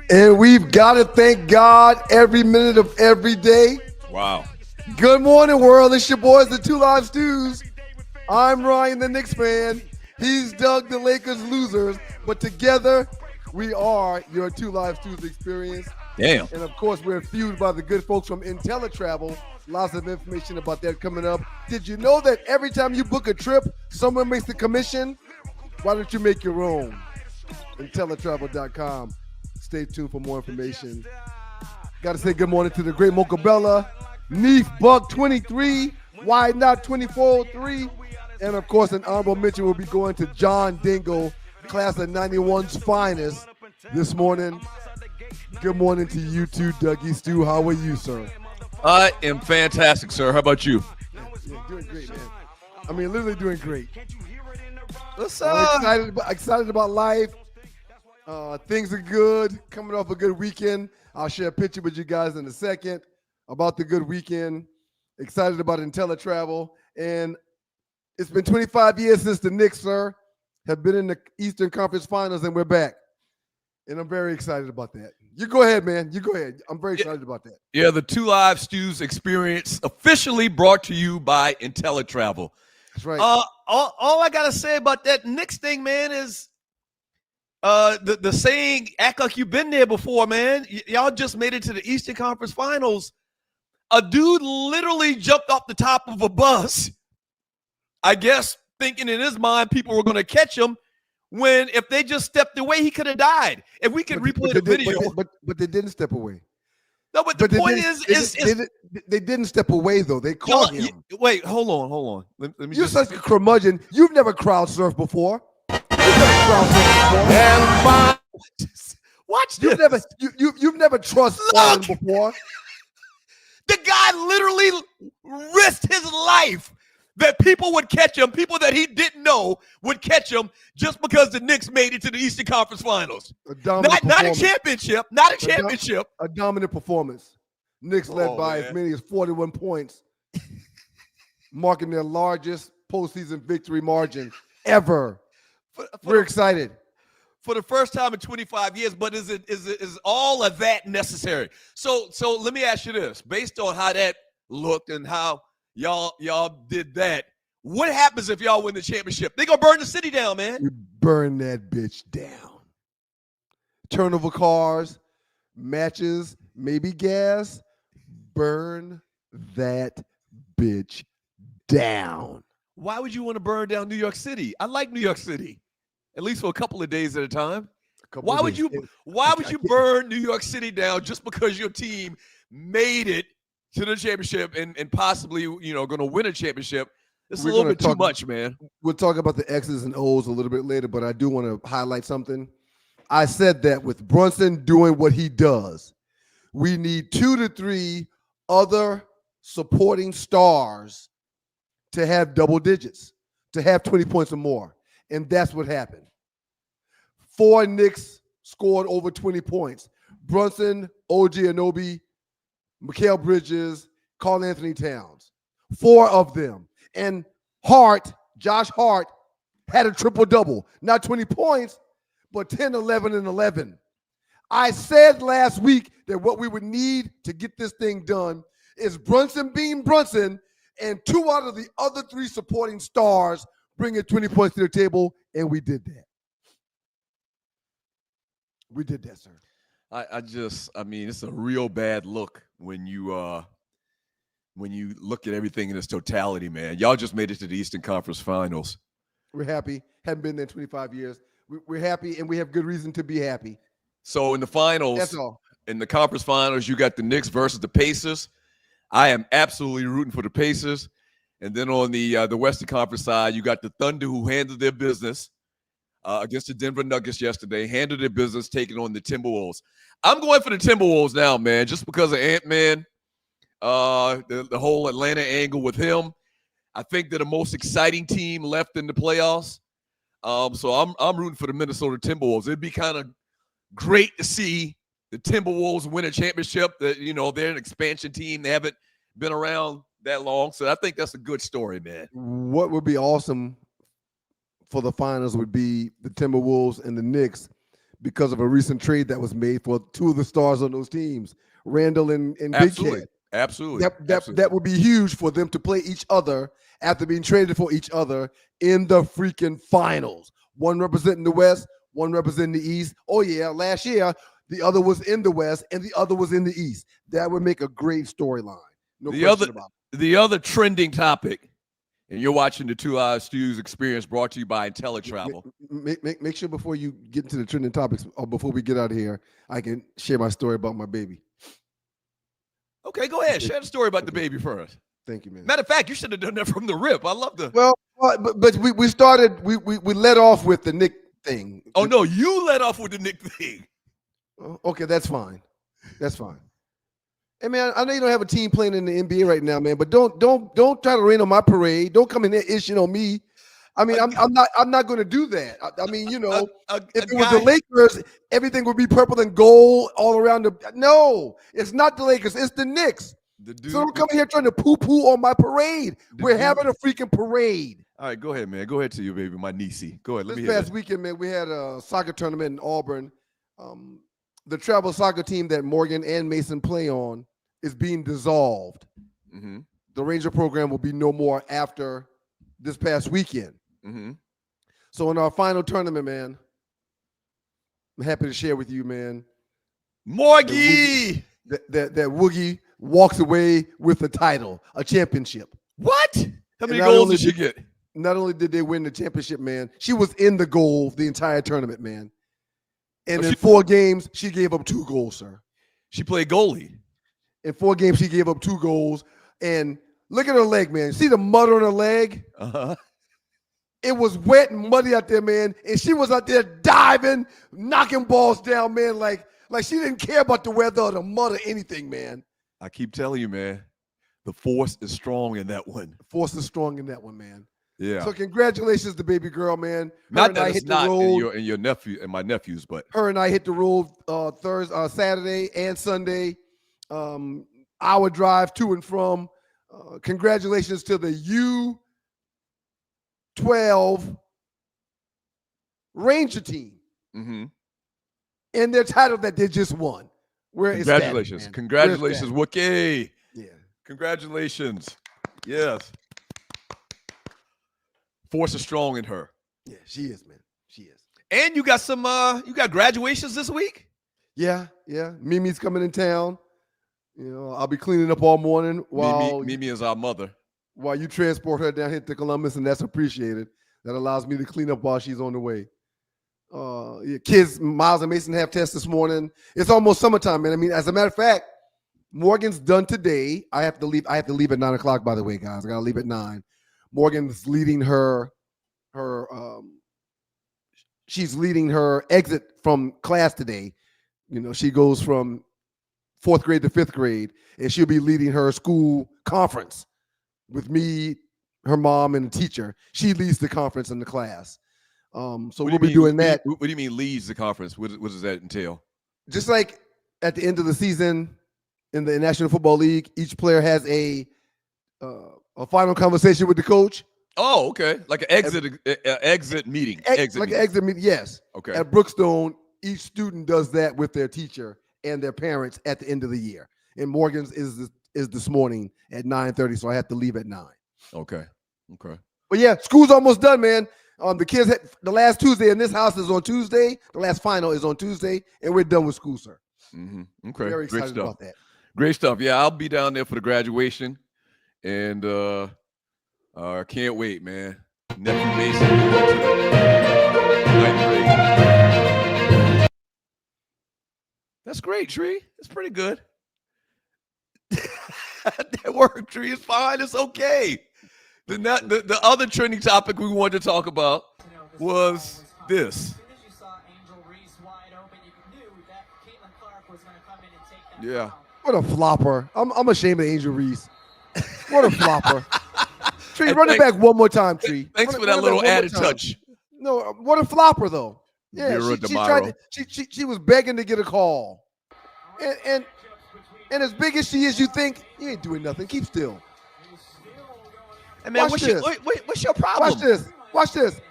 And we've got to thank God every minute of every day. Wow. Good morning, world. It's your boys, the Two Live Stews. I'm Ryan, the Knicks fan. He's Doug, the Lakers losers. But together, we are your Two Live Stews experience. Damn. And, of course, we're fueled by the good folks from IntelliTravel. Lots of information about that coming up. Did you know that every time you book a trip, someone makes the commission? Why don't you make your own? IntelliTravel.com. Stay tuned for more information. Got to say good morning to the great Mocha Bella, Neef Buck 23, Why Not 2403, and of course an honorable mention will be going to John Dingle, class of 91's finest this morning. Good morning to you too, Dougie Stew. How are you, sir? I am fantastic, sir. How about you? Yeah, doing great, man. I mean, literally doing great. What's Excited about life. Things are good. Coming off a good weekend. I'll share a picture with you guys in a second about the good weekend. Excited about IntelliTravel. And it's been 25 years since the Knicks, sir, have been in the Eastern Conference Finals, and we're back. And I'm very excited about that. You go ahead, man. You go ahead. I'm very excited about that. Yeah, the Two Live Stews experience officially brought to you by IntelliTravel. That's right. All I got to say about that Knicks thing, man, is the saying, act like you've been there before, man. Y'all just made it to the Eastern Conference Finals. A dude literally jumped off the top of a bus, I guess, thinking in his mind people were going to catch him, when if they just stepped away, he could have died. If we could replay the video. But they didn't step away. No, but the point is they didn't step away, though. They caught him. Wait, hold on. Let me You're such a curmudgeon. You've never crowd surfed before. And watch this. You've never trust fallen before. The guy literally risked his life that people would catch him, people that he didn't know would catch him just because the Knicks made it to the Eastern Conference Finals. Not a championship. Not a championship. A dominant performance. Knicks led by as many as 41 points, marking their largest postseason victory margin ever. We're excited. For the first time in 25 years, but is all of that necessary? So let me ask you this. Based on how that looked and how y'all did that, what happens if y'all win the championship? They gonna burn the city down, man. You burn that bitch down. Turnover cars, matches, maybe gas. Burn that bitch down. Why would you want to burn down New York City? I like New York City, at least for a couple of days at a time. Why would you burn New York City down just because your team made it to the championship and possibly, going to win a championship? It's a little bit too much, man. We'll talk about the X's and O's a little bit later, but I do want to highlight something. I said that with Brunson doing what he does, we need 2 to 3 other supporting stars to have double digits, to have 20 points or more. And that's what happened. 4 Knicks scored over 20 points. Brunson, OG Anunoby, Mikal Bridges, Karl Anthony Towns. 4 of them. And Josh Hart, had a triple-double. Not 20 points, but 10, 11, and 11. I said last week that what we would need to get this thing done is Brunson being Brunson and 2 out of the other 3 supporting stars bringing 20 points to the table, and we did that. We did that, sir. I mean, it's a real bad look when you look at everything in its totality, man. Y'all just made it to the Eastern Conference Finals. We're happy. Haven't been there in 25 years. We're happy, and we have good reason to be happy. So in the finals, that's all. In the conference finals, you got the Knicks versus the Pacers. I am absolutely rooting for the Pacers. And then on the Western Conference side, you got the Thunder, who handled their business against the Denver Nuggets yesterday, handled their business, taking on the Timberwolves. I'm going for the Timberwolves now, man, just because of Ant-Man, the whole Atlanta angle with him. I think they're the most exciting team left in the playoffs. So I'm rooting for the Minnesota Timberwolves. It'd be kind of great to see the Timberwolves win a championship. That, they're an expansion team. They haven't been around that long. So I think that's a good story, man. What would be awesome for the finals would be the Timberwolves and the Knicks because of a recent trade that was made for two of the stars on those teams, Randall and Big Cat. Absolutely. That would be huge for them to play each other after being traded for each other in the freaking finals. One representing the West, one representing the East. Oh yeah, last year the other was in the West and the other was in the East. That would make a great storyline. No question about it. The other trending topic, and you're watching the 2 Hour Stews Experience brought to you by IntelliTravel. Make sure before you get into the trending topics or before we get out of here, I can share my story about my baby. Okay, go ahead. Share the story about the baby first. Thank you, man. Matter of fact, you should have done that from the rip. I love the. Well, but we started. We let off with the Nick thing. Oh no, you let off with the Nick thing. Okay, that's fine. That's fine. Hey man, I know you don't have a team playing in the NBA right now, man. But don't try to rain on my parade. Don't come in there itching on me. I mean, I'm not going to do that. I mean, you know, if it was the Lakers, everything would be purple and gold all around the. No, it's not the Lakers. It's the Knicks. So don't come here trying to poo-poo on my parade. We're having a freaking parade. All right, go ahead, man. Go ahead to your baby, my niecey. Go ahead. This past weekend, man, we had a soccer tournament in Auburn. The travel soccer team that Morgan and Mason play on is being dissolved. Mm-hmm. The Ranger program will be no more after this past weekend. Mm-hmm. So in our final tournament, man, I'm happy to share with you, man. Morgie! That Woogie walks away with a title, a championship. What? How many goals did she get? Not only did they win the championship, man, she was in the goal the entire tournament, man. And in 4 games, she gave up 2 goals, sir. She played goalie. In 4 games, she gave up 2 goals. And look at her leg, man. See the mud on her leg? Uh-huh. It was wet and muddy out there, man. And she was out there diving, knocking balls down, man, like she didn't care about the weather or the mud or anything, man. I keep telling you, man, the force is strong in that one. The force is strong in that one, man. Yeah. So congratulations to baby girl, man. Not that it's not in your nephew and my nephews, but her and I hit the road Saturday and Sunday. Hour drive to and from. Congratulations to the U12 Ranger team. Mm-hmm. And their title that they just won. Congratulations. Congratulations, Wookie. Yeah. Congratulations. Yes. Force is strong in her. Yeah, she is, man. She is. And you got some you got graduations this week? Yeah. Mimi's coming in town. You know, I'll be cleaning up all morning while Mimi is our mother. While you transport her down here to Columbus, and that's appreciated. That allows me to clean up while she's on the way. Kids, Miles and Mason have tests this morning. It's almost summertime, man. I mean, as a matter of fact, Morgan's done today. I have to leave at 9:00, by the way, guys. I gotta leave at 9. Morgan's leading she's leading her exit from class today. You know, she goes from 4th grade to 5th grade, and she'll be leading her school conference with me, her mom, and the teacher. She leads the conference in the class. So we'll be doing that. What do you mean leads the conference? What does that entail? Just like at the end of the season in the National Football League, each player has a final conversation with the coach. Oh, okay. Like an exit meeting. An exit meeting, yes. Okay. At Brookstone, each student does that with their teacher and their parents at the end of the year. And Morgan's is this morning at 9:30, so I have to leave at 9. Okay. But yeah, school's almost done, man. The kids the last Tuesday in this house is on Tuesday. The last final is on Tuesday, and we're done with school, sir. Mm-hmm. Okay. Very excited about that. Great stuff. Yeah, I'll be down there for the graduation, and I can't wait, man. Nephew Mason going to the 9th grade. That's great, Tree. That's pretty good. That worked, Tree. It's fine. It's okay. The other trending topic we wanted to talk about was this. Yeah. What a flopper. I'm ashamed of Angel Reese. What a flopper. Tree, run it back one more time, Tree. Thanks for that little added touch. No, what a flopper, though. Yeah, she was begging to get a call. And as big as she is, you think, you ain't doing nothing. Keep still. Hey man, what's your problem? Watch this.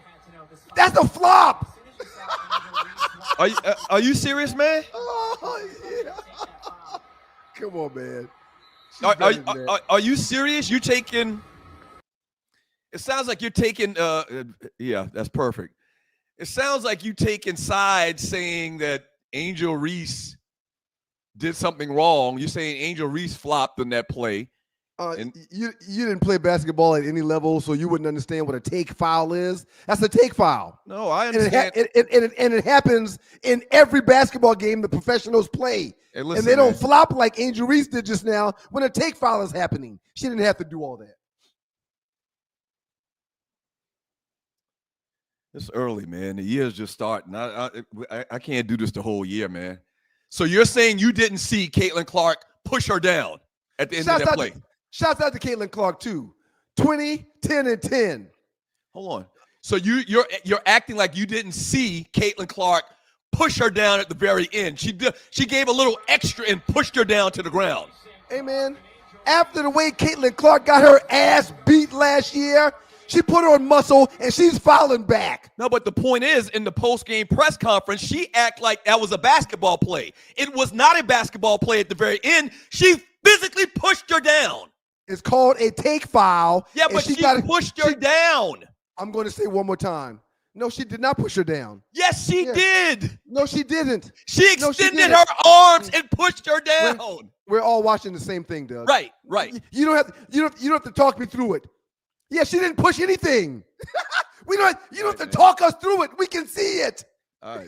That's a flop. Are you serious, man? Oh, yeah. Come on, man. She's Are, better than that. are you serious? You taking? It sounds like you're taking. Yeah, that's perfect. It sounds like you taking sides, saying that Angel Reese did something wrong. You're saying Angel Reese flopped in that play. You didn't play basketball at any level, so you wouldn't understand what a take foul is. That's a take foul. No, I understand. And it happens in every basketball game the professionals play. And listen, and they don't man, flop like Angel Reese did just now when a take foul is happening. She didn't have to do all that. It's early, man. The year's just starting. I can't do this the whole year, man. So you're saying you didn't see Caitlin Clark push her down at the end of that play? Shouts out to Caitlin Clark, too. 20, 10, and 10. Hold on. So you're acting like you didn't see Caitlin Clark push her down at the very end. She gave a little extra and pushed her down to the ground. Hey, man, after the way Caitlin Clark got her ass beat last year, she put on muscle, and she's fouling back. No, but the point is, in the post-game press conference, she acted like that was a basketball play. It was not a basketball play at the very end. She physically pushed her down. It's called a take foul. Yeah, but she pushed her down. I'm going to say one more time. No, she did not push her down. Yes, she did. No, she didn't. She extended her arms and pushed her down. We're all watching the same thing, Doug. Right. You don't have to talk me through it. Yeah, she didn't push anything. You don't have to talk us through it. We can see it. All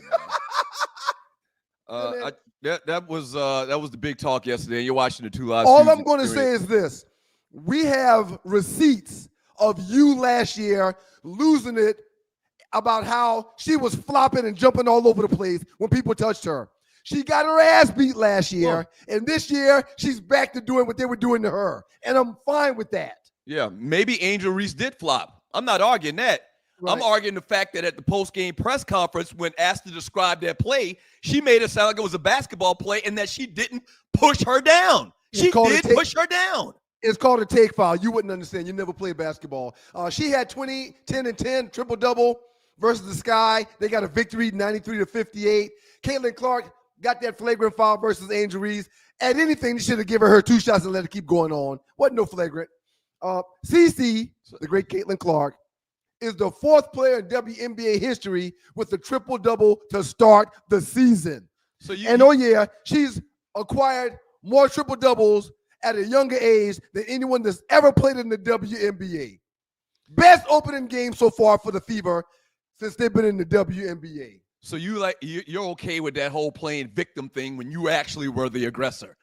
right. That was the big talk yesterday. You're watching the two live. All I'm going to say is this: we have receipts of you last year losing it about how she was flopping and jumping all over the place when people touched her. She got her ass beat last year, and this year she's back to doing what they were doing to her, and I'm fine with that. Yeah, maybe Angel Reese did flop. I'm not arguing that. Right. I'm arguing the fact that at the post-game press conference, when asked to describe that play, she made it sound like it was a basketball play and that she didn't push her down. She did push her down. It's called a take foul. You wouldn't understand. You never played basketball. She had 20, 10, and 10, triple-double versus the Sky. They got a victory, 93-58. Caitlin Clark got that flagrant foul versus Angel Reese. At anything, they should have given her 2 shots and let her keep going on. Wasn't no flagrant. CC, the great Caitlin Clark, is the 4th player in WNBA history with a triple-double to start the season. She's acquired more triple-doubles at a younger age than anyone that's ever played in the WNBA. Best opening game so far for the Fever since they've been in the WNBA. So you're okay with that whole playing victim thing when you actually were the aggressor?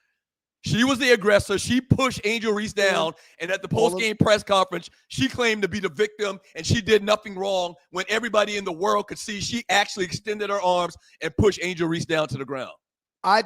She was the aggressor. She pushed Angel Reese down, and at the post-game press conference, she claimed to be the victim, and she did nothing wrong when everybody in the world could see she actually extended her arms and pushed Angel Reese down to the ground.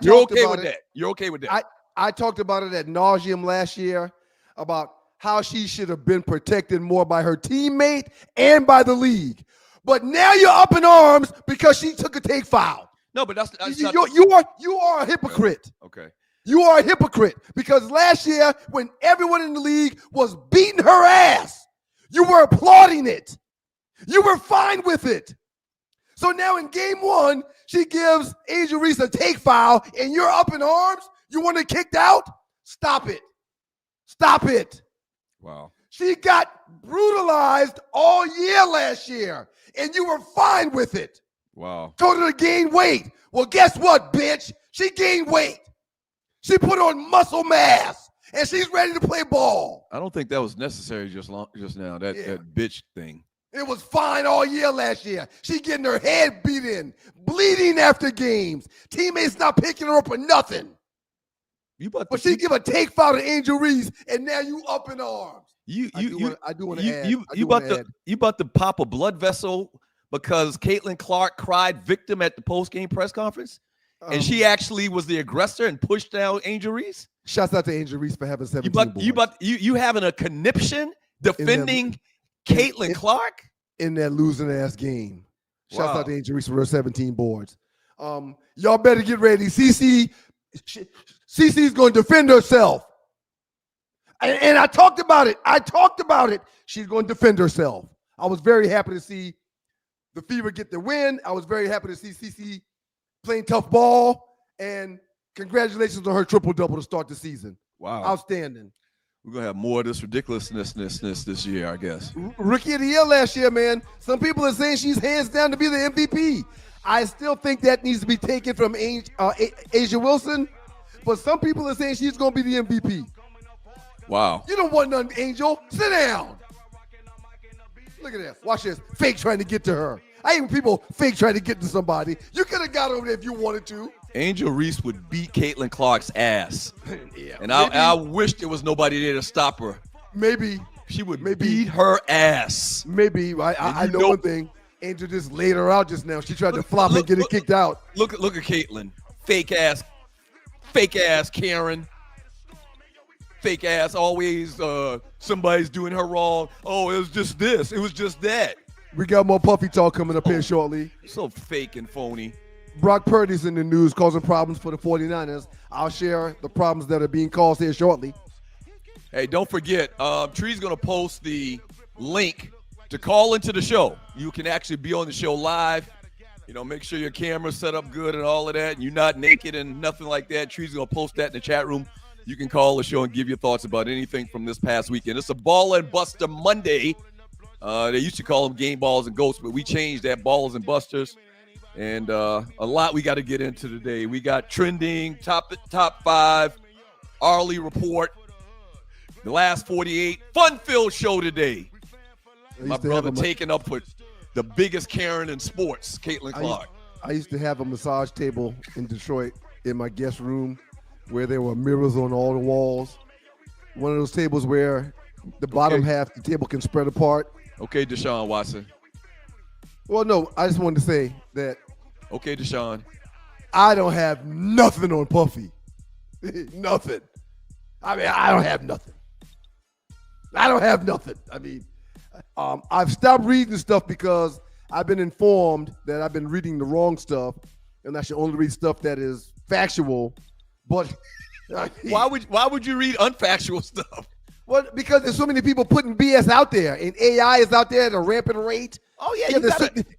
You're okay with that? You're okay with that? I talked about it ad nauseum last year about how she should have been protected more by her teammate and by the league. But now you're up in arms because she took a take foul. No, but that's not you are a hypocrite. Okay. You are a hypocrite because last year when everyone in the league was beating her ass, you were applauding it. You were fine with it. So now in game 1, she gives Angel Reese a take foul and you're up in arms? You want her kicked out? Stop it. Stop it. Wow. She got brutalized all year last year and you were fine with it. Wow. Told her to gain weight. Well, guess what, bitch? She gained weight. She put on muscle mass, and she's ready to play ball. I don't think that was necessary just now, that bitch thing. It was fine all year last year. She getting her head beat in, bleeding after games. Teammates not picking her up or nothing. But she give a take foul to Angel Reese, and now you up in arms. I do want to add. You about to pop a blood vessel because Caitlin Clark cried victim at the post-game press conference? And she actually was the aggressor and pushed down Angel Reese? Shouts out to Angel Reese for having 17 boards. You having a conniption defending Caitlin Clark? In that losing-ass game. Shouts out to Angel Reese for her 17 boards. Y'all better get ready. CC's going to defend herself. And I talked about it. She's going to defend herself. I was very happy to see the Fever get the win. I was very happy to see CC playing tough ball, and congratulations on her triple-double to start the season. Wow. Outstanding. We're going to have more of this ridiculousness this year, I guess. Rookie of the year last year, man. Some people are saying she's hands down to be the MVP. I still think that needs to be taken from Asia Wilson, but some people are saying she's going to be the MVP. Wow. You don't want none, Angel. Sit down. Look at that. Watch this. Fake trying to get to her. I hate when people fake trying to get to somebody. You could have got over there if you wanted to. Angel Reese would beat Caitlin Clark's ass. Yeah, and I wish there was nobody there to stop her. Maybe. She would beat her ass. Maybe. I know one thing. Angel just laid her out just now. She tried to flop and get it kicked out. Look at Caitlin. Fake ass Karen. Fake ass, always somebody's doing her wrong. Oh, it was just this. It was just that. We got more Puffy talk coming up here shortly. So fake and phony. Brock Purdy's in the news causing problems for the 49ers. I'll share the problems that are being caused here shortly. Hey, don't forget, Tree's going to post the link to call into the show. You can actually be on the show live. You know, make sure your camera's set up good and all of that, and you're not naked and nothing like that. Tree's going to post that in the chat room. You can call the show and give your thoughts about anything from this past weekend. It's a Baller and Buster Monday. They used to call them Game Balls and Ghosts, but we changed that, Ballers and Busters. And a lot we got to get into today. We got trending, top 5, Arlie report, the last 48, fun-filled show today. My brother taking up with the biggest Karen in sports, Caitlin Clark. I used to have a massage table in Detroit in my guest room where there were mirrors on all the walls. One of those tables where the bottom half of the table can spread apart. Okay, Deshaun Watson. Well, no, I just wanted to say that. Okay, Deshaun. I don't have nothing on Puffy. Nothing. I mean, I don't have nothing. I mean, I've stopped reading stuff because I've been informed that I've been reading the wrong stuff, and I should only read stuff that is factual. But why would you read unfactual stuff? Well, because there's so many people putting BS out there, and AI is out there at a rampant rate. Oh yeah,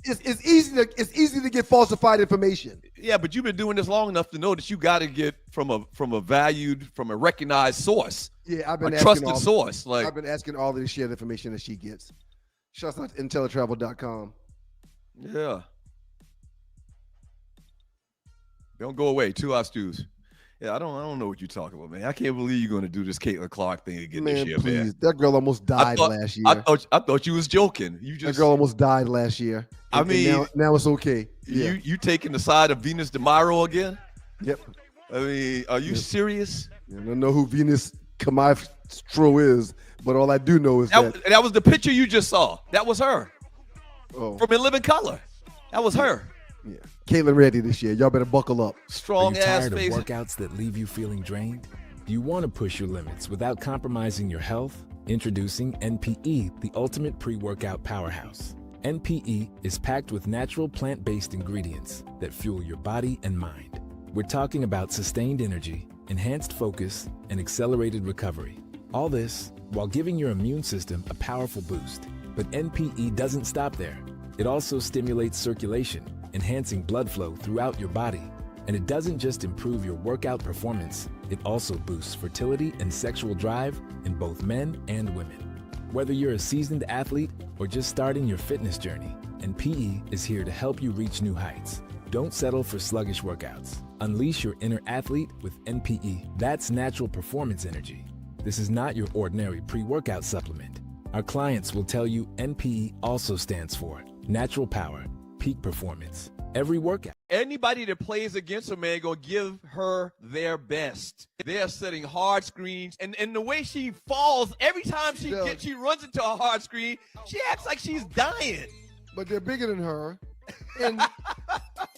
it's easy to get falsified information. Yeah, but you've been doing this long enough to know that you got to get from a recognized source. Yeah, I've been a trusted source. Like I've been asking all of the share the information that she gets. Shouts out to IntelliTravel.com. Yeah. Don't go away. 2 hour stews. Yeah, I don't know what you're talking about, man. I can't believe you're going to do this Caitlin Clark thing again this year, please. man. That girl almost died last year. I thought you was joking. That girl almost died last year. I mean, now it's okay. Yeah. You taking the side of Venus DeMairo again? Yep. I mean, are you serious? I don't know who Venus Camaestro is, but all I do know is that was the picture you just saw. That was her. Oh. From In Living Color. That was her. Yeah. Caitlin ready this year. Y'all better buckle up. Strong ass face. Are you tired of workouts that leave you feeling drained? Do you want to push your limits without compromising your health? Introducing NPE, the ultimate pre-workout powerhouse. NPE is packed with natural plant-based ingredients that fuel your body and mind. We're talking about sustained energy, enhanced focus, and accelerated recovery. All this while giving your immune system a powerful boost. But NPE doesn't stop there. It also stimulates circulation, enhancing blood flow throughout your body. And it doesn't just improve your workout performance, it also boosts fertility and sexual drive in both men and women. Whether you're a seasoned athlete or just starting your fitness journey, NPE is here to help you reach new heights. Don't settle for sluggish workouts. Unleash your inner athlete with NPE. That's natural performance energy. This is not your ordinary pre-workout supplement. Our clients will tell you NPE also stands for natural power, peak performance. Every workout. Anybody that plays against her, man, gonna give her their best. They're setting hard screens, and the way she falls, every time she runs into a hard screen, she acts like she's dying. But they're bigger than her. And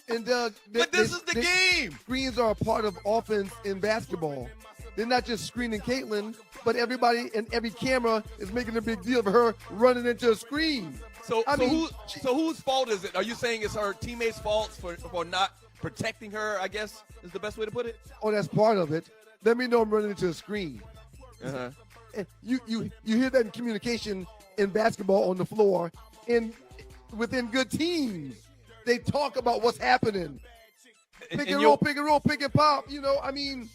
but this is the game. Screens are a part of offense in basketball. They're not just screening Caitlin, but everybody and every camera is making a big deal of her running into a screen. So whose fault is it? Are you saying it's her teammates' fault for not protecting her, I guess, is the best way to put it? Oh, that's part of it. Let me know I'm running into a screen. Uh-huh. And you hear that in communication in basketball on the floor, and within good teams, they talk about what's happening. Pick and roll, pick and pop. I mean,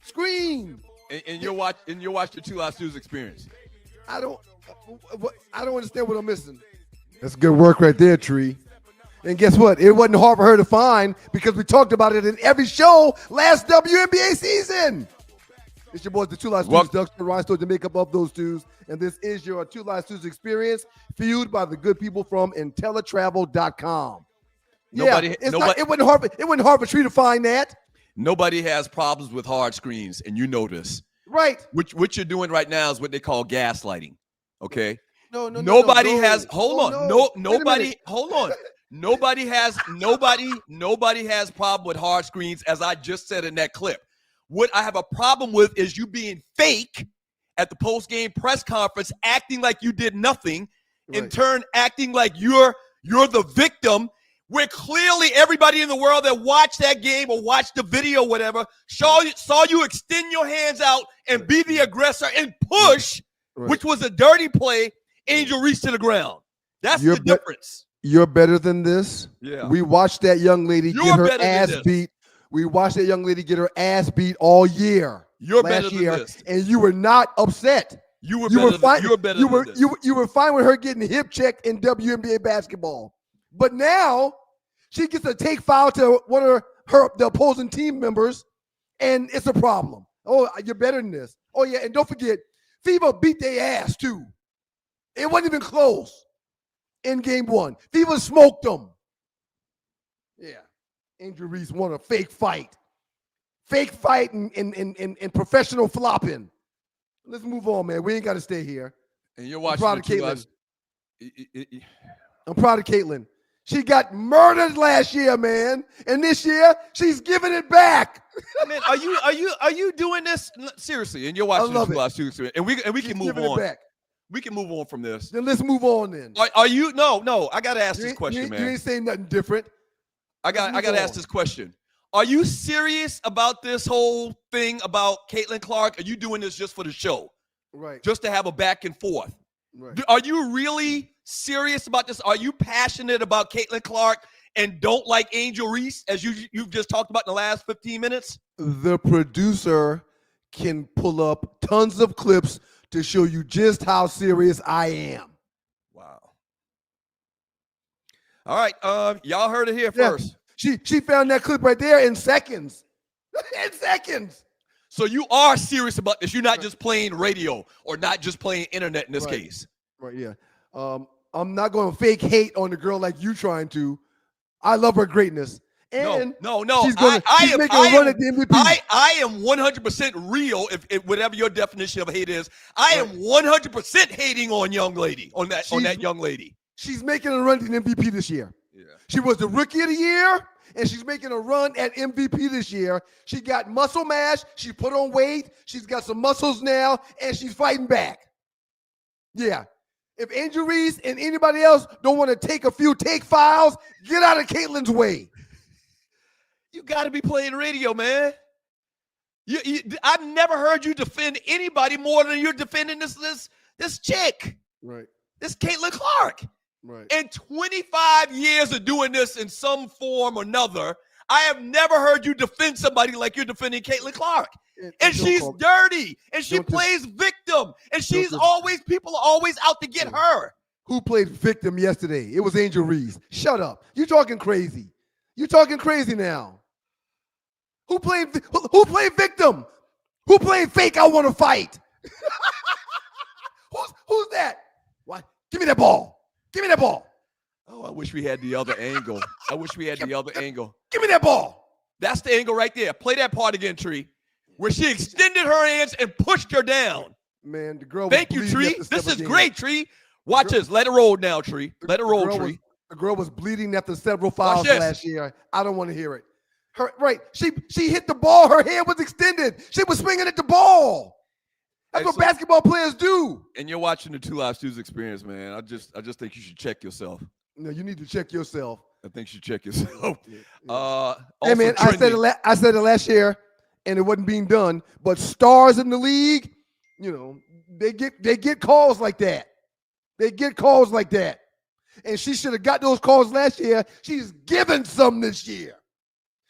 screen. And you'll watch the Two Live Studios experience. I don't understand what I'm missing. That's good work right there, Tree. And guess what? It wasn't hard for her to find because we talked about it in every show last WNBA season. It's your boys, the Two Live Studios, Doug Ryan Store, the makeup of those twos. And this is your Two Live Studios experience, fueled by the good people from IntelliTravel.com. It wasn't hard for Tree to find that. Nobody has problems with hard screens, and you know this. Right. What you're doing right now is what they call gaslighting. Okay? Nobody has problem with hard screens, as I just said in that clip. What I have a problem with is you being fake at the post-game press conference, acting like you did nothing, in turn acting like you're the victim, where clearly everybody in the world that watched that game or watched the video, whatever, saw you extend your hands out and be the aggressor and push, which was a dirty play, Angel Reese to the ground. That's the difference. You're better than this. Yeah. We watched that young lady get her ass beat. We watched that young lady get her ass beat all year. You're better than this. And you were not upset. You were better than this. You were fine with her getting hip checked in WNBA basketball. But now she gets a take foul to one of the opposing team members, and it's a problem. Oh, you're better than this. Oh, yeah, and don't forget, FIBA beat their ass, too. It wasn't even close in game one. FIBA smoked them. Yeah. Angel Reese won a fake fight. Fake fight and professional flopping. Let's move on, man. We ain't got to stay here. And you're watching I'm proud of Caitlin. She got murdered last year, man. And this year, she's giving it back. Man, are you doing this seriously? And you're watching the Two Live Studios, and we can move on. Back. We can move on from this. Then let's move on then. Are you? No. I gotta ask this question, man. You ain't saying nothing different. I gotta ask this question. Are you serious about this whole thing about Caitlin Clark? Are you doing this just for the show? Right. Just to have a back and forth? Right. Are you really serious about this? Are you passionate about Caitlin Clark and don't like Angel Reese, as you've just talked about in the last 15 minutes? The producer can pull up tons of clips to show you just how serious I am. Wow. All right, y'all heard it here first. She found that clip right there in seconds. In seconds. So you are serious about this. You're not just playing radio or not just playing internet in this case. Right, yeah. I'm not going to fake hate on the girl like you trying to. I love her greatness. And no. She's making a run at the MVP. I am 100% real, if whatever your definition of hate is. I am 100% hating on young lady, on that young lady. She's making a run at the MVP this year. Yeah. She was the rookie of the year, and she's making a run at MVP this year. She got muscle mass. She put on weight. She's got some muscles now, and she's fighting back. Yeah. If Angel Reese and anybody else don't want to take a few take files, get out of Caitlin's way. You got to be playing radio, man. I've never heard you defend anybody more than you're defending this chick. Right. This Caitlin Clark. Right. In 25 years of doing this in some form or another, I have never heard you defend somebody like you're defending Caitlin Clark. And she's dirty, and she plays victim, and people are always out to get her. Who played victim yesterday? It was Angel Reese. Shut up. You're talking crazy. You're talking crazy now. Who played victim? Who played fake? I want to fight. Who's that? What? Give me that ball. Give me that ball. Oh, I wish we had the other angle. Give me that ball. That's the angle right there. Play that part again, Tree, where she extended her hands and pushed her down. Man, the girl. Thank you, Tree. This is great, Tree. Watch this. Let it roll now, Tree. Let it roll, Tree. The girl was bleeding after several fouls last year. I don't want to hear it. She hit the ball. Her hand was extended. She was swinging at the ball. That's what basketball players do. And you're watching the Two Live Studios experience, man. I just think you should check yourself. No, you need to check yourself. I think you should check yourself. Hey, man, I said it last year, and it wasn't being done. But stars in the league, they get calls like that. They get calls like that. and she should have got those calls last year. She's given some this year.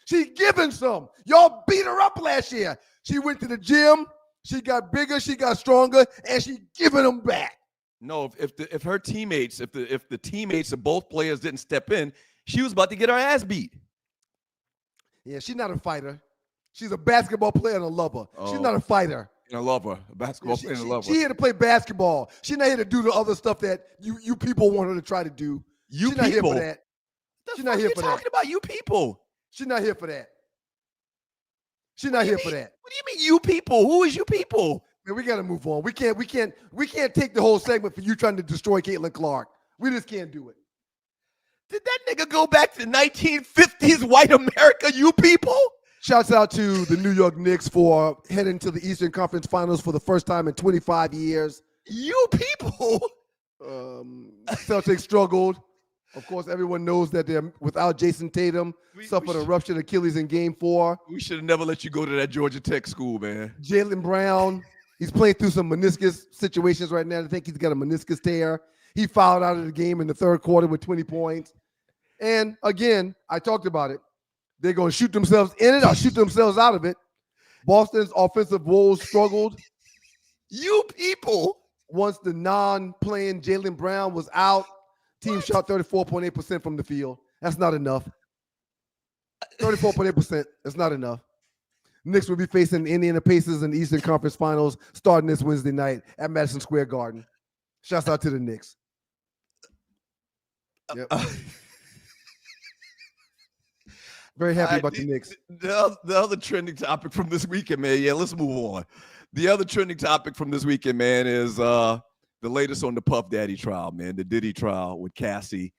She's given some. Y'all beat her up last year. She went to the gym. She got bigger. She got stronger, and she giving them back. No, if her teammates, if the teammates of both players didn't step in, she was about to get her ass beat. Yeah, she's not a fighter. She's a basketball player and a lover. She's not a fighter. And a lover, a basketball player and a lover. She here to play basketball. She's not here to do the other stuff that you people want her to try to do. She's not here for that. She's not here for that. Talking about you people. She's not here for that. She's not here for that. What do you mean, you people? Who is you people? Man, we gotta move on. We can't take the whole segment for you trying to destroy Caitlin Clark. We just can't do it. Did that nigga go back to 1950s white America, you people? Shouts out to the New York Knicks for heading to the Eastern Conference Finals for the first time in 25 years. You people. Celtics struggled. Of course, everyone knows that they're without Jason Tatum, suffered a ruptured Achilles in Game 4. We should have never let you go to that Georgia Tech school, man. Jaylen Brown, he's playing through some meniscus situations right now. I think he's got a meniscus tear. He fouled out of the game in the third quarter with 20 points. And again, I talked about it. They're going to shoot themselves in it or shoot themselves out of it. Boston's offensive woes struggled. You people. Once the non-playing Jaylen Brown was out, team shot 34.8% from the field. That's not enough. 34.8%. That's not enough. Knicks will be facing the Indiana Pacers in the Eastern Conference Finals starting this Wednesday night at Madison Square Garden. Shouts out to the Knicks. Yep. Very happy about the Knicks. The other trending topic from this weekend, man. Yeah, let's move on. The other trending topic from this weekend, man, is the latest on the Puff Daddy trial, man, the Diddy trial with Cassie.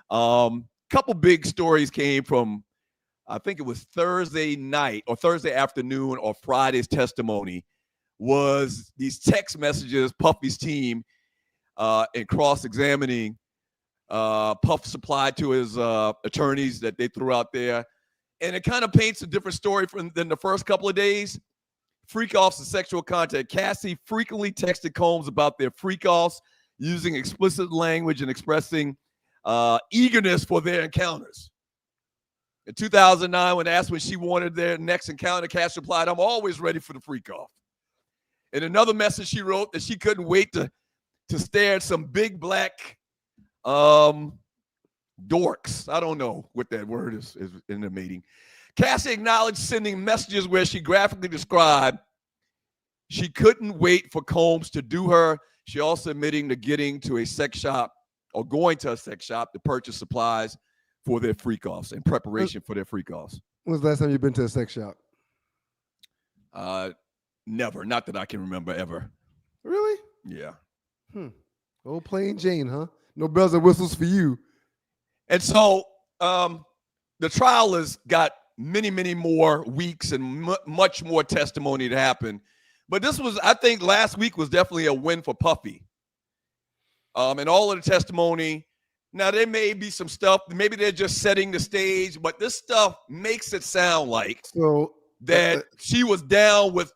Couple big stories came from, I think it was Thursday night or Thursday afternoon or Friday's testimony was these text messages Puffy's team and cross-examining Puff supplied to his attorneys that they threw out there. And it kind of paints a different story than the first couple of days. Freak-offs and sexual contact. Cassie frequently texted Combs about their freak-offs, using explicit language and expressing eagerness for their encounters. In 2009, when asked when she wanted their next encounter, Cassie replied, "I'm always ready for the freak-off." In another message, she wrote that she couldn't wait to stare at some big black dorks. I don't know what that word is in the meeting. Cassie acknowledged sending messages where she graphically described she couldn't wait for Combs to do her. She also admitting to getting to a sex shop or going to a sex shop to purchase supplies for their freak-offs in preparation for their freak-offs. When's the last time you've been to a sex shop? Never. Not that I can remember ever. Really? Yeah. Old plain Jane, huh? No bells and whistles for you. And so the trial has got many, many more weeks and much more testimony to happen. But this was, I think last week was definitely a win for Puffy. And all of the testimony, now there may be some stuff, maybe they're just setting the stage, but this stuff makes it sound like that she was down with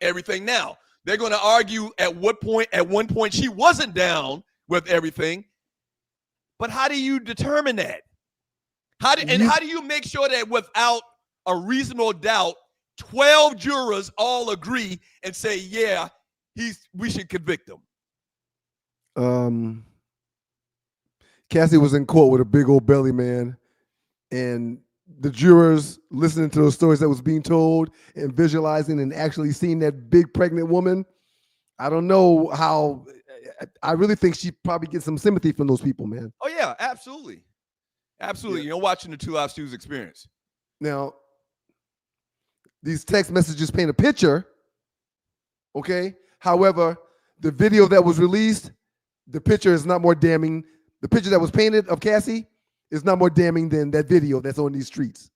everything. Now, they're going to argue at one point she wasn't down with everything. But how do you determine that? How do you make sure that without a reasonable doubt, 12 jurors all agree and say, yeah, we should convict him? Cassie was in court with a big old belly, man, and the jurors listening to those stories that was being told and visualizing and actually seeing that big pregnant woman. I don't know how. I really think she probably gets some sympathy from those people, man. Oh yeah, absolutely, absolutely. Yeah. You know, watching the 2 Live Stews experience. Now, these text messages paint a picture, okay? However, the video that was released, the picture is not more damning. The picture that was painted of Cassie is not more damning than that video that's on these streets.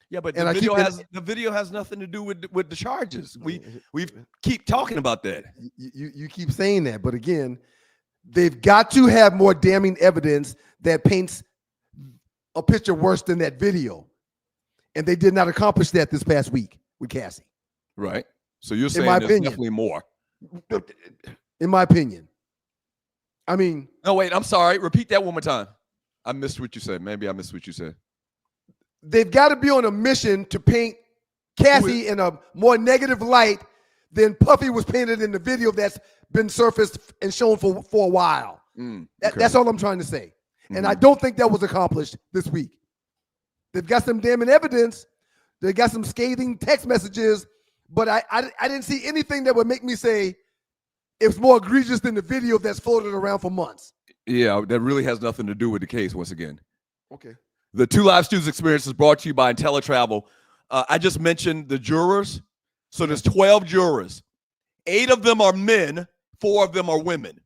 Yeah, but the video has nothing to do with the charges. We keep talking about that. You keep saying that, but again, they've got to have more damning evidence that paints a picture worse than that video. And they did not accomplish that this past week with Cassie. Right. So you're saying there's definitely more. In my opinion. I mean, no, wait, I'm sorry. Repeat that one more time. I missed what you said. Maybe I missed what you said. they've got to be on a mission to paint Cassie in a more negative light than Puffy was painted in the video that's been surfaced and shown for a while. Okay. That's all I'm trying to say. And I don't think that was accomplished this week. They've got some damning evidence. They got some scathing text messages, but I didn't see anything that would make me say it's more egregious than the video that's floated around for months. Yeah, that really has nothing to do with the case once again. Okay. The Two Live Students Experience is brought to you by IntelliTravel. I just mentioned the jurors. So there's 12 jurors. 8 of them are men. 4 of them are women.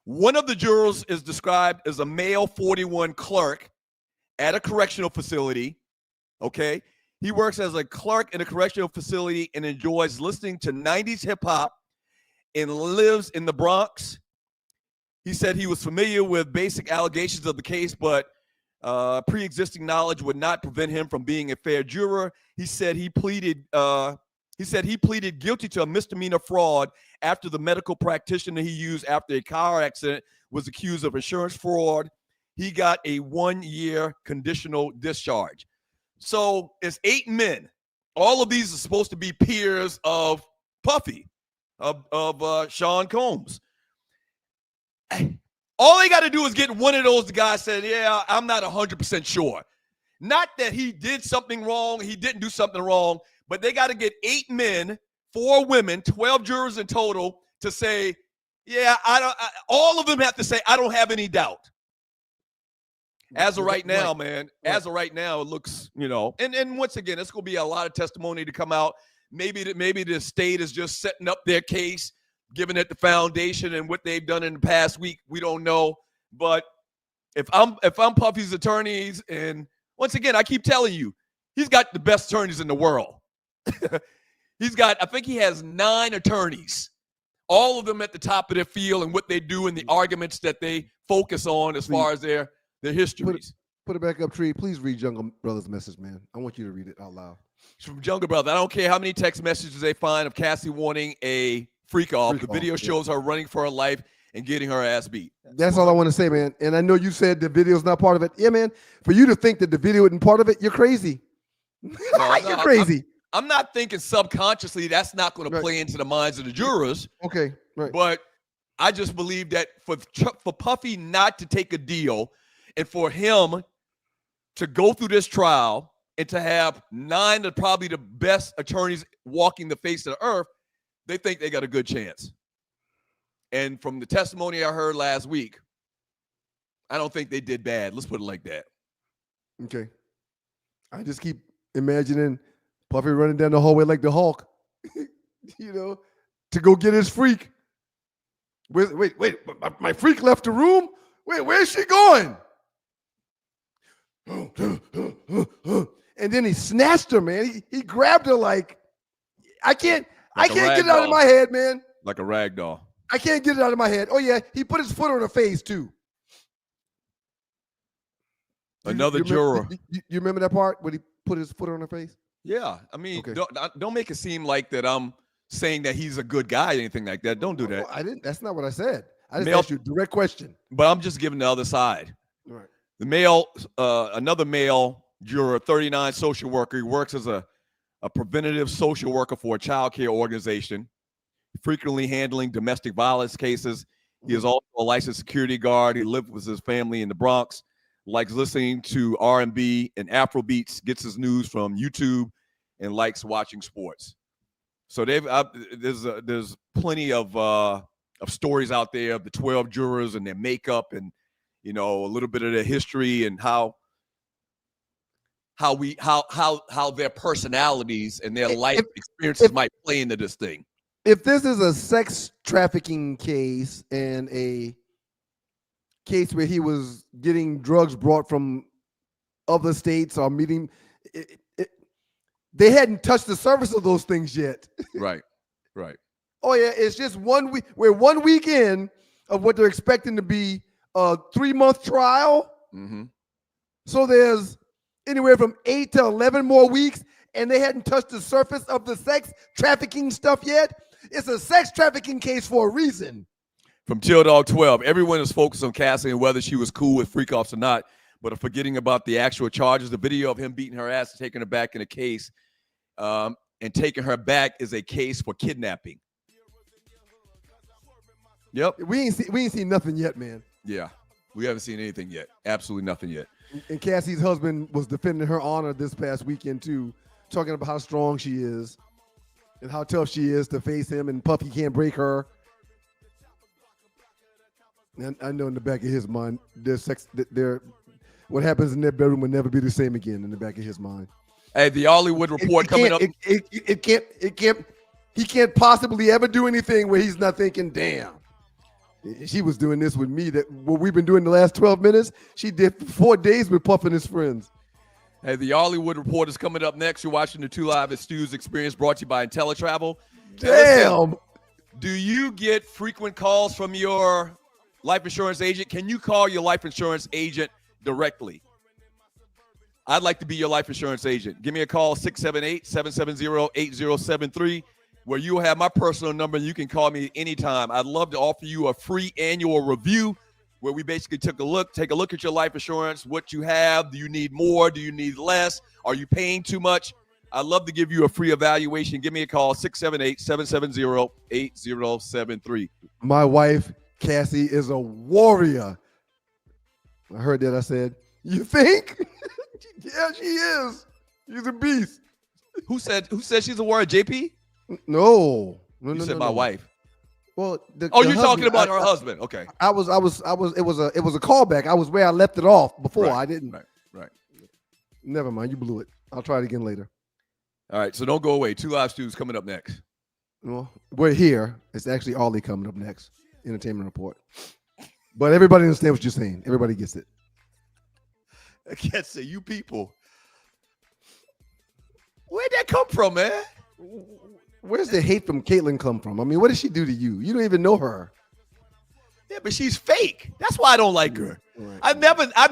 One of the jurors is described as a male 41 clerk at a correctional facility. Okay. He works as a clerk in a correctional facility and enjoys listening to 90s hip hop and lives in the Bronx. He said he was familiar with basic allegations of the case, but pre-existing knowledge would not prevent him from being a fair juror. He said he pleaded guilty to a misdemeanor fraud after the medical practitioner he used after a car accident was accused of insurance fraud. He got a 1-year conditional discharge. So it's 8 men. All of these are supposed to be peers of Puffy, of Sean Combs. All they got to do is get one of those guys said, yeah, I'm not 100% sure. Not that he did something wrong, he didn't do something wrong, but they got to get 8 men, 4 women, 12 jurors in total to say, yeah, all of them have to say, I don't have any doubt. As of right now, man, as of right now, it looks, and once again, it's going to be a lot of testimony to come out. Maybe the state is just setting up their case, giving it the foundation and what they've done in the past week. We don't know. But if I'm Puffy's attorneys, and once again, I keep telling you, he's got the best attorneys in the world. I think he has 9 attorneys, all of them at the top of their field and what they do and the arguments that they focus on as far as their histories. Put it back up, Tree. Please read Jungle Brother's message, man. I want you to read it out loud. It's from Jungle Brother. I don't care how many text messages they find of Cassie wanting a freak off. The video shows her running for her life and getting her ass beat. That's all I want to say, man. And I know you said the video's not part of it. Yeah, man. For you to think that the video isn't part of it, you're crazy. You're crazy. I'm not thinking subconsciously that's not going to play into the minds of the jurors. Okay, right. But I just believe that for Puffy not to take a deal and for him to go through this trial and to have 9 of probably the best attorneys walking the face of the earth, they think they got a good chance. And from the testimony I heard last week, I don't think they did bad. Let's put it like that. Okay. I just keep imagining Puffy running down the hallway like the Hulk, to go get his freak. Wait, my freak left the room? Wait, where's she going? And then he snatched her, man. He grabbed her like, I can't get it out of my head, man. Like a rag doll. I can't get it out of my head. Oh, yeah, he put his foot on her face, too. Another juror. You remember that part when he put his foot on her face? Yeah. I mean, don't make it seem like that I'm saying that he's a good guy or anything like that. Don't do that. I didn't. That's not what I said. I just asked you a direct question. But I'm just giving the other side. All right. Another male juror, 39, social worker. He works as a preventative social worker for a child care organization, frequently handling domestic violence cases. He is also a licensed security guard. He lives with his family in the Bronx, likes listening to R&B and Afro beats, gets his news from YouTube, and likes watching sports. So there's plenty of stories out there of the 12 jurors and their makeup and a little bit of their history and how their personalities and their life experiences might play into this thing. If this is a sex trafficking case and a case where he was getting drugs brought from other states or meeting, they hadn't touched the surface of those things yet. Right. Oh yeah, it's just 1 week. We're 1 week in of what they're expecting to be a 3-month trial. Mm-hmm. So there's anywhere from 8 to 11 more weeks, and they hadn't touched the surface of the sex trafficking stuff yet. It's a sex trafficking case for a reason. From Chill Dog 12, everyone is focused on Cassie and whether she was cool with freak offs or not, but are forgetting about the actual charges. The video of him beating her ass and taking her back in a case, and taking her back is a case for kidnapping. Yep. We ain't seen nothing yet, man. Yeah. We haven't seen anything yet. Absolutely nothing yet. And Cassie's husband was defending her honor this past weekend too, talking about how strong she is and how tough she is to face him, and Puffy can't break her. And I know in the back of his mind, what happens in their bedroom will never be the same again. In the back of his mind. Hey, the Hollywood Report coming up. He can't possibly ever do anything where he's not thinking, damn. She was doing this with me. That what we've been doing the last 12 minutes, she did 4 days with Puff and his friends. Hey, the Hollywood Report is coming up next. You're watching the 2 Live at Stu's Experience, brought to you by IntelliTravel. Damn. Do you get frequent calls from your life insurance agent? Can you call your life insurance agent directly? I'd like to be your life insurance agent. Give me a call, 678-770-8073. Where you will have my personal number and you can call me anytime. I'd love to offer you a free annual review where we basically take a look at your life insurance, what you have. Do you need more? Do you need less? Are you paying too much? I'd love to give you a free evaluation. Give me a call, 678-770-8073. My wife, Cassie, is a warrior. I heard that. I said, you think? Yeah, she is. She's a beast. Who said she's a warrior, JP? No. You said my wife. Well, you're talking about her husband. Okay. It was a callback. I was where I left it off before. Right, I didn't. Right. Never mind. You blew it. I'll try it again later. All right. So don't go away. 2 Live Stu's coming up next. Well, we're here. It's actually Ollie coming up next. Entertainment Report. But everybody understands what you're saying. Everybody gets it. I can't say you people. Where'd that come from, man? Where's the hate from Caitlyn come from? I mean, what did she do to you? You don't even know her. Yeah, but she's fake. That's why I don't like her. Right. I've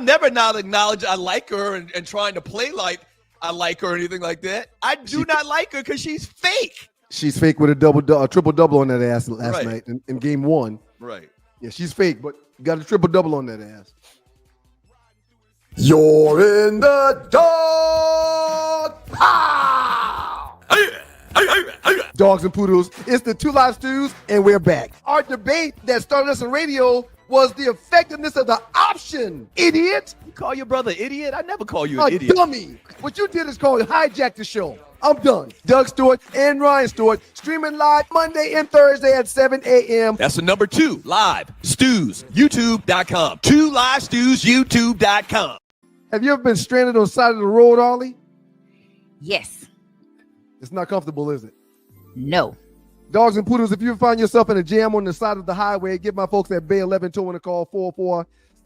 never not acknowledged I like her and trying to play like I like her or anything like that. I do not like her because she's fake. She's fake with a triple double on that ass last night in game 1. Right. Yeah, she's fake, but got a triple double on that ass. You're in the dark. Pow! Dogs and Poodles, it's the 2 Live Stews, and we're back. Our debate that started us on radio was the effectiveness of the option, idiot. You call your brother idiot? I never call you an A idiot. dummy. What you did is called hijack the show. I'm done. Doug Stewart and Ryan Stewart streaming live Monday and Thursday at 7 a.m. That's the number 2 Live Stews, YouTube.com. 2 Live Stews, YouTube.com. Have you ever been stranded on the side of the road, Ollie? Yes. It's not comfortable, is it? No. Dogs and Poodles, if you find yourself in a jam on the side of the highway, give my folks at Bay 11 Towing a call,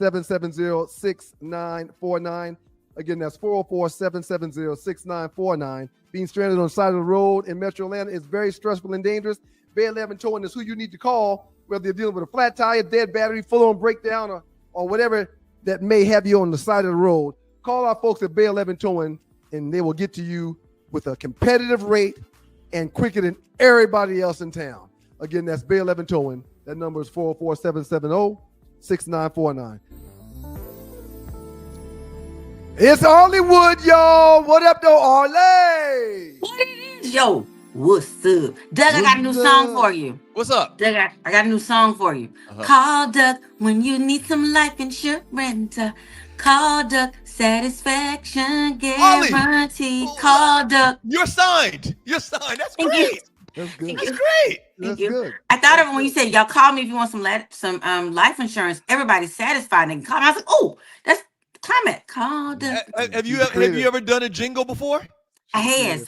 404-770-6949. Again, that's 404-770-6949. Being stranded on the side of the road in Metro Atlanta is very stressful and dangerous. Bay 11 Towing is who you need to call, whether you're dealing with a flat tire, dead battery, full-on breakdown, or whatever that may have you on the side of the road. Call our folks at Bay 11 Towing, and they will get to you with a competitive rate and quicker than everybody else in town. Again, that's Bay 11 Towing. That number is 404-770-6949. It's Hollywood, y'all. What up, though, Ollie? What it is, yo? What's up? Doug, I got a new song for you. What's up? Doug, I got a new song for you. Call Doug when you need some life insurance. Call Doug, satisfaction guarantee. Call Doug. You're signed. That's Thank great. you. That's good. That's great. That's Thank you. good. I thought of it when you said y'all call me if you want some life insurance. Everybody's satisfied. And call me. I was like, oh, that's comment. Call Doug. Have you ever done a jingle before? I has.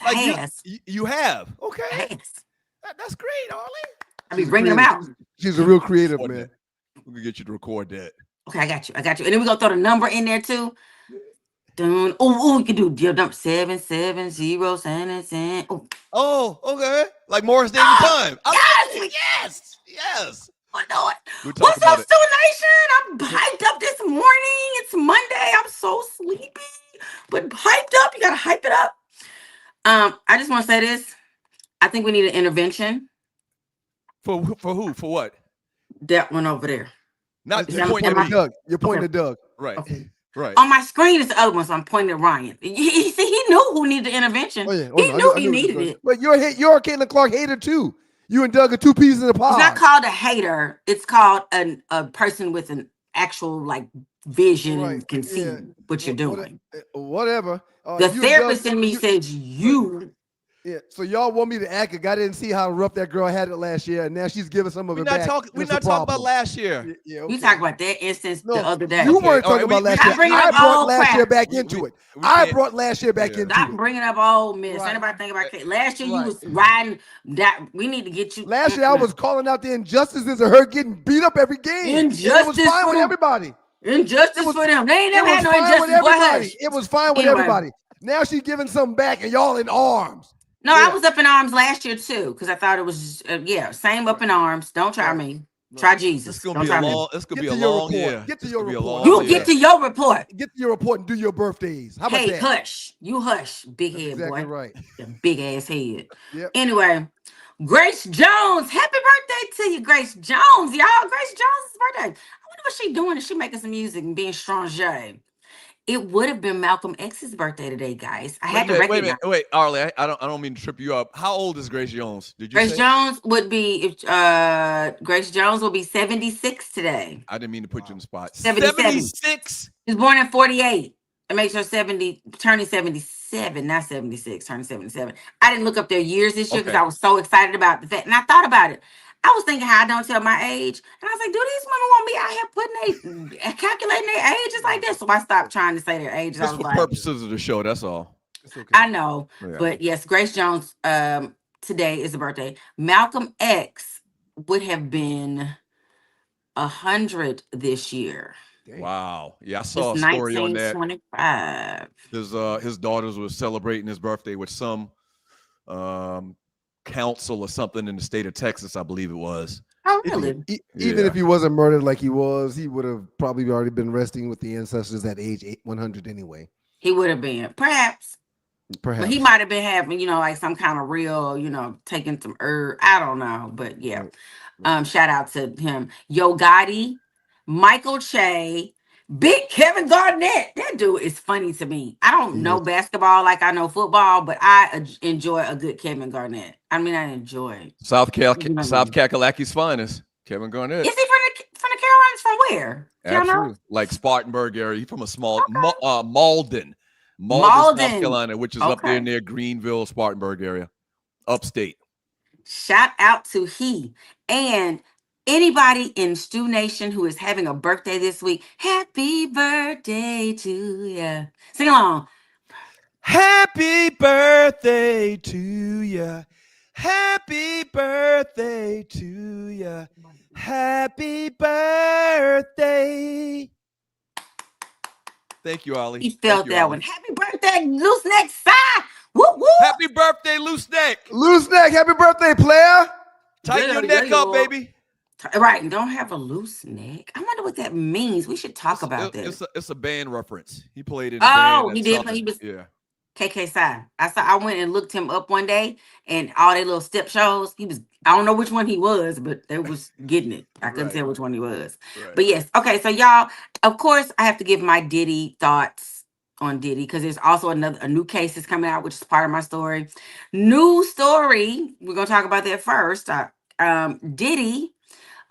You have. Okay. Yes. That's great, Ollie. I be bringing them out. She's a real creative, man. We can get you to record that. Okay, I got you. And then we're going to throw the number in there too. Dun. Oh, we can do your number 770. Oh, okay. Like Morris David Time. Yes. I know it. What's up, Stu Nation? I'm hyped up this morning. It's Monday. I'm so sleepy, but hyped up. You got to hype it up. I just want to say this. I think we need an intervention. For who? For what? That one over there. Not Is you're that pointing at my- me. Doug. You're pointing Okay. to Doug. Right. Okay. Right. On my screen is the other one, so I'm pointing at Ryan. See, he knew who needed the intervention. Oh yeah. Oh, He no, knew I he knew it was needed good. it. But you're a Caitlin Clark hater too. You and Doug are two pieces in a pod. It's not called a hater. It's called a person with an actual like vision Right. and can see Yeah. what you're doing. Whatever. The You and therapist Doug, in me says you. Yeah. So y'all want me to act like I didn't see how rough that girl had it last year, and now she's giving some of We're it not back. talking. We're It's a not talking about problem. last year. Yeah. We Okay. talked about that instance the No, other day. you Okay, weren't all talking right, about last stop year. bringing I up brought old last year crap. back We into it. we I can't- brought last year back Yeah. into Stop it. bringing up old Miss. Right. Anybody think about Kate? Last year you Right. was riding that. We need to get you. Last year I was calling out the injustices of her getting beat up every game. And it was Injustice fine for with them. everybody. Injustice It was- for them. They ain't It never had was no fine with injustice. Boy, everybody. hush. It was fine with Anyway. everybody. Now she's giving some back, and y'all in arms. No, Yeah. I was up in arms last year too because I thought it was same up in arms. Don't try Right. me. Try Jesus. This gonna Don't be a try me. long. This gonna Get be a to your long report. year. Get to This your gonna be a report. long How You about year. get to your report. Get to your report and do your birthdays. How about Hey, that? hush. You hush, big That's head exactly boy. right. The big ass head. Yep. Anyway, Grace Jones. Happy birthday to you, Grace Jones, y'all. Grace Jones' birthday. I wonder what she doing. Is she making some music and being strange? It would have been Malcolm X's birthday today, guys. I had to Wait a recognize. minute. Wait, Arlie. I don't mean to trip you up. How old is Grace Jones? Did you Grace say? Jones would be Grace Jones will be 76 today. I didn't mean to put you in the spot. 77. 76. She was born in 48. It makes her 70, turning 77, not 76, turning 77. I didn't look up their years this year because Okay. I was so excited about the fact. And I thought about it. I was thinking how I don't tell my age. And I was like, do these women want me out here calculating their ages like this? So I stopped trying to say their ages. I Just was for like, purposes of the show. That's all. It's okay. I know. Yeah. But yes, Grace Jones today is a birthday. Malcolm X would have been 100 this year. Dang. Wow. Yeah, I It's saw a story on that. 1925. His daughters was celebrating his birthday with some council or something in the state of Texas, I believe it was. Oh, really? Even Yeah. if he wasn't murdered like he was, he would have probably already been resting with the ancestors at age 100 anyway. He would have been. Perhaps. Perhaps. But he might have been having, like some kind of real, taking some herb. I don't know. But yeah. Right. Shout out to him. Yo Gotti, Michael Che, Big Kevin Garnett. That dude is funny to me. I don't know basketball like I know football, but I enjoy a good Kevin Garnett. I mean, I enjoy. South Kakalaki's finest, Kevin Garnett. Is he from the Carolinas? From where? Absolutely. Like Spartanburg area. He's from a small Malden, South Carolina, which is up there near Greenville, Spartanburg area, upstate. Shout out to he and anybody in Stu Nation who is having a birthday this week. Happy birthday to ya. Sing along. Happy birthday to ya. Happy birthday to ya. Happy birthday. Thank you, Ollie. He felt that Ollie. one. Happy birthday, loose neck side. Woo woo. Happy birthday, loose neck. Loose neck. Happy birthday, player. Tighten your neck up, baby. Right, and don't have a loose neck. I wonder what that means. We should talk about that. It's a band reference. He played in a band. Oh, he did. Southern. He was Yeah. KK Sai. I went and looked him up one day, and all their little step shows. He was. I don't know which one he was, but they was getting it. I couldn't tell which one he was. Right. But yes, okay. So y'all, of course, I have to give my Diddy thoughts on Diddy because there's also a new case that's coming out, which is part of my story. New story. We're gonna talk about that first. Diddy.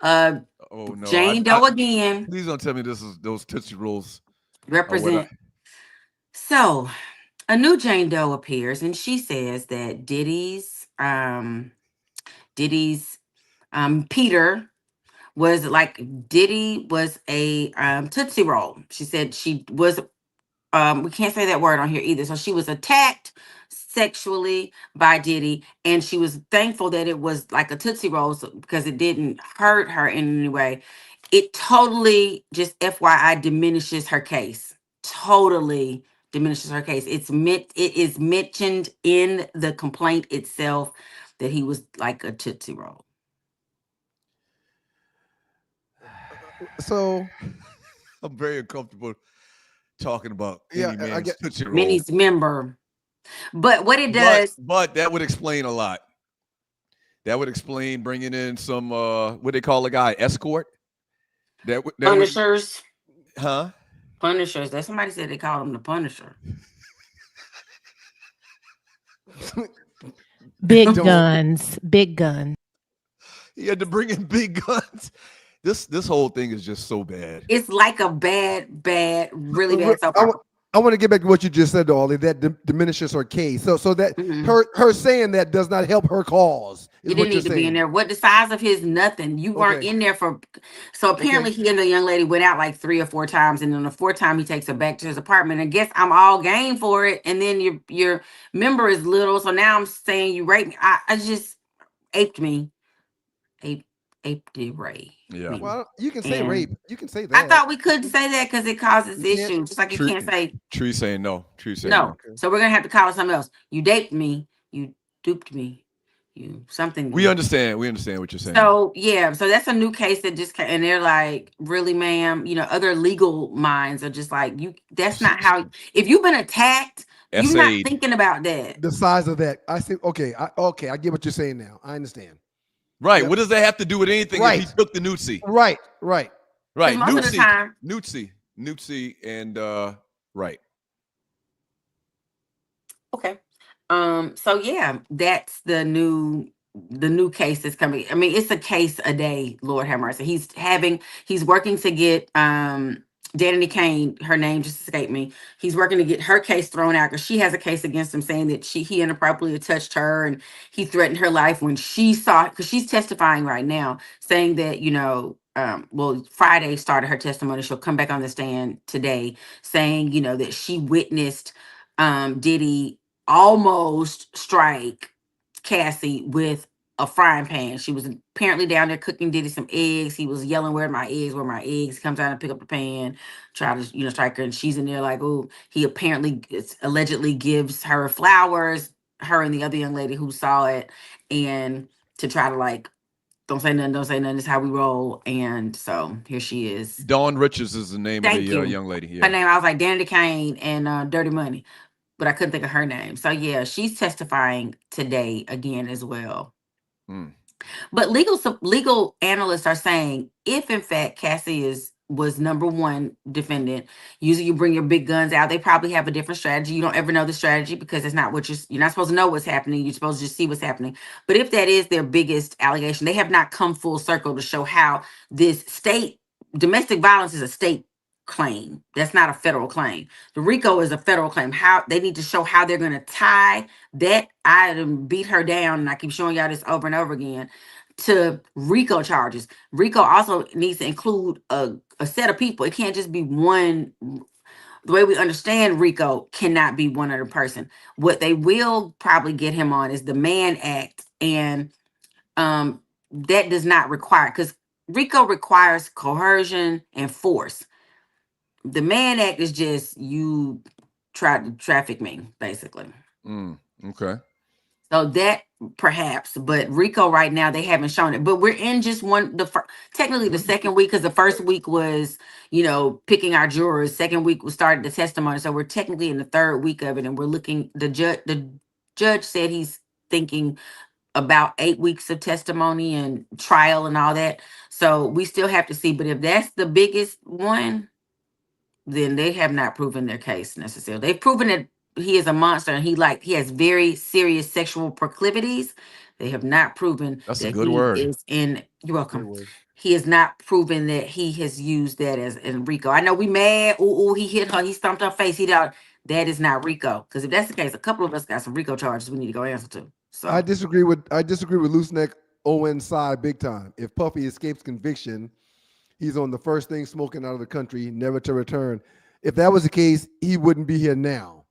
Oh no, Jane Doe again. Please don't tell me this is those Tootsie Rolls. Represent. So a new Jane Doe appears, and she says that Diddy's Peter was like Diddy was a Tootsie Roll. She said she was we can't say that word on here either. So she was attacked sexually by Diddy, and she was thankful that it was like a Tootsie Roll because it didn't hurt her in any way. It totally, just FYI, diminishes her case. Totally diminishes her case. It is mentioned in the complaint itself that he was like a Tootsie Roll. So I'm very uncomfortable talking about any man's Tootsie Roll. Minnie's member. But what it does, but that would explain a lot. That would explain bringing in some what they call a guy, escort. That would Punishers. huh? Punishers. That somebody said they called him the Punisher. Big guns. Big gun. He had to bring in big guns. This whole thing is just so bad. It's like a bad, really bad soap opera. I want to get back to what you just said, Ollie. That diminishes her case. So that her saying that does not help her cause. You didn't need to be in there. What the size of his nothing? You weren't in there for. So apparently he and the young lady went out like 3 or 4 times, and then the 4th time he takes her back to his apartment. And guess I'm all game for it. And then your member is little, so now I'm saying you raped me. I just aped me. Aped Ray. Yeah. Well, you can say rape. You can say that. I thought we couldn't say that because it causes issues. Just like you can't say. Tree saying no. Tree saying no. no. So we're gonna have to call it something else. You daped me. You duped me. You something. We understand. We understand what you're saying. So yeah. So that's a new case that just came, and they're like, really, ma'am. You know, other legal minds are just like, you. That's not how. If you've been attacked, you're not thinking about that. The size of that. I see. Okay. I get what you're saying now. I understand. Right. Yep. What does that have to do with anything if he took the Newtsy? Right. Newtsy, and right. Okay. So yeah, that's the new case that's coming. I mean, it's a case a day, Lord have mercy. He's working to get Danny Kane, her name just escaped me. He's working to get her case thrown out because she has a case against him saying that he inappropriately touched her and he threatened her life when she saw, because she's testifying right now, saying that, Friday started her testimony. She'll come back on the stand today saying, that she witnessed Diddy almost strike Cassie with a frying pan. She was apparently down there cooking Diddy some eggs. He was yelling, "Where are my eggs? Where are my eggs?" He comes down and pick up the pan, try to, strike her. And she's in there like, oh, he apparently allegedly gives her flowers, her and the other young lady who saw it, and to try to like, don't say nothing, this is how we roll. And so here she is. Dawn Richards is the name of the young lady. Yeah. Her name, I was like, Danny Kane and Dirty Money, but I couldn't think of her name. So yeah, she's testifying today again as well. But legal analysts are saying if in fact Cassie was number one defendant, usually you bring your big guns out. They probably have a different strategy. You don't ever know the strategy because it's not what you're not supposed to know what's happening. You're supposed to just see what's happening. But if that is their biggest allegation, they have not come full circle to show how this domestic violence is a state claim. That's not a federal claim. The Rico is a federal claim. How they need to show how they're going to tie that item, beat her down, and I keep showing y'all this over and over again, to Rico charges. Rico also needs to include a set of people. It can't just be one. The way we understand Rico cannot be one other person. What they will probably get him on is the Mann Act, and that does not require, because Rico requires coercion and force. The Mann Act is just you tried to traffic me, basically. Okay. So that perhaps, but Rico right now, they haven't shown it. But we're in just technically the second week, because the first week was, picking our jurors. Second week we started the testimony. So we're technically in the third week of it. And we're looking, the judge said he's thinking about 8 weeks of testimony and trial and all that. So we still have to see. But if that's the biggest one, then they have not proven their case necessarily. They've proven that he is a monster and he has very serious sexual proclivities. They have not proven that's that a good word. You're welcome. He has not proven that he has used that as in Rico. I know we mad. Oh, he hit her. He stomped her face. That is not Rico. Because if that's the case, a couple of us got some Rico charges we need to go answer to. So I disagree with Looseneck Owen's side big time. If Puffy escapes conviction, he's on the first thing smoking out of the country, never to return. If that was the case, he wouldn't be here now.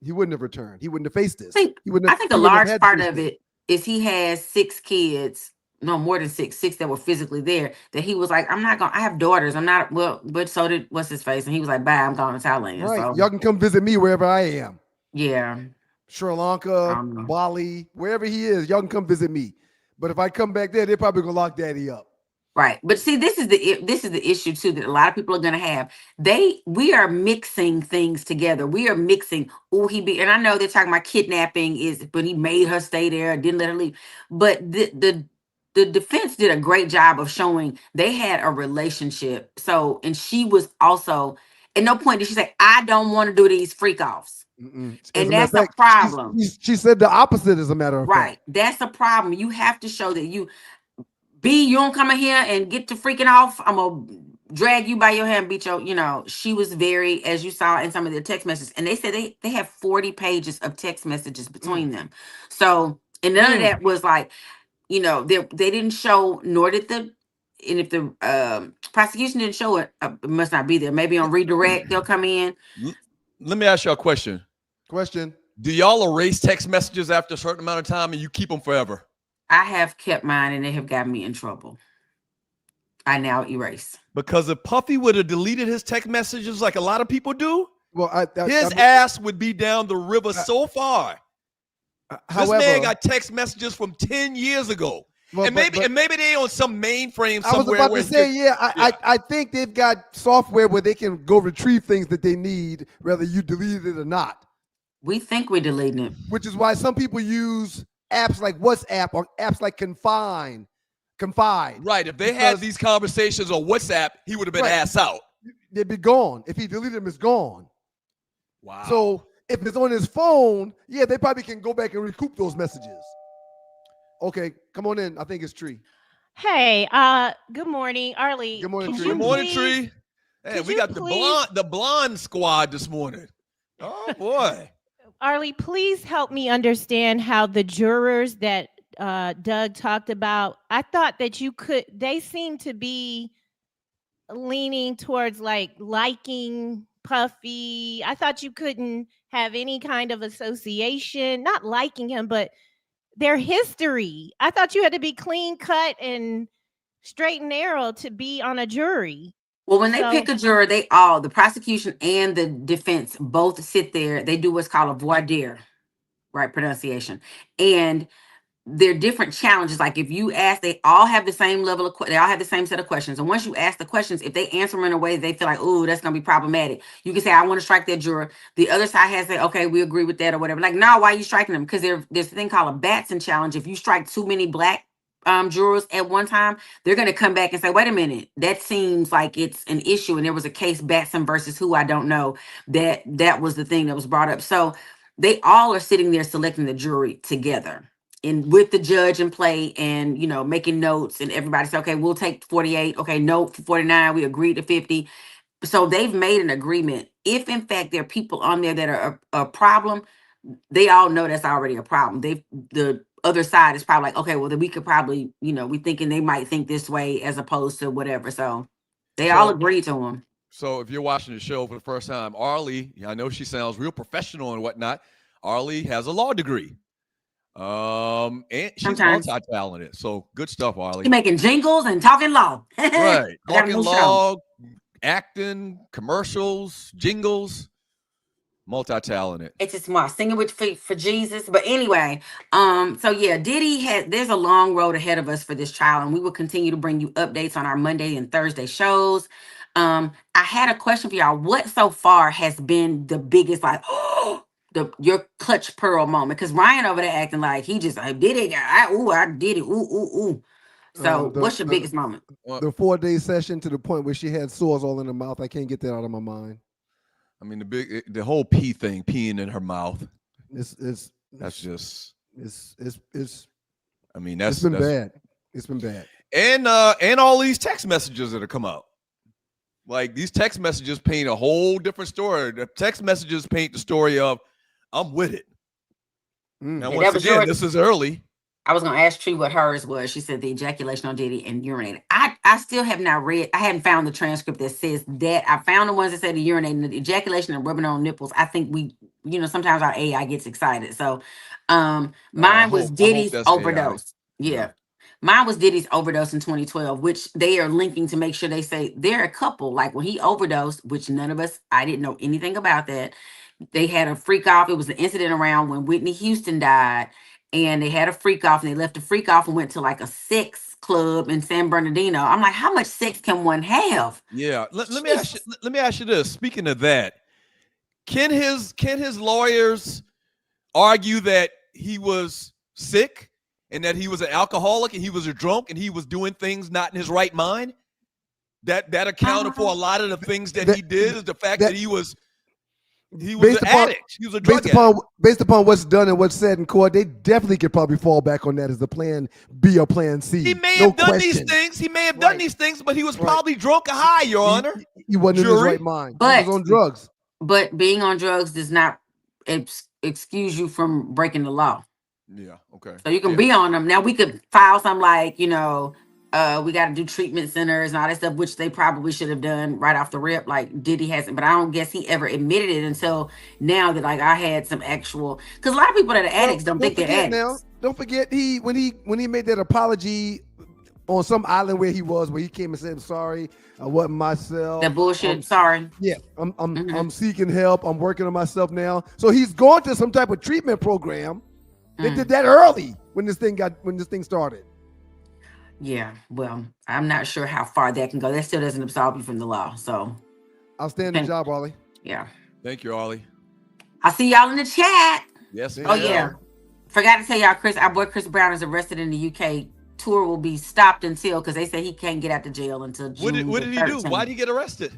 He wouldn't have returned. He wouldn't have faced this. I think a large part of it is he has 6 kids, no more than 6 that were physically there, that he was like, I have daughters. I'm not, but so did what's his face. And he was like, bye, I'm going to Thailand. Right. So, y'all can come visit me wherever I am. Yeah. Sri Lanka, Bali, wherever he is, y'all can come visit me. But if I come back there, they're probably going to lock Daddy up. Right. But see, this is the issue too that a lot of people are gonna have. We are mixing things together. We are mixing, and I know they're talking about kidnapping but he made her stay there, didn't let her leave. But the defense did a great job of showing they had a relationship. So, and she was also, at no point did she say, I don't want to do these freak offs. As And a matter of that's a fact, problem. she said the opposite, as a matter of Right. fact. That's a problem. You have to show that you don't come in here and get to freaking off. I'm gonna drag you by your hair and beat your, she was very, as you saw in some of their text messages, and they said they have 40 pages of text messages between them. So, and none of that was like, they didn't show, nor did and if the prosecution didn't show it, it must not be there. Maybe on redirect, they'll come in. Let me ask y'all a question. Do y'all erase text messages after a certain amount of time and you keep them forever? I have kept mine and they have gotten me in trouble. I now erase. Because if Puffy would have deleted his text messages like a lot of people do, well, his ass would be down the river so far. However, this man got text messages from 10 years ago. Well, and maybe they on some mainframe somewhere. I was about to say, I think they've got software where they can go retrieve things that they need, whether you deleted it or not. We think we're deleting it. Which is why some people use apps like WhatsApp or apps like Confide. Right. If they had these conversations on WhatsApp, he would have been ass out. They'd be gone. If he deleted them, it's gone. Wow. So if it's on his phone, they probably can go back and recoup those messages. Okay, come on in. I think it's Tree. Hey, good morning, Arlie. Good morning, Tree. Good morning, Tree. Hey, we got the blonde squad this morning. Oh boy. Arlie, please help me understand how the jurors that Doug talked about, I thought that they seem to be leaning towards liking Puffy. I thought you couldn't have any kind of association, not liking him, but their history. I thought you had to be clean cut and straight and narrow to be on a jury. Well, when they pick a juror, the prosecution and the defense both sit there. They do what's called a voir dire, right pronunciation. And they're different challenges. Like if you ask, they all have the same level of, they all have the same set of questions. And once you ask the questions, if they answer them in a way they feel like, oh, that's going to be problematic, you can say, I want to strike that juror. The other side has to say, okay, we agree with that or whatever. Like, no, why are you striking them? Because there's a thing called a Batson challenge. If you strike too many black jurors at one time, they're going to come back and say, wait a minute, that seems like it's an issue. And there was a case, Batson versus who, I don't know, that was the thing that was brought up. So they all are sitting there selecting the jury together and with the judge in play and, making notes, and everybody say, okay, we'll take 48. Okay, no, 49. We agreed to 50. So they've made an agreement. If in fact there are people on there that are a problem, they all know that's already a problem. The other side is probably like, okay, well, then we could probably, we thinking they might think this way as opposed to whatever. So they all agree to them. So if you're watching the show for the first time, Arlie, I know she sounds real professional and whatnot. Arlie has a law degree. And she's multi-talented. So good stuff, Arlie. She's making jingles and talking law. Right. Talking law, acting, commercials, jingles. Multi-talented. It's just smart singing with for Jesus. But anyway, so yeah, there's a long road ahead of us for this trial, and we will continue to bring you updates on our Monday and Thursday shows. I had a question for y'all. What so far has been the biggest your clutch pearl moment? Because Ryan over there acting like he just did it. I did it. Ooh. So what's your biggest moment? The 4-day session to the point where she had sores all in her mouth. I can't get that out of my mind. I mean, the whole pee thing, peeing in her mouth. It's been bad. It's been bad. And all these text messages that have come out. Like these text messages paint a whole different story. The text messages paint the story of I'm with it. Now, once again, this is early. I was going to ask Tree what hers was. She said the ejaculation on Diddy and urinating. I still have not read. I hadn't found the transcript that says that. I found the ones that said the urinating, the ejaculation and rubbing on nipples. I think sometimes our AI gets excited. So mine was Diddy's overdose. Yeah. Mine was Diddy's overdose in 2012, which they are linking to make sure they say they're a couple. Like when he overdosed, which I didn't know anything about that. They had a freak off. It was an incident around when Whitney Houston died. and they had a freak off, and they left the freak off and went to like a sex club in San Bernardino. I'm like, how much sex can one have? Yeah. Let me ask you this. Speaking of that, can his lawyers argue that he was sick and that he was an alcoholic and he was a drunk and he was doing things not in his right mind? That accounted for a lot of the things that he did, is the fact that he was an addict. He was a drug addict. Based upon what's done and what's said in court, they definitely could probably fall back on that as the plan B or plan C. He may have done these things. He may have done these things, but he was probably drunk or high, Your Honor. He wasn't in his right mind. He was on drugs. But being on drugs does not excuse you from breaking the law. Yeah, okay. So you can be on them. Now we could file something like, we got to do treatment centers and all that stuff, which they probably should have done right off the rip, like Diddy hasn't. But I don't guess he ever admitted it until now that like I had some actual, because a lot of people that are addicts don't think they're addicts. Now, don't forget when he made that apology on some island where he came and said, sorry, I wasn't myself. That bullshit. Sorry. Yeah, I'm seeking help. I'm working on myself now. So he's going to some type of treatment program. They did that early when this thing started. Yeah, well, I'm not sure how far that can go. That still doesn't absolve you from the law. So, outstanding job, Ollie. Yeah. Thank you, Ollie. I'll see y'all in the chat. Yes. Oh yeah. Forgot to tell y'all, our boy Chris Brown is arrested in the UK. Tour will be stopped until, because they say he can't get out the jail until June. What did he do? Why did he get arrested?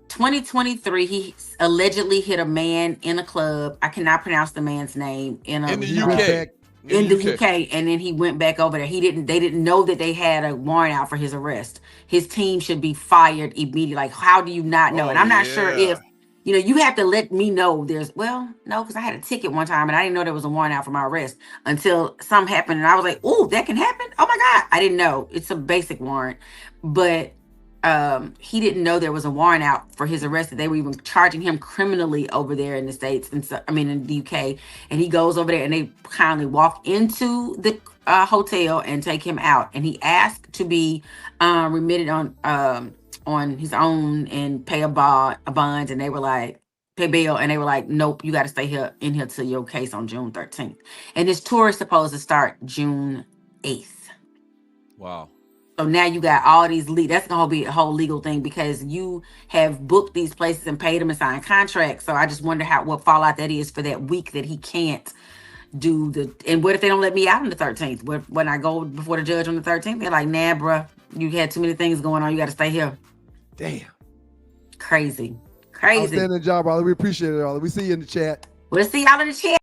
2023, he allegedly hit a man in a club. I cannot pronounce the man's name in the UK. In the UK, and then he went back over there. They didn't know that they had a warrant out for his arrest. His team should be fired immediately. Like, how do you not know? And I'm not sure if, you have to let me know no, because I had a ticket one time and I didn't know there was a warrant out for my arrest until something happened. And I was like, oh, that can happen? Oh my God. I didn't know. It's a basic warrant. But he didn't know there was a warrant out for his arrest, that they were even charging him criminally over there in the States, in the UK. And he goes over there and they kindly walk into the hotel and take him out. And he asked to be remitted on his own and pay a bond. And they were like, pay bail. And they were like, nope, you got to stay in here till your case on June 13th. And this tour is supposed to start June 8th. Wow. So now you got all these that's gonna be a whole legal thing, because you have booked these places and paid them and signed contracts. So I just wonder what fallout that is for that week that he can't do and what if they don't let me out on the 13th? When I go before the judge on the 13th, they're like, nah, bruh, you had too many things going on. You got to stay here. Damn. Crazy. Outstanding job, Ollie. We appreciate it, Ollie. We see you in the chat. We'll see y'all in the chat.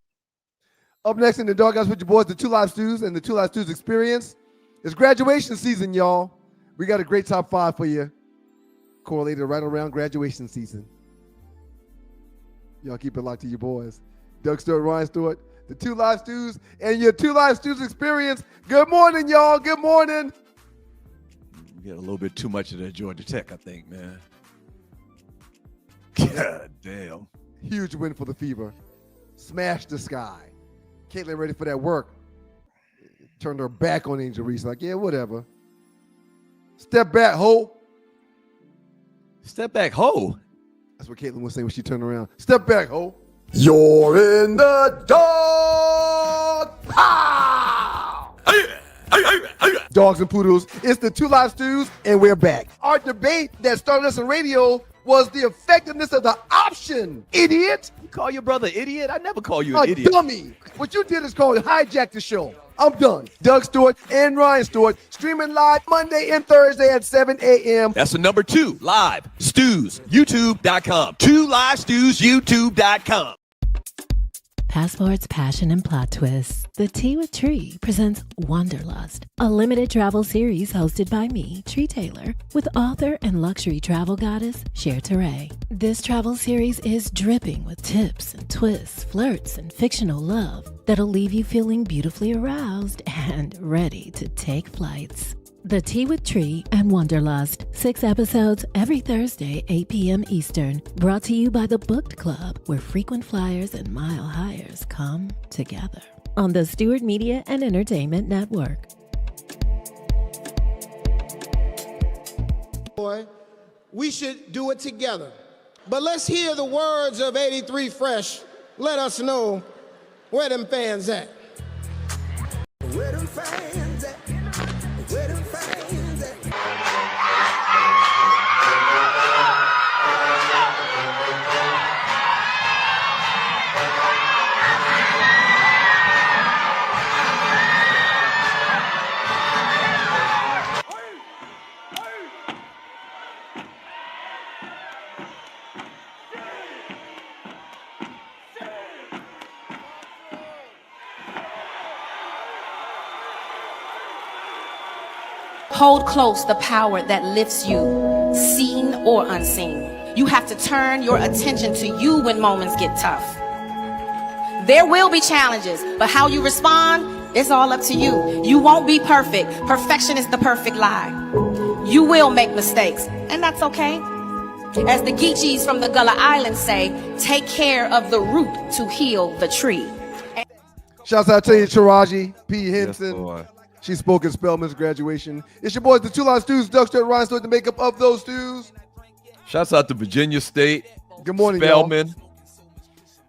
Up next in the Doghouse with your boys, the Two Live Stews and the Two Live Stews Experience. It's graduation season, y'all. We got a great top 5 for you, correlated right around graduation season. Y'all keep it locked to your boys. Doug Stewart, Ryan Stewart, the Two Live Stews, and your Two Live Stews Experience. Good morning, y'all. Good morning. We get a little bit too much of that Georgia Tech, I think, man. God damn. Huge win for the Fever. Smashed the sky. Caitlin ready for that work. Turned her back on Angel Reese. Like, yeah, whatever. Step back, ho. Step back, ho. That's what Caitlin was saying when she turned around. Step back, ho. You're in the dog pow. Dogs and poodles. It's the Two Live Stews, and we're back. Our debate that started us on radio was the effectiveness of the option, idiot. You call your brother idiot? I never call you an idiot. Dummy. What you did is called hijack the show. I'm done. Doug Stewart and Ryan Stewart streaming live Monday and Thursday at 7 a.m. That's the number 2 live stews, youtube.com. 2 live stews, youtube.com. Passports, passion, and plot twists. The Tea with Tree presents Wanderlust, a limited travel series hosted by me, Tree Taylor, with author and luxury travel goddess, Cher Teray. This travel series is dripping with tips and twists, flirts, and fictional love that'll leave you feeling beautifully aroused and ready to take flights. The Tea with Tree and Wanderlust. 6 episodes every Thursday, 8 p.m. Eastern. Brought to you by the Booked Club, where frequent flyers and mile highers come together. On the Stewart Media and Entertainment Network. Boy, we should do it together. But let's hear the words of 83 Fresh. Let us know where them fans at. fans at? Where them fans at? Hold close the power that lifts you, seen or unseen. You have to turn your attention to you when moments get tough. There will be challenges, but how you respond, it's all up to you. You won't be perfect. Perfection is the perfect lie. You will make mistakes, and that's okay. As the Geechees from the Gullah Islands say, take care of the root to heal the tree. Shouts out to you, Taraji P. Henson. boy. She spoke at Spelman's graduation. It's your boys, the Two Line Stews, Duck Straight Ryan Stewart, the makeup of those stews. Shouts out to Virginia State. Good morning, Spelman.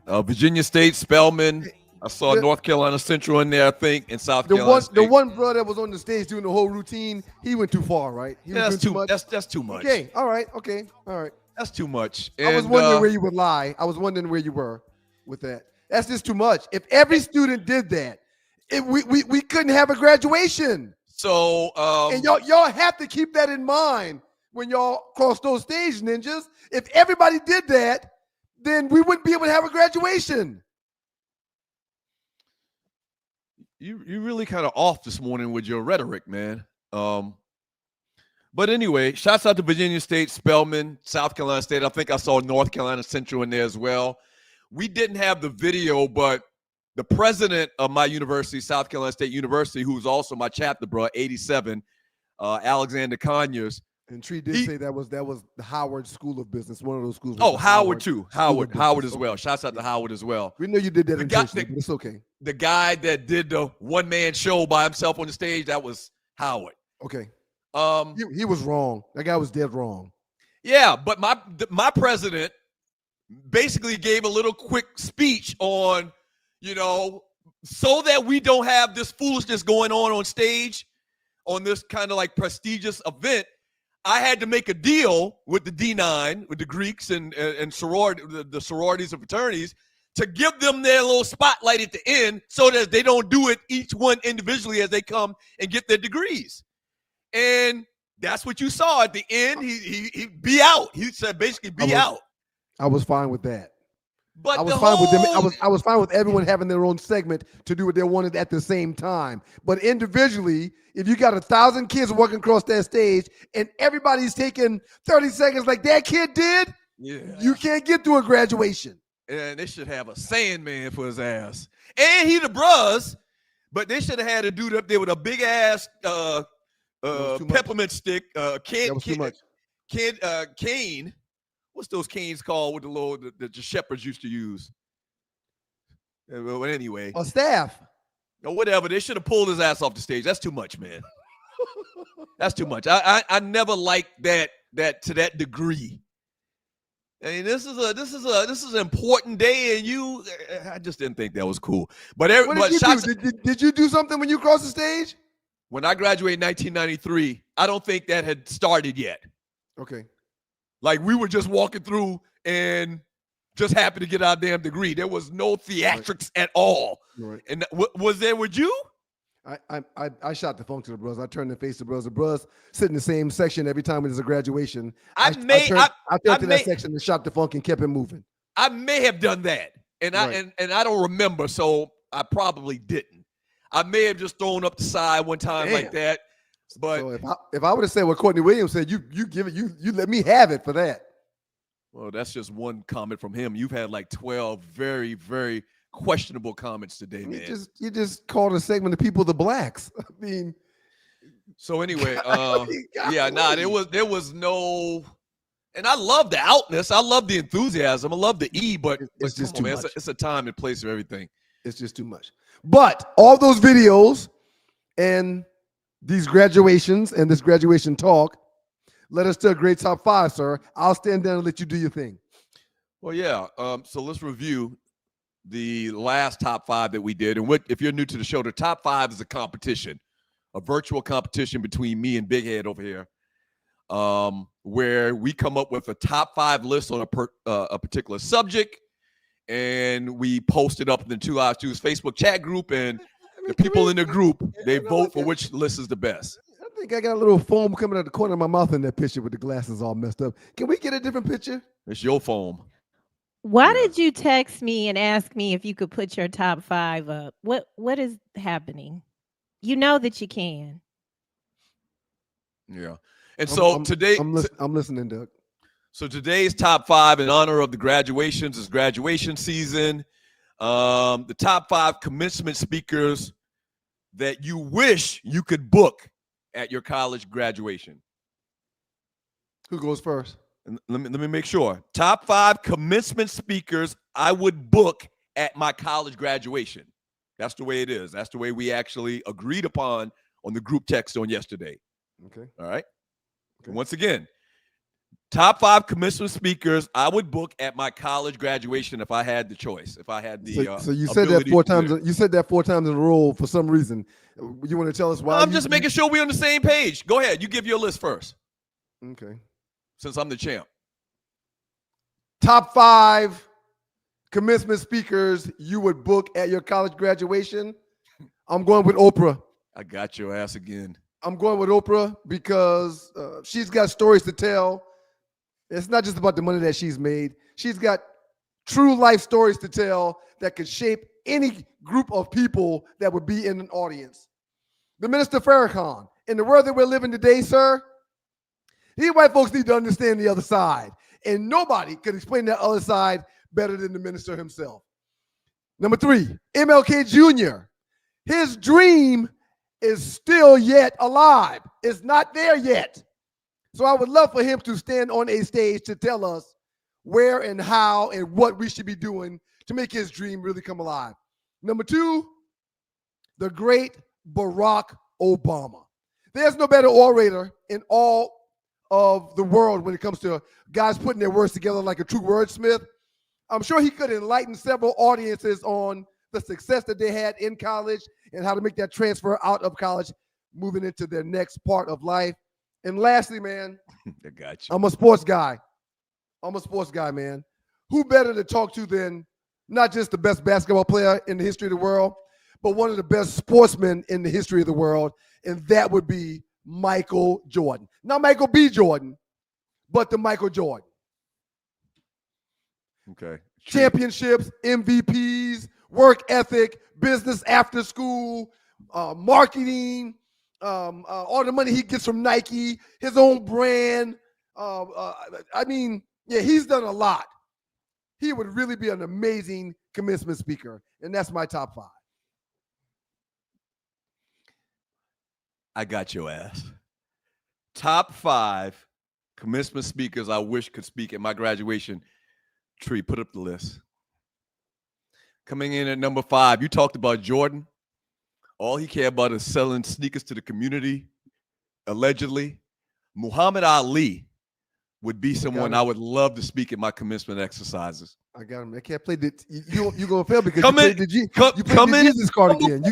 Virginia State, Spelman. I saw North Carolina Central in there, I think, and South Carolina State. The one brother that was on the stage doing the whole routine, he went too far, right? That's too much. That's too much. Okay, all right, okay, all right. That's too much. I was wondering where you would lie. I was wondering where you were with that. That's just too much. If every student did that, we couldn't have a graduation. So and y'all have to keep that in mind when y'all cross those stage ninjas. If everybody did that, then we wouldn't be able to have a graduation. You really kind of off this morning with your rhetoric, man. But anyway, shouts out to Virginia State, Spelman, South Carolina State. I think I saw North Carolina Central in there as well. We didn't have the video, but the president of my university, South Carolina State University, who's also my chapter, bro, 87, Alexander Conyers. And Tree did say that was the Howard School of Business, one of those schools. Oh, Howard too. Howard as well. Shouts out to Howard as well. We know you did that intentionally, but it's okay. The guy that did the one-man show by himself on the stage, that was Howard. Okay. He was wrong. That guy was dead wrong. Yeah, but my president basically gave a little quick speech on, so that we don't have this foolishness going on stage on this kind of like prestigious event. I had to make a deal with the D9, with the Greeks and sorority, the sororities and fraternities, to give them their little spotlight at the end so that they don't do it each one individually as they come and get their degrees. And that's what you saw at the end. He be out. He said basically be out. I was fine with that. But I was fine with them. I was fine with everyone having their own segment to do what they wanted at the same time. But individually, if you got 1,000 kids walking across that stage and everybody's taking 30 seconds like that kid did, you can't get to a graduation. And they should have a Sandman for his ass. And he the bruhs, but they should have had a dude up there with a big ass peppermint stick. That was too much. Cane. What's those canes called with the little that the shepherds used to use? But anyway, a staff or whatever. They should have pulled his ass off the stage. That's too much, man. That's too much. I never liked that to that degree. I mean, this is an important day, and I just didn't think that was cool. But did you do something when you crossed the stage? When I graduated in 1993, I don't think that had started yet. Okay. Like we were just walking through and just happy to get our damn degree. There was no theatrics at all. Right. And was there with you? I shot the phone to the bros. I turned and faced the bros. The bros sit in the same section every time there's a graduation. I turned to that section and shot the funk and kept it moving. I may have done that, and I don't remember, so I probably didn't. I may have just thrown up the side one time like that. But so if I would have said what Courtney Williams said, you give it, you let me have it for that. Well, that's just one comment from him. You've had like 12 very, very questionable comments today, man. You just called a segment of people the blacks. I mean, so anyway, there was no, and I love the outness. I love the enthusiasm. I love the but it's just too much. It's a time and place for everything. It's just too much. But all those videos and these graduations and this graduation talk led us to a great top 5, sir. I'll stand down and let you do your thing. Well, yeah. So let's review the last top 5 that we did. And if you're new to the show, the top 5 is a competition, a virtual competition between me and Big Head over here, where we come up with a top 5 list on a particular subject, and we post it up in the 2 Live Stews Facebook chat group, and the people in the group, they vote for which list is the best. I think I got a little foam coming out the corner of my mouth in that picture with the glasses all messed up. Can we get a different picture? It's your foam. Why did you text me and ask me if you could put your top 5 up? What is happening? You know that you can. Yeah. And so today, I'm listening, Doug. So today's top 5 in honor of the graduations is graduation season. The top 5 commencement speakers that you wish you could book at your college graduation. Who goes first? Let me make sure. Top 5 commencement speakers I would book at my college graduation. That's the way it is. That's the way we actually agreed upon on the group text on yesterday. Okay. All right. Okay. Once again, top 5 commencement speakers I would book at my college graduation if I had the choice. If I had the so you said that 4 times. You said that 4 times in a row for some reason. You want to tell us why? I'm just making sure we're on the same page. Go ahead. You give your list first. Okay. Since I'm the champ. Top 5 commencement speakers you would book at your college graduation. I'm going with Oprah. I got your ass again. I'm going with Oprah because she's got stories to tell. It's not just about the money that she's made. She's got true life stories to tell that could shape any group of people that would be in an audience. The Minister Farrakhan, in the world that we're living today, sir, these white folks need to understand the other side. And nobody could explain that other side better than the minister himself. Number 3, MLK Jr. His dream is still yet alive. It's not there yet. So I would love for him to stand on a stage to tell us where and how and what we should be doing to make his dream really come alive. Number 2, the great Barack Obama. There's no better orator in all of the world when it comes to guys putting their words together like a true wordsmith. I'm sure he could enlighten several audiences on the success that they had in college and how to make that transfer out of college, moving into their next part of life. And lastly, man, I got you. I'm a sports guy. Man. Who better to talk to than not just the best basketball player in the history of the world, but one of the best sportsmen in the history of the world, and that would be Michael Jordan. Not Michael B. Jordan, but the Michael Jordan. Okay. Championships, MVPs, work ethic, business after school, marketing, all the money he gets from Nike, his own brand. He's done a lot. He would really be an amazing commencement speaker, and that's my top 5. I got your ass. Top 5 commencement speakers I wish could speak at my graduation. Tree, put up the list. Coming in at number 5, you talked about Jordan. All he cared about is selling sneakers to the community, allegedly. Muhammad Ali would be someone I would love to speak at my commencement exercises. I got him. I can't play the. You're going to fail because you played the Jesus card again.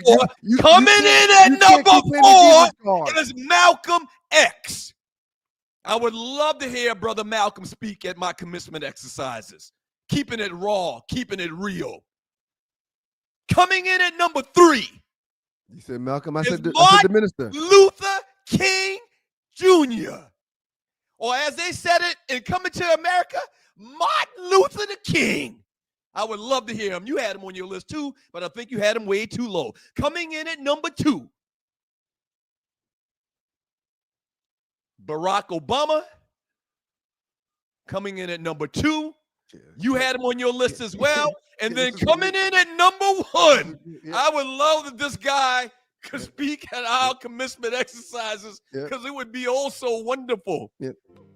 Coming in at number 4 is Malcolm X. I would love to hear Brother Malcolm speak at my commencement exercises. Keeping it raw, keeping it real. Coming in at number 3. You said Malcolm. I said the minister. Luther King Jr. Or as they said it in Coming to America, Martin Luther the King. I would love to hear him. You had him on your list too, but I think you had him way too low. Coming in at number 2. Barack Obama. Coming in at number 2. You had him on your list as well. And then coming in at number 1, I would love that this guy could speak at our commencement exercises because it would be oh so wonderful.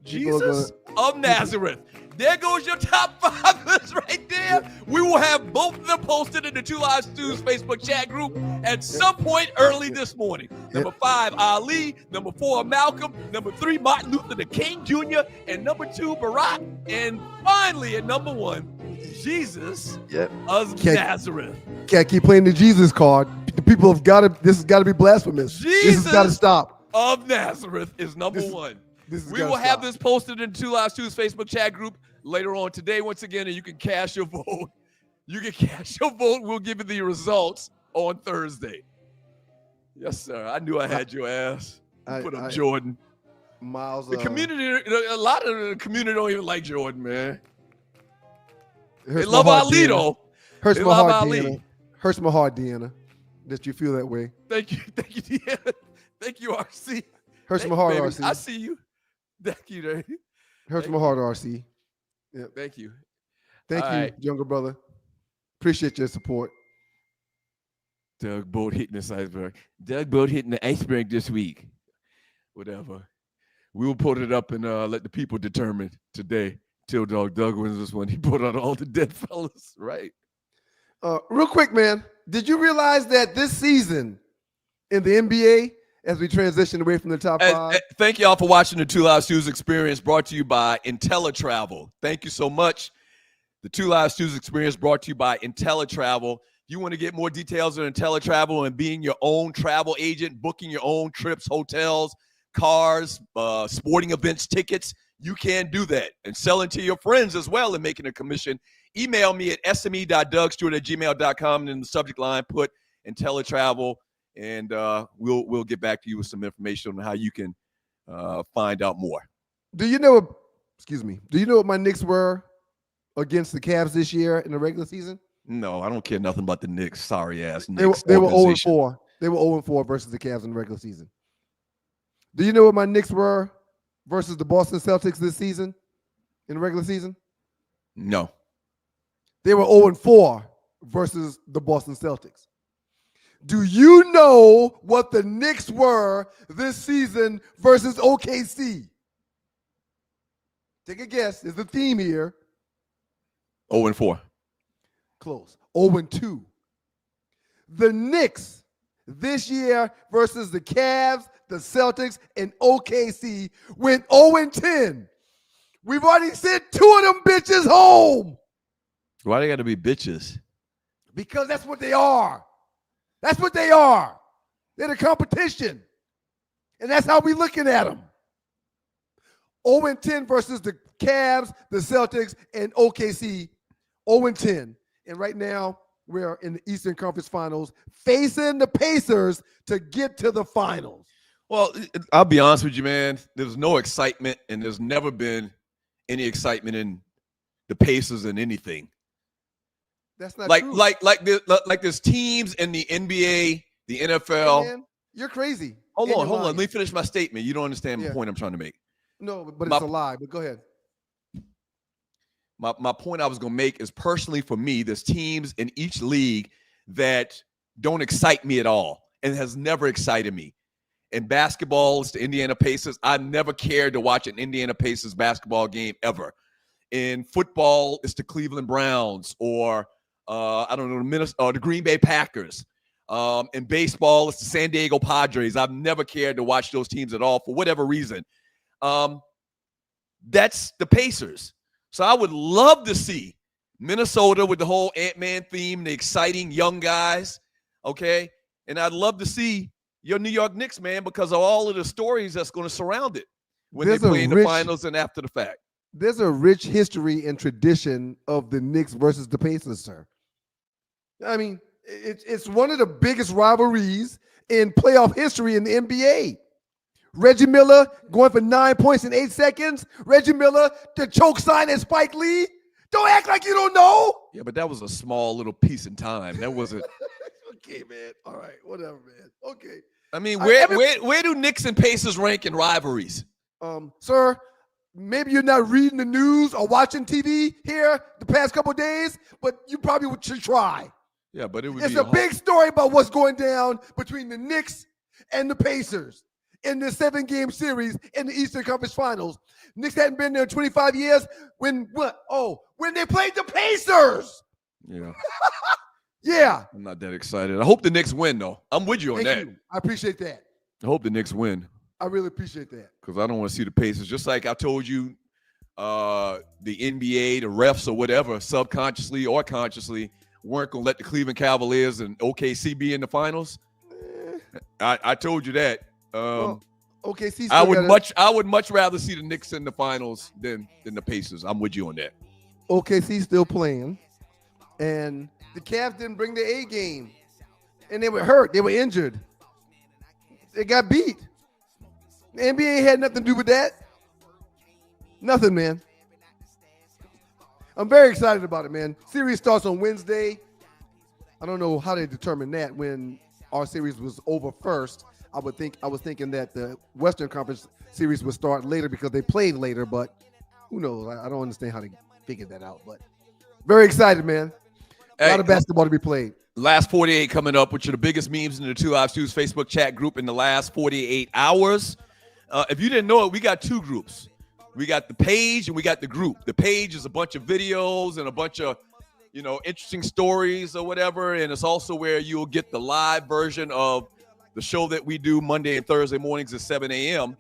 Jesus of Nazareth. There goes your top 5 list right there. We will have both of them posted in the 2 Live Stews Facebook chat group at some point early this morning. Number 5, Ali. Number 4, Malcolm. Number 3, Martin Luther the King Jr. And number 2, Barack. And finally, at number 1, Jesus Yep. of Can't- Nazareth. Can't keep playing the Jesus card. The people have got to. This has got to be blasphemous. This has got to Jesus stop. of Nazareth is number This- one. This has We gotta will have stop. this posted in 2 Lives Tuesday Facebook chat group later on today once again, and you can cast your vote. You can cast your vote. We'll give you the results on Thursday. Yes, sir. I knew I had your ass. You put up Jordan. Miles. The community, a lot of the community don't even like Jordan, man. They love Ali, though. Hurts They my love heart, Ali. Deanna. Hurts my heart, Deanna, that you feel that way. Thank you, Deanna. Thank you, RC. Hurts Thank my you, heart, baby. RC. I see you. Thank you, Dave. Hurts Thank my heart, RC. Yeah. Thank you. Thank All you, right. younger brother. Appreciate your support. Doug Boat hitting this iceberg. Doug Boat hitting the iceberg this week. Whatever. We will put it up and let the people determine today. Till Doug wins this one. He put out all the dead fellas, right? Real quick, man. Did you realize that this season in the NBA, as we transition away from the top five? Thank y'all for watching the 2 Lives Tuesday Experience brought to you by IntelliTravel. Thank you so much. The 2 Lives Tuesday Experience brought to you by IntelliTravel. You want to get more details on IntelliTravel and being your own travel agent, booking your own trips, hotels, cars, sporting events, tickets, you can do that. And selling to your friends as well and making a commission. Email me at sme.dougstewart@gmail.com, and in the subject line, put IntelliTravel, and we'll get back to you with some information on how you can find out more. Do you know what my Knicks were against the Cavs this year in the regular season? No, I don't care nothing about the Knicks. Sorry ass They were Knicks. 0-4. They were 0-4 versus the Cavs in the regular season. Do you know what my Knicks were versus the Boston Celtics this season in the regular season? No. They were 0-4 versus the Boston Celtics. Do you know what the Knicks were this season versus OKC? Take a guess. There's a theme here. 0-4. Close. 0-2. The Knicks this year versus the Cavs, the Celtics, and OKC went 0-10. We've already sent 2 of them bitches home. Why they got to be bitches? Because that's what they are. That's what they are. They're the competition. And that's how we're looking at them. 0-10 versus the Cavs, the Celtics, and OKC. 0-10. And right now, we're in the Eastern Conference Finals facing the Pacers to get to the finals. Well, I'll be honest with you, man. There's no excitement, and there's never been any excitement in the Pacers in anything. That's not like true. like there's teams in the NBA, the NFL. Hey, man, you're crazy. Hold And on. you're Let lying. me finish my statement. You don't understand the Yeah. point I'm trying to make. No, but it's a lie. But go ahead. My point I was going to make is personally for me, there's teams in each league that don't excite me at all and has never excited me. In basketball, it's the Indiana Pacers. I never cared to watch an Indiana Pacers basketball game ever. In football, it's the Cleveland Browns or I don't know, the Green Bay Packers. In baseball, it's the San Diego Padres. I've never cared to watch those teams at all for whatever reason. That's the Pacers. So I would love to see Minnesota with the whole Ant-Man theme, the exciting young guys, okay? And I'd love to see your New York Knicks, man, because of all of the stories that's going to surround it when they play in the finals and after the fact. There's a rich history and tradition of the Knicks versus the Pacers, sir. I mean, it's one of the biggest rivalries in playoff history in the NBA. Reggie Miller going for 9 points in 8 seconds. Reggie Miller, the choke sign at Spike Lee. Don't act like you don't know. Yeah, but that was a small little piece in time. That wasn't. Okay, man. All right, whatever, man. Okay. I mean, where do Knicks and Pacers rank in rivalries? Sir, maybe you're not reading the news or watching TV here the past couple of days, but you probably should try. Yeah, but it would It's be a big story about what's going down between the Knicks and the Pacers in this 7-game series in the Eastern Conference Finals. Knicks hadn't been there in 25 years when they played the Pacers. Yeah. Yeah. I'm not that excited. I hope the Knicks win, though. I'm with you on Thank that. you. I appreciate that. I hope the Knicks win I really appreciate that. because I don't want to see the Pacers. Just like I told you the NBA, the refs or whatever, subconsciously or consciously, weren't going to let the Cleveland Cavaliers and OKC be in the finals. I told you that. OKC. I would much rather see the Knicks in the finals than the Pacers. I'm with you on that. OKC still playing, and the Cavs didn't bring the A game, and they were hurt. They were injured. They got beat. The NBA had nothing to do with that. Nothing, man. I'm very excited about it, man. Series starts on Wednesday. I don't know how they determined that when our series was over first. I was thinking that the Western Conference series would start later because they played later, but who knows? I don't understand how they figured that out, but very excited, man. A lot of basketball to be played. Last 48 coming up, which are the biggest memes in the 2 Live Stews Facebook chat group in the last 48 hours. If you didn't know it, we got 2 groups. We got the page and we got the group. The page is a bunch of videos and a bunch of, interesting stories or whatever. And it's also where you'll get the live version of the show that we do Monday and Thursday mornings at 7 a.m.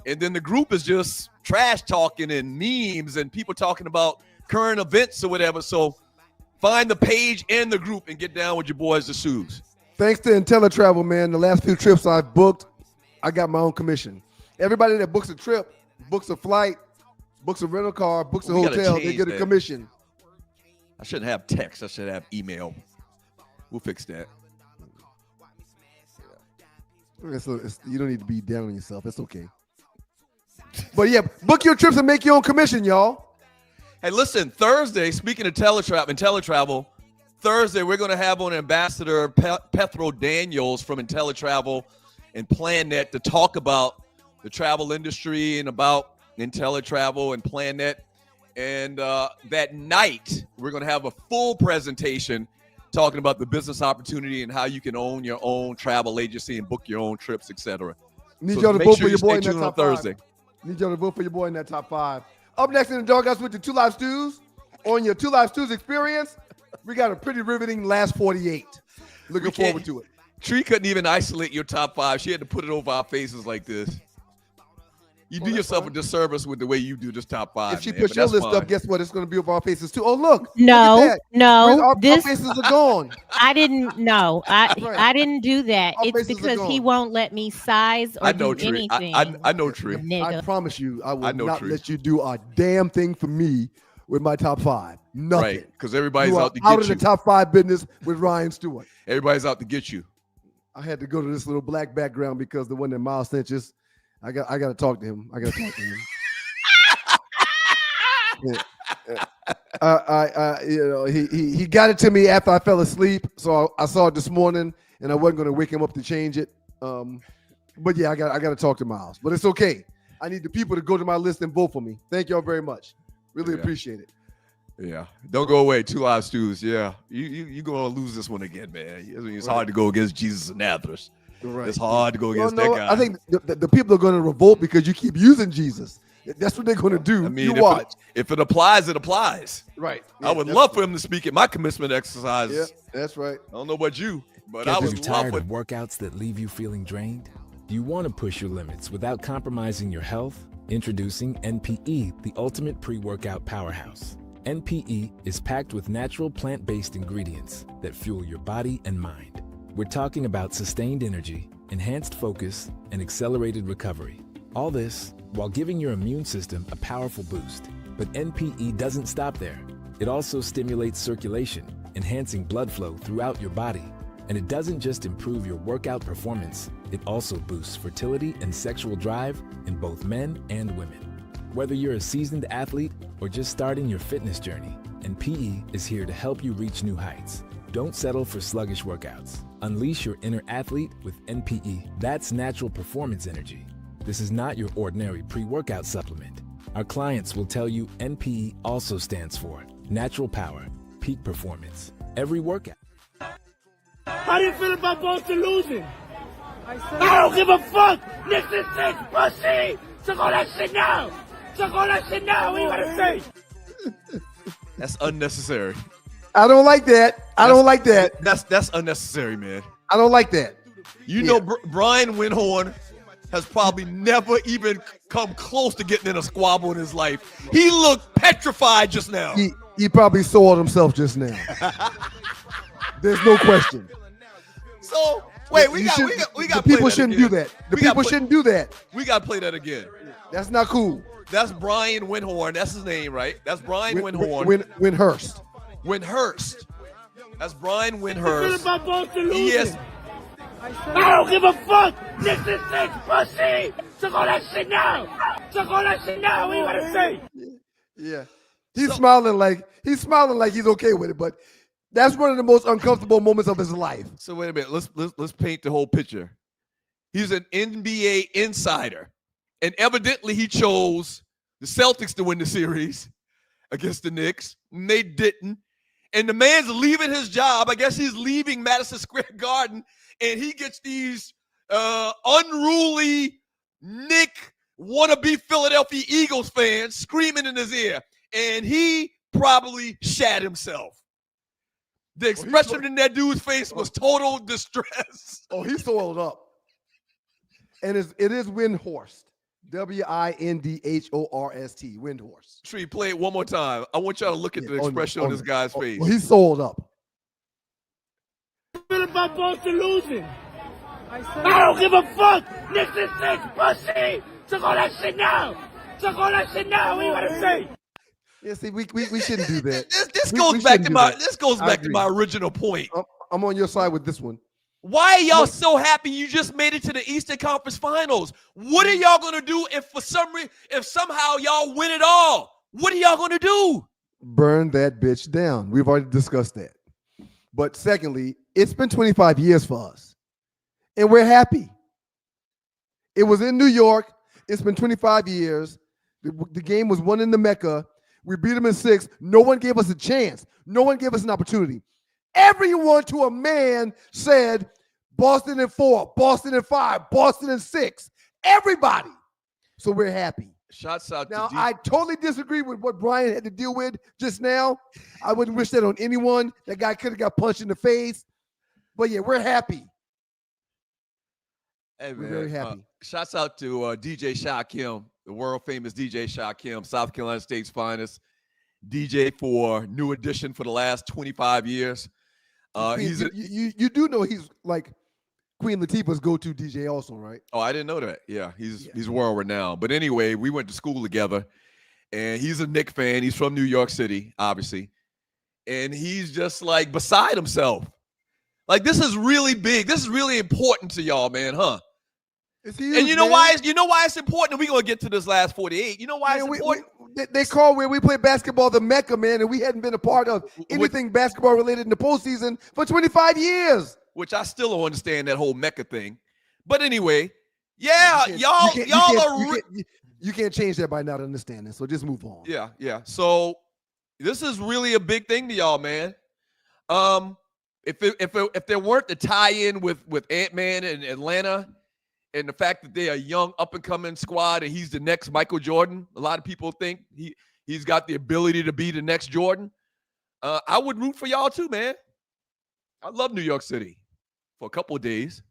And then the group is just trash talking and memes and people talking about current events or whatever. So find the page and the group and get down with your boys, the Stews. Thanks to IntelliTravel, man. The last few trips I've booked, I got my own commission. Everybody that books a trip, books a flight, books a rental car, books a hotel, they get a commission. I shouldn't have text. I should have email. We'll fix that. You don't need to be down on yourself. It's okay. But yeah, book your trips and make your own commission, y'all. Hey, listen, Thursday, speaking of IntelliTravel, Thursday, we're going to have on Ambassador Pethro Daniels from IntelliTravel and PlanNet to talk about the travel industry and about IntelliTravel and PlanNet. And that night, we're going to have a full presentation talking about the business opportunity and how you can own your own travel agency and book your own trips, etc. Need y'all to vote for your boy in that top Thursday. 5. Need y'all to vote for your boy in that top 5. Up next in the Doghouse with the 2 Live Stews. On your 2 Live Stews experience, we got a pretty riveting last 48. Looking forward to it. Tree couldn't even isolate your top 5. She had to put it over our faces like this. You do yourself a disservice with the way you do this top 5. If she puts your list up, guess what? It's going to be over our faces too. Oh, look. No. Our faces are gone. I didn't know. I didn't do that. Our It's because he won't let me size or do anything. I know, Tree. I promise you, I will not let you do a damn thing for me with my top 5. Nothing. Right, because everybody's out to get you. Out of the top 5 business with Ryan Stewart. Everybody's out to get you. I had to go to this little black background because the one that Miles sent us, I got to talk to him. He got it to me after I fell asleep, so I saw it this morning, and I wasn't going to wake him up to change it. But yeah, I got to talk to Miles. But it's okay. I need the people to go to my list and vote for me. Thank y'all very much. Really appreciate it. Yeah, don't go away. 2 Live Stews. Yeah, you gonna lose this one again, man. It's hard to go against Jesus of Nazareth. Right. It's hard to go against that guy. I think the people are going to revolt because you keep using Jesus. That's what they're going to do. I mean, you watch. If it applies, it applies. Right. Yeah, I would love for him to speak at my commencement exercises. Yeah, that's right. I don't know about you, but Are I you would love tired it. of workouts that leave you feeling drained? Do you want to push your limits without compromising your health? Introducing NPE, the ultimate pre-workout powerhouse. NPE is packed with natural plant-based ingredients that fuel your body and mind. We're talking about sustained energy, enhanced focus, and accelerated recovery. All this while giving your immune system a powerful boost. But NPE doesn't stop there. It also stimulates circulation, enhancing blood flow throughout your body. And it doesn't just improve your workout performance, it also boosts fertility and sexual drive in both men and women. Whether you're a seasoned athlete or just starting your fitness journey, NPE is here to help you reach new heights. Don't settle for sluggish workouts. Unleash your inner athlete with NPE. That's natural performance energy. This is not your ordinary pre-workout supplement. Our clients will tell you NPE also stands for natural power, peak performance. Every workout. How do you feel about Boston losing? I don't give a fuck! Knicks is 6, pussy! Took all that shit now! Took all that shit now! What you gotta say? That's unnecessary. I don't like that. I don't like that. That's unnecessary, man. I don't like that. You know, Brian Windhorn has probably never even come close to getting in a squabble in his life. He looked petrified just now. He probably soiled himself just now. There's no question. So wait, we got. The people shouldn't do that. The people shouldn't do that. We got to play that again. That's not cool. That's Brian Windhorn. That's his name, right? That's Brian Windhorn. Windhurst. Windhurst. That's Brian Windhurst. About Boston losing. Yes. I don't give a fuck. Knicks is 6, pussy. Took all that shit now. Took all that shit now. What you gotta say? Yeah. He's smiling like he's okay with it, but that's one of the most uncomfortable moments of his life. So wait a minute. Let's paint the whole picture. He's an NBA insider, and evidently he chose the Celtics to win the series against the Knicks, and they didn't. And the man's leaving his job. I guess he's leaving Madison Square Garden, and he gets these unruly Nick wannabe Philadelphia Eagles fans screaming in his ear, and he probably shat himself. The expression in that dude's face was total distress. Oh, he soiled up. And it is Windhorst. Windhorst. Windhorst. Tree, play it one more time. I want y'all to look at the expression on this guy's face. Well, he's soiled up. About Boston losing. I don't give a fuck. Knicks is 6, pussy. Took all that shit now. Took all that shit now. What you gotta say? Yeah, see, we shouldn't do that. This goes back to my original point. I'm on your side with this one. Why are y'all so happy you just made it to the Eastern Conference Finals? What are y'all gonna do if somehow y'all win it all? What are y'all gonna do? Burn that bitch down. We've already discussed that. But secondly, it's been 25 years for us, and we're happy. It was in New York. It's been 25 years. The game was won in the Mecca. We beat them in 6. No one gave us a chance. No one gave us an opportunity. Everyone to a man said Boston in 4, Boston in 5, Boston in 6. Everybody. So we're happy. Shots out now, to I totally disagree with what Brian had to deal with just now. I wouldn't wish that on anyone. That guy could have got punched in the face. But yeah, we're happy. Hey, we're man, very happy. Shouts out to DJ Shaquem, the world famous DJ Shaquem, South Carolina State's finest DJ for New Edition for the last 25 years. You do know he's like Queen Latifah's go-to DJ also, right? Oh, I didn't know that. Yeah, he's world renowned. But anyway, we went to school together, and he's a Knicks fan. He's from New York City, obviously, and he's just like beside himself. Like, this is really big. This is really important to y'all, man, huh? And you know why? You know why it's important? We're gonna get to this last 48. You know why it's important? They call where we play basketball the Mecca, man, and we hadn't been a part of anything basketball related in the postseason for 25 years. Which I still don't understand that whole Mecca thing. But anyway, yeah, y'all you can't change that by not understanding. So just move on. Yeah. So this is really a big thing to y'all, man. If there weren't the tie-in with Ant-Man and Atlanta, and the fact that they're a young up-and-coming squad and he's the next Michael Jordan, a lot of people think he's got the ability to be the next Jordan. I would root for y'all too, man. I love New York City for a couple of days.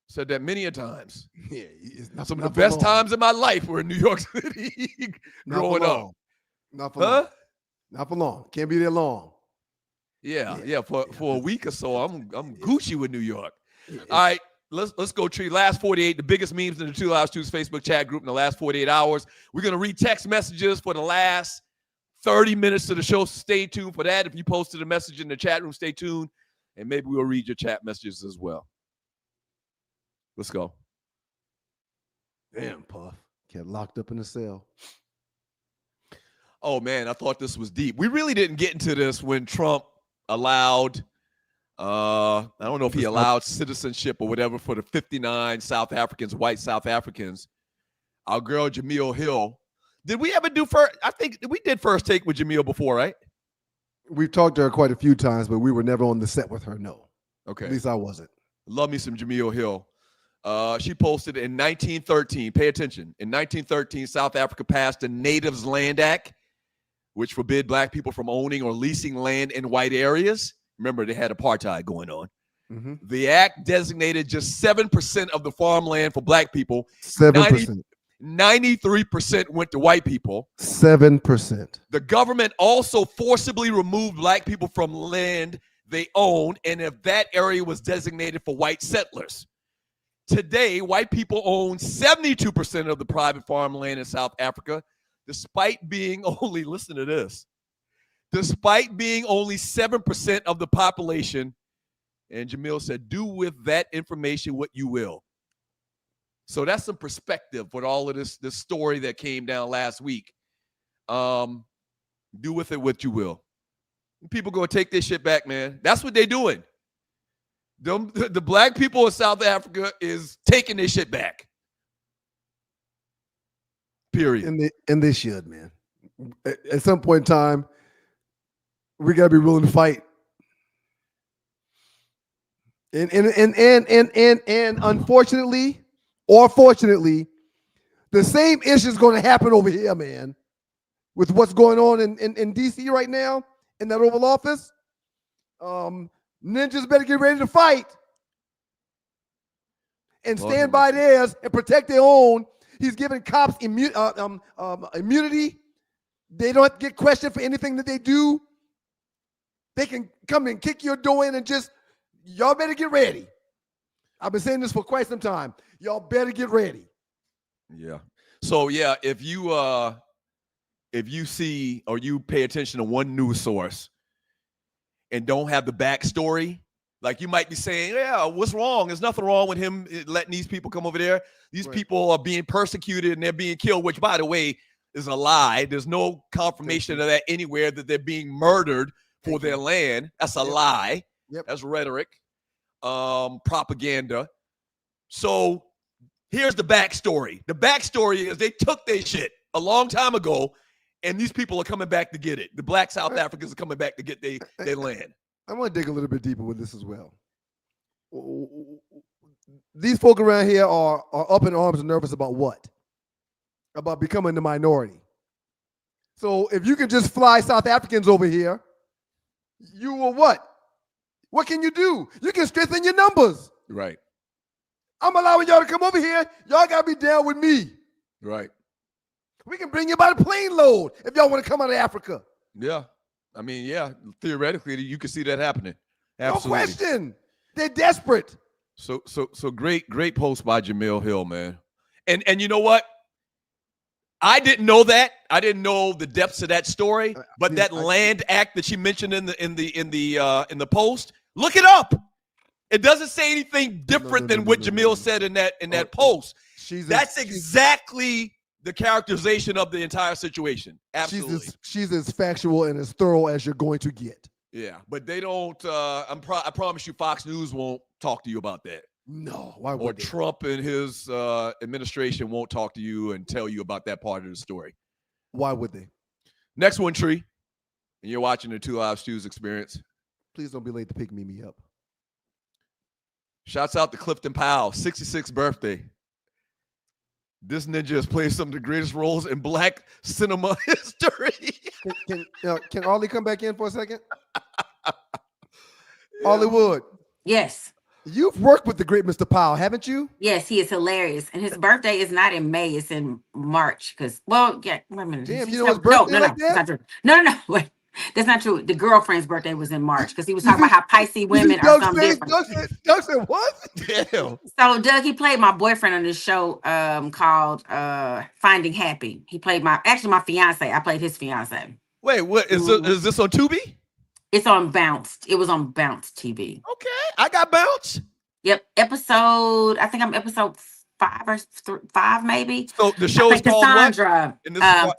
Said that many a times. Yeah, some of the best times in my life were in New York City growing up. Not for long. Not for long. Can't be there long. Yeah. For a week or so, I'm Gucci with New York. All right. Let's go, Tree. Last 48, the biggest memes in the 2 Hours Truth's Facebook chat group in the last 48 hours. We're going to read text messages for the last 30 minutes of the show. Stay tuned for that. If you posted a message in the chat room, stay tuned, and maybe we'll read your chat messages as well. Let's go. Damn, Puff. Kept locked up in a cell. Oh, man, I thought this was deep. We really didn't get into this when Trump allowed I don't know if he allowed citizenship or whatever for the 59 South Africans, white South Africans. Our girl, Jamil Hill. Did we ever do first? I think we did First Take with Jamil before, right? We've talked to her quite a few times, but we were never on the set with her, no. Okay. At least I wasn't. Love me some Jamil Hill. She posted in 1913, pay attention, in 1913, South Africa passed the Natives Land Act, which forbid black people from owning or leasing land in white areas. Remember, they had apartheid going on. The act designated just 7% of the farmland for black people. 7%. 93% went to white people. 7%. The government also forcibly removed black people from land they owned, and if that area was designated for white settlers. Today, white people own 72% of the private farmland in South Africa, despite being only, listen to this, despite being only 7% of the population. And Jamil said, do with that information what you will. So that's some perspective with all of this story that came down last week. Do with it what you will. People gonna take this shit back, man. That's what they're doing. The black people in South Africa is taking this shit back. Period. And they should, man. At some point in time, we gotta be willing to fight. And unfortunately, or fortunately, the same issue is going to happen over here, man. With what's going on in DC right now, in that Oval Office. Ninjas better get ready to fight. And stand by theirs and protect their own. He's giving cops immunity. They don't have to get questioned for anything that they do. They can come and kick your door in and just, y'all better get ready. I've been saying this for quite some time. Y'all better get ready. Yeah. So yeah, if you see or you pay attention to one news source and don't have the backstory, like you might be saying, yeah, what's wrong? There's nothing wrong with him letting these people come over there. These people are being persecuted and they're being killed, which, by the way, is a lie. There's no confirmation of that anywhere, that they're being murdered for their land. That's a lie. That's rhetoric, propaganda. So here's the backstory. The backstory is they took their shit a long time ago, and these people are coming back to get it. The black South Africans are coming back to get their land. I want to dig a little bit deeper with this as well. These folk around here are up in arms and nervous about what? About becoming the minority. So if you can just fly South Africans over here, you will what? What can you do? You can strengthen your numbers. Right. I'm allowing y'all to come over here. Y'all got to be down with me. Right. We can bring you by the plane load if y'all want to come out of Africa. Yeah. I mean, yeah, theoretically, you can see that happening. Absolutely. No question. They're desperate. So great post by Jamil Hill, man. And you know what? I didn't know that. I didn't know the depths of that story. But that land act that she mentioned in the post, look it up. It doesn't say anything different than what Jamil said in that post. That's exactly the characterization of the entire situation. Absolutely. She's as factual and as thorough as you're going to get. Yeah, but they don't. I promise you, Fox News won't talk to you about that. No, why would or they? Trump and his administration won't talk to you and tell you about that part of the story. Why would they? Next one, Tree. And you're watching the 2 Live Stews experience. Please don't be late to pick me up. Shouts out to Clifton Powell, 66th birthday. This ninja has played some of the greatest roles in black cinema history. Can Ollie come back in for a second? Yeah. Ollie Wood. Yes. You've worked with the great Mr. Powell, haven't you? Yes, he is hilarious. And his birthday is not in May, it's in March. Wait a minute. Damn, you know his birthday like that? That's not true. No. Wait. That's not true. The girlfriend's birthday was in March because he was talking about how Pisces women are something different. Doug said what? Damn. So Doug, he played my boyfriend on this show called Finding Happy. He played my fiance. I played his fiance. Wait, what is this on Tubi? It's on Bounce. It was on Bounce TV. Okay, I got Bounce. Yep, I think I'm episode 5 or 5 maybe. So the show is called Cassandra,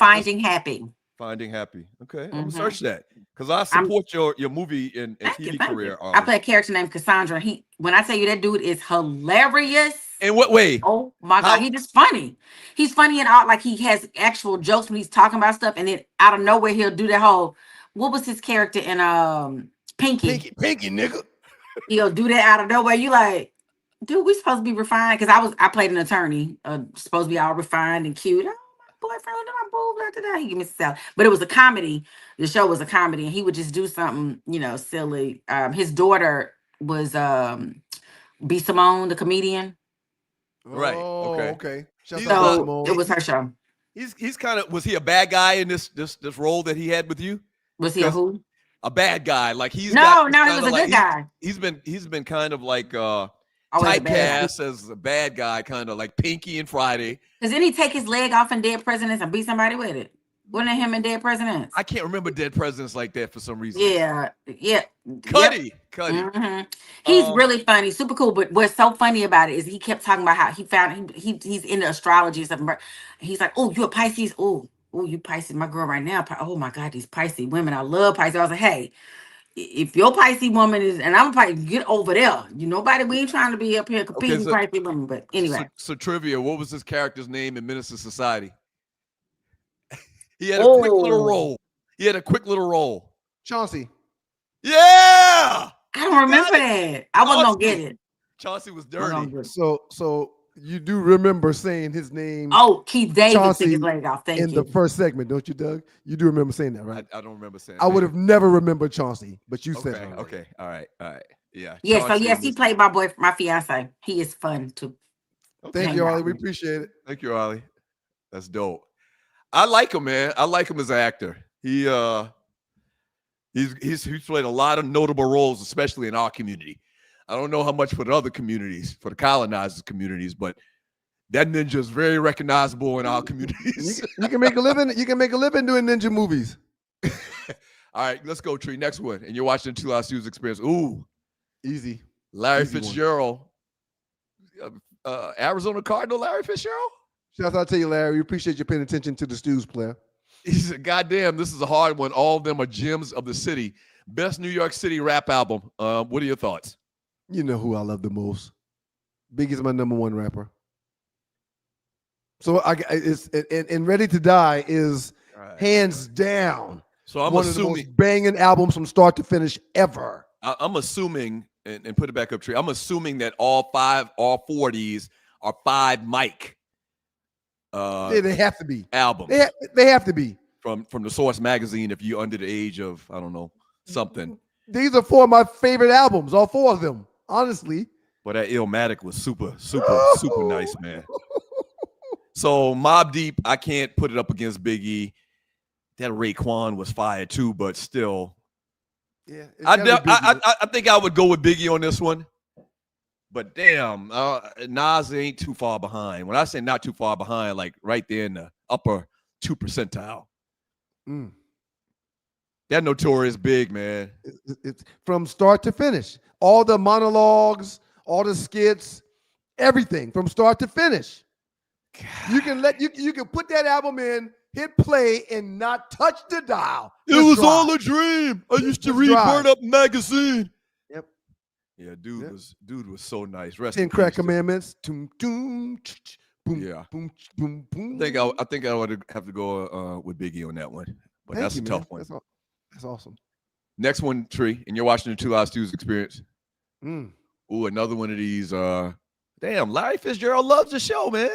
Finding Happy. Finding Happy. Okay, I'm gonna search that because I support your movie and TV career. I play a character named Cassandra. When I tell you that dude is hilarious. In what way? Oh my God, he's just funny. He's funny and all, like he has actual jokes when he's talking about stuff, and then out of nowhere he'll do that whole. What was his character in Pinky? Pinky, nigga. He'll do that out of nowhere. You like, dude, we supposed to be refined because I played an attorney, supposed to be all refined and cute. Oh, my boyfriend, my boo, after that, he gave me some. But it was a comedy. The show was a comedy, and he would just do something, silly. His daughter was B. Simone, the comedian. Right. Oh, Okay. okay. Shout He's out to not- Simone. It was her show. He's kind of, was he a bad guy in this role that he had with you? Was he a 'Cause who? A bad guy. Like he's No, got this no, he kinda was a like, good guy. He's been kind of like Always a bad guy. typecast as a bad guy, kind of like Pinky and Friday. Because then he take his leg off in Dead Presidents and beat somebody with it. Wasn't it him in Dead Presidents? I can't remember dead presidents like that for some reason. Yeah. Cuddy. Mhm. He's really funny, super cool. But what's so funny about it is he kept talking about how he found he's into astrology and stuff. He's like, "Oh, you a Pisces? Oh, you Pisces, my girl right now. Oh my God, these Pisces women. I love Pisces." I was like, "Hey, if your Pisces woman is, and I'm a Pisces, get over there. Nobody, we ain't trying to be up here competing with Pisces women." But anyway, So trivia. What was this character's name in Minister Society? He had a quick little role. Chauncey. Yeah. I don't remember that. I wasn't gonna get it. Chauncey was I wasn't gonna dirty. get it. So you do remember saying his name? Oh, Keith David took Chauncey his leg off. Thank in you. the first segment, don't you, Doug? You do remember saying that, right? I don't remember saying. I would have never remembered Chauncey, but you said Okay. it. Okay. All right. Yeah. Yeah. So Chauncey yes, he was- played my fiance. He is fun too. Thank hang you, out Ollie. We with. appreciate it. Thank you, Ollie. That's dope. I like him, man. I like him as an actor. He's played a lot of notable roles, especially in our community. I don't know how much for the other communities, for the colonizers communities, but that ninja is very recognizable in our communities. You can make a living. You can make a living doing ninja movies. All right, let's go, Tree. Next one. And you're watching the 2 Hour Studios Experience. Ooh, Easy. Larry Easy one. Fitzgerald. Arizona Cardinal Larry Fitzgerald? Shout out to you, Larry. We appreciate you paying attention to the Stews player. He said, goddamn, this is a hard one. All of them are gems of the city. Best New York City rap album. What are your thoughts? You know who I love the most. Biggie's my #1 rapper. So and Ready to Die is hands down So I'm one of assuming the most banging albums from start to finish ever. I'm assuming, and put it back up, Tree. I'm assuming that all 4 of these are 5 mic Yeah, they have to be. albums They have to be. from the Source magazine. If you're under the age of, I don't know, something. These are 4 of my favorite albums, all 4 of them, honestly. But that Illmatic was super nice, man. So Mobb Deep, I can't put it up against Biggie. That Raekwon was fire too, but still, Yeah, I think I would go with Biggie on this one. But damn, Nas ain't too far behind. When I say not too far behind, like right there in the upper 2 percentile. Mm. That Notorious Big, man. It's from start to finish. All the monologues, all the skits, everything from start to finish. You can you can put that album in, hit play, and not touch the dial. Just drive. A dream. I used to read Burn Up magazine. Yep. Yeah, dude was so nice. Rest 10 in Crack peace. Commandments. Doom, doom, boom, Yeah. boom, boom, boom. I think I would have to go with Biggie on that one. But Thank that's you, a tough man. one. That's awesome. Next one, Tree, and you're watching the 2 Hour Studios Experience. Mm. Ooh, another one of these. Damn, Larry Fitzgerald loves the show, man.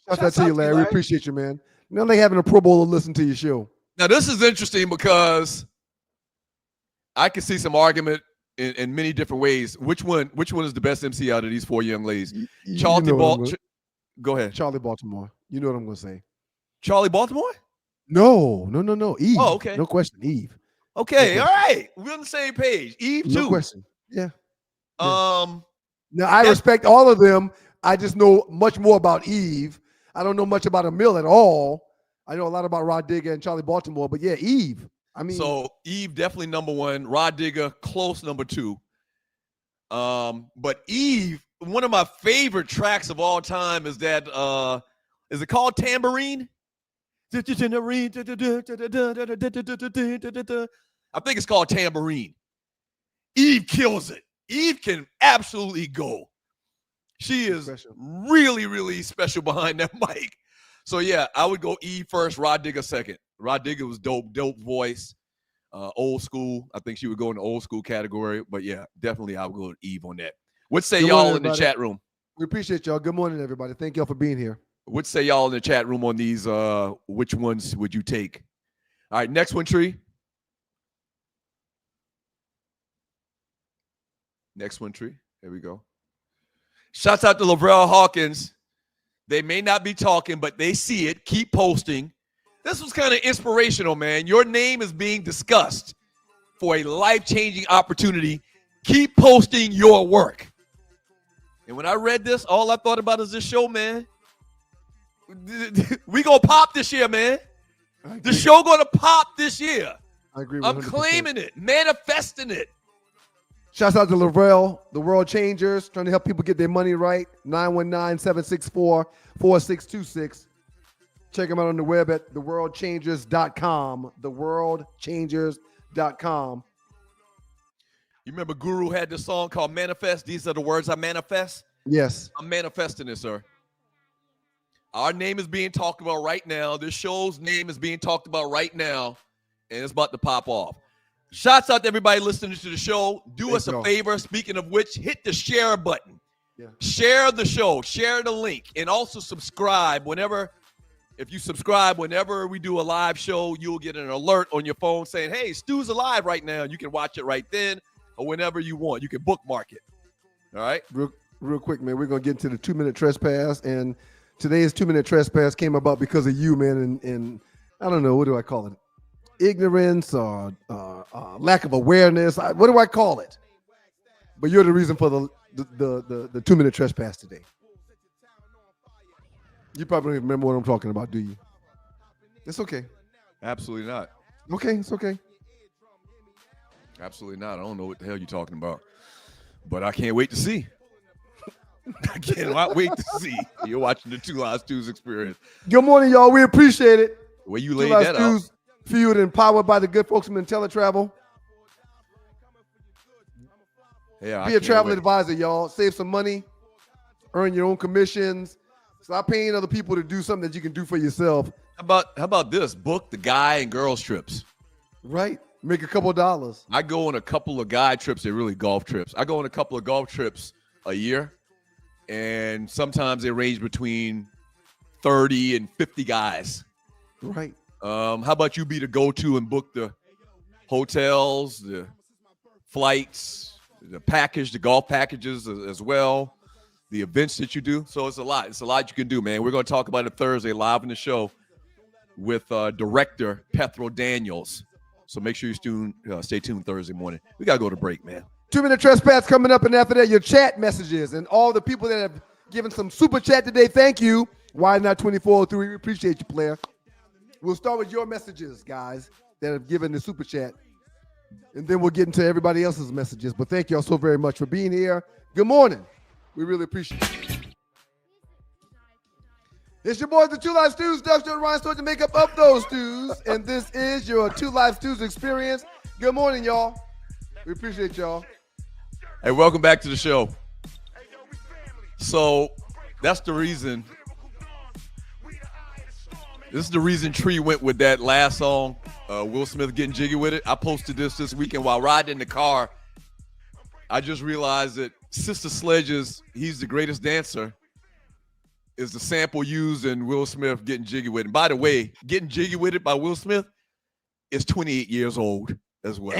Shout out to you, Larry. We appreciate you, man. Now they having a Pro Bowl to listen to your show. Now this is interesting because I can see some argument in many different ways. Which one is the best MC out of these 4 young ladies? Go ahead. Charlie Baltimore. You know what I'm going to say. Charlie Baltimore? No. Eve. Oh, okay. No question. Eve. Okay, No all right. We're on the same page. Eve too. No question. Yeah. Now I respect all of them. I just know much more about Eve. I don't know much about Emil at all. I know a lot about Rod Digger and Charlie Baltimore, but yeah, Eve. I mean, so Eve definitely #1. Rod Digger close #2. But Eve, one of my favorite tracks of all time is that. Is it called Tambourine? I think it's called Tambourine. Eve kills it. Eve can absolutely go. She is really, really special behind that mic. So, yeah, I would go Eve first, Rod Digger second. Rod Digger was dope voice, old school. I think she would go in the old school category. But, yeah, definitely I would go with Eve on that. What say y'all in the chat room? We appreciate y'all. Good morning, everybody. Thank y'all for being here. What say y'all in the chat room on these? Which ones would you take? All right, next one, Tree. Next one, Tree. There we go. Shouts out to Lavrell Hawkins. They may not be talking, but they see it. Keep posting. This was kind of inspirational, man. Your name is being discussed for a life-changing opportunity. Keep posting your work. And when I read this, all I thought about is this show, man. We gonna pop this year, man. The show gonna pop this year. I agree. 100%. I'm claiming it, manifesting it. Shouts out to Lavrell, the World Changers, trying to help people get their money right. 919-764-4626. Check them out on the web at theworldchangers.com. Theworldchangers.com. You remember Guru had this song called Manifest? These are the words I manifest. Yes. I'm manifesting it, sir. Our name is being talked about right now. This show's name is being talked about right now, and it's about to pop off. Shouts out to everybody listening to the show. Do us a favor. Speaking of which, hit the share button. Yeah. Share the show. Share the link. And also subscribe. If you subscribe, whenever we do a live show, you'll get an alert on your phone saying, hey, Stu's alive right now. You can watch it right then or whenever you want. You can bookmark it. All right? Real quick, man, we're going to get into the 2-minute trespass. And today's 2-minute trespass came about because of you, man. And I don't know, what do I call it? Ignorance or lack of awareness. What do I call it? But you're the reason for the 2-minute trespass today. You probably don't even remember what I'm talking about, do you? It's okay. Absolutely not. Okay, it's okay. Absolutely not. I don't know what the hell you're talking about. But I can't wait to see. I cannot wait to see. You're watching the Two Lives Stews experience. Good morning, y'all. We appreciate it. The way you laid that out. Fueled and powered by the good folks from IntelliTravel. Yeah, Be a travel advisor, y'all. Save some money. Earn your own commissions. Stop paying other people to do something that you can do for yourself. How about this? Book the guy and girls trips. Right. Make a couple of dollars. I go on a couple of guy trips. They're really golf trips. I go on a couple of golf trips a year, and sometimes they range between 30 and 50 guys. Right. How about you be the go-to and book the hotels, the flights, the package, the golf packages as well, the events that you do. So it's a lot. It's a lot you can do, man. We're going to talk about it Thursday live in the show with director Pethro Daniels. So make sure you stay tuned Thursday morning. We got to go to break, man. 2-minute trespass coming up, and after that, your chat messages. And all the people that have given some super chat today, thank you. Why not 2403? We appreciate you, player. We'll start with your messages, guys, that have given the super chat. And then we'll get into everybody else's messages. But thank y'all so very much for being here. Good morning. We really appreciate it. It's your boys, the Two Live Stews, Doug and Ryan Stewart, to make up of those stews. And this is your Two Live Stews experience. Good morning, y'all. We appreciate y'all. Hey, welcome back to the show. So that's the reason. This is the reason Tree went with that last song, Will Smith Getting Jiggy With It. I posted this weekend while riding in the car. I just realized that Sister Sledge's He's the Greatest Dancer is the sample used in Will Smith Getting Jiggy With It. And by the way, Getting Jiggy With It by Will Smith is 28 years old as well.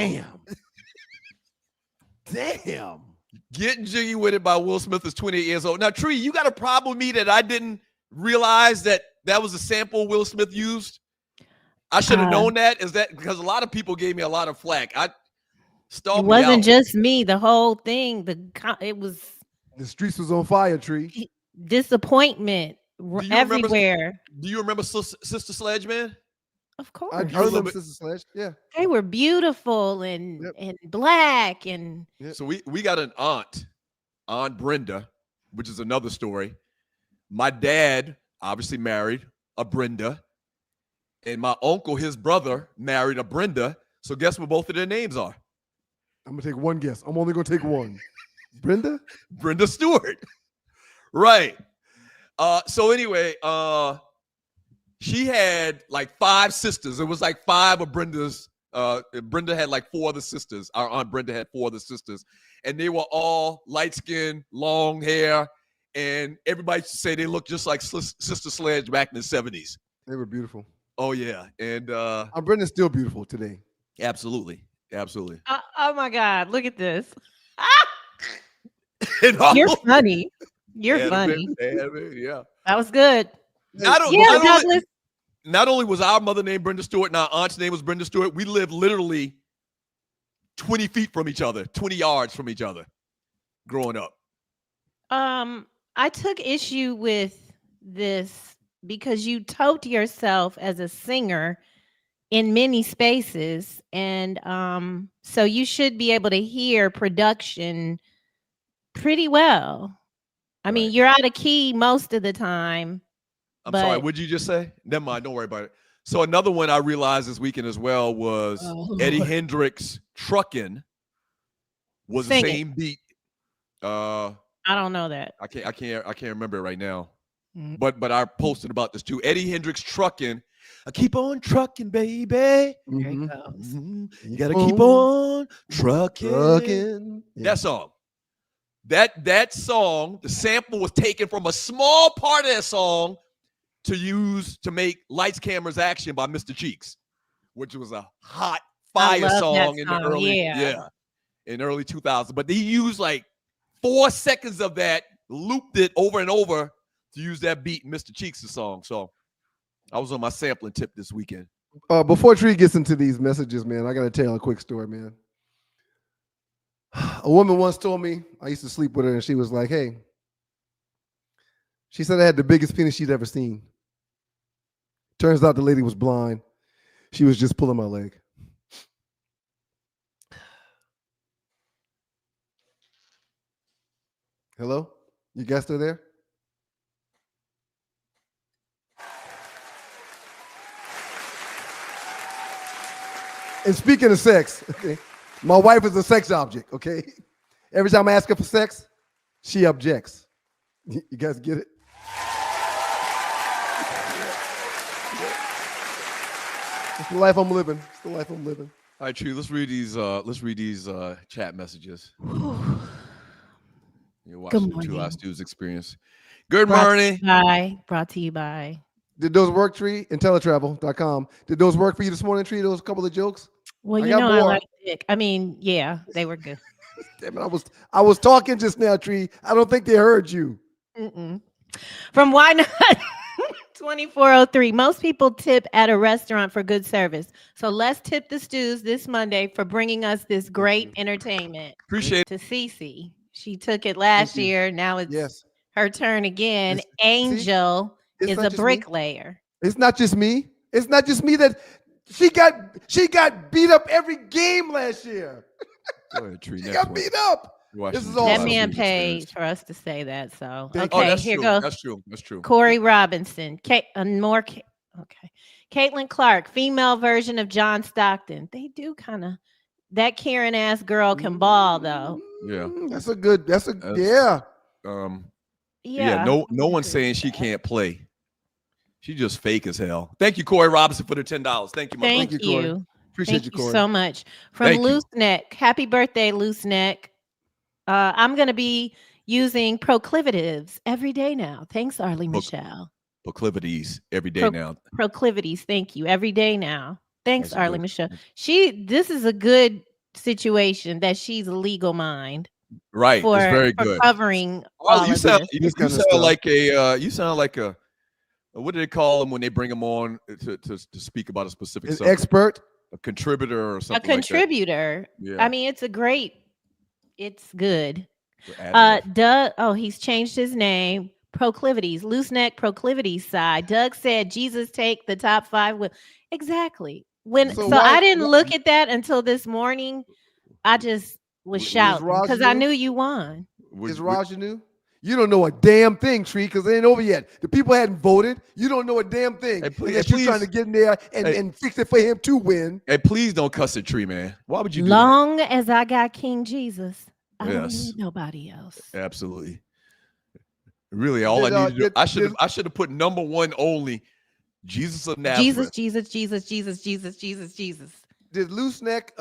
Damn. Getting Jiggy With It by Will Smith is 28 years old. Now, Tree, you got a problem with me that I didn't realize that was a sample Will Smith used? I should have known that. Is that because a lot of people gave me a lot of flack? It wasn't just me. The whole thing. It was. The streets was on fire, Tree. Disappointment everywhere. Do you remember Sister Sledge, man? Of course. I remember Sister Sledge. Yeah. They were beautiful and black and. Yep. So we got an Aunt Brenda, which is another story. My dad obviously married a Brenda, and my uncle, his brother, married a Brenda. So guess what both of their names are? I'm gonna take one guess. I'm only gonna take one. Brenda? Brenda Stewart. Right. So anyway, she had like 5 sisters. It was like 5 of Brenda's. Brenda had like 4 other sisters. Our Aunt Brenda had 4 other sisters, and they were all light-skinned, long hair. And everybody used to say they looked just like Sister Sledge back in the 70s. They were beautiful. Oh, yeah. And Brenda's still beautiful today. Absolutely. Absolutely. Oh, my God. Look at this. You're funny. You're funny. Yeah. That was good. Not Douglas. only was our mother named Brenda Stewart and our aunt's name was Brenda Stewart, we lived literally 20 feet from each other, 20 yards from each other growing up. I took issue with this because you told yourself as a singer in many spaces, and so you should be able to hear production pretty well. I mean, you're out of key most of the time. I'm sorry, what'd you just say? Never mind, don't worry about it. So another one I realized this weekend as well was Eddie Hendricks Truckin' was the same beat. I don't know that. I can't remember it right now. But I posted about this too. Eddie Hendricks Truckin'. I keep on trucking, baby. You gotta keep on trucking. That song. That song, the sample was taken from a small part of that song to use to make Lights, Cameras, Action by Mr. Cheeks, which was a hot fire song in the early in early 2000s. But he used like 4 seconds of that, looped it over and over to use that beat in Mr. Cheeks' song. So I was on my sampling tip this weekend. Before Tree gets into these messages, man, I got to tell a quick story, man. A woman once told me, I used to sleep with her, and she was like, hey, she said I had the biggest penis she'd ever seen. Turns out the lady was blind. She was just pulling my leg. Hello? You guys still there? And speaking of sex, okay, my wife is a sex object, okay? Every time I ask her for sex, she objects. You guys get it? It's the life I'm living. It's the life I'm living. All right, Tree, let's read these chat messages. You're watching the Two Eyes Stews experience. Good morning. Brought to you by. Did those work, Tree? Intellitravel.com. Did those work for you this morning, Tree? Those couple of jokes? Well, I like Dick. I mean, yeah, they were good. Damn it, I was talking just now, Tree. I don't think they heard you. From Why Not 2403. Most people tip at a restaurant for good service. So let's tip the Stews this Monday for bringing us this great entertainment. Appreciate it. To Cece. She took it last year. Now it's her turn again. Angel is a bricklayer. It's not just me. It's not just me that she got beat up every game last year. Go ahead, Tree. She got beat up. This is that man paid for us to say that. So here true. goes. That's true. Corey Robinson. Caitlin Clark, female version of John Stockton. They do kind of. That Karen ass girl can ball though. Yeah, No one's saying she can't play. She just fake as hell. Thank you, Corey Robinson, for the $10. Thank you, my Thank brother. you, Corey. Appreciate you, Corey. so much. From Loose Neck. Happy birthday, Loose Neck. I'm gonna be using proclivitives every day now. Thanks, Arlie Michelle. Proclivities every day now. Proclivities, thank you. Every day now. Thanks, Arlie Michelle. This is a good situation that she's a legal mind. Right. It's very good. Covering you sound like a what do they call them when they bring them on to speak about a specific subject? Expert, a contributor or something. A contributor. Like that. Yeah. I mean, it's good. Doug, he's changed his name. Proclivities, Loose Neck Proclivities side. Doug said Jesus take the top 5 exactly. I didn't look at that until this morning. I just was shouting because I knew you won. Is Raja new? You don't know a damn thing, Tree, because it ain't over yet. The people hadn't voted. You don't know a damn thing. You're trying to get in there and fix it for him to win. Hey, please don't cuss at Tree, man. Why would you do Long as I got King Jesus, I don't need nobody else. Absolutely. Really, all I need to do, I should have put number 1 only. Jesus of Nazareth. Jesus. Did Loose Neck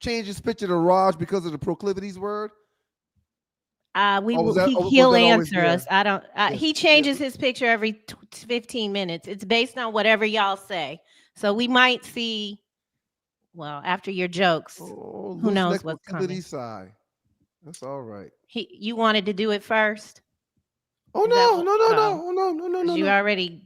change his picture to Raj because of the proclivities word? He'll answer us. I don't. He changes his picture every 15 minutes. It's based on whatever y'all say. So we might see. Well, after your jokes, who knows what's coming? Side. That's all right. You wanted to do it first? Oh Is that no, what- no, no, no, no, no, no, no, You no. already.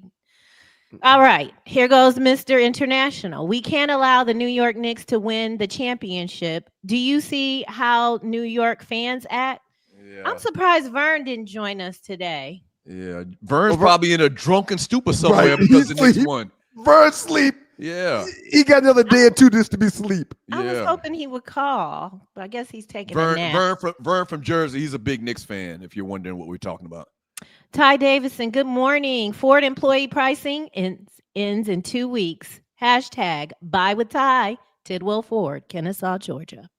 All right, here goes Mr. International. We can't allow the New York Knicks to win the championship. Do you see how New York fans act? Yeah. I'm surprised Vern didn't join us today. Yeah. Vern's Well, probably in a drunken stupor somewhere Right, because he's the Knicks asleep. won. Vern sleep. Yeah. He got another day or two just to be asleep. I was Yeah. hoping he would call, but I guess he's taking a nap. Vern from Jersey. He's a big Knicks fan, if you're wondering what we're talking about. Ty Davison, good morning. Ford employee pricing ends in 2 weeks. Hashtag buy with Ty, Tidwell Ford, Kennesaw, Georgia.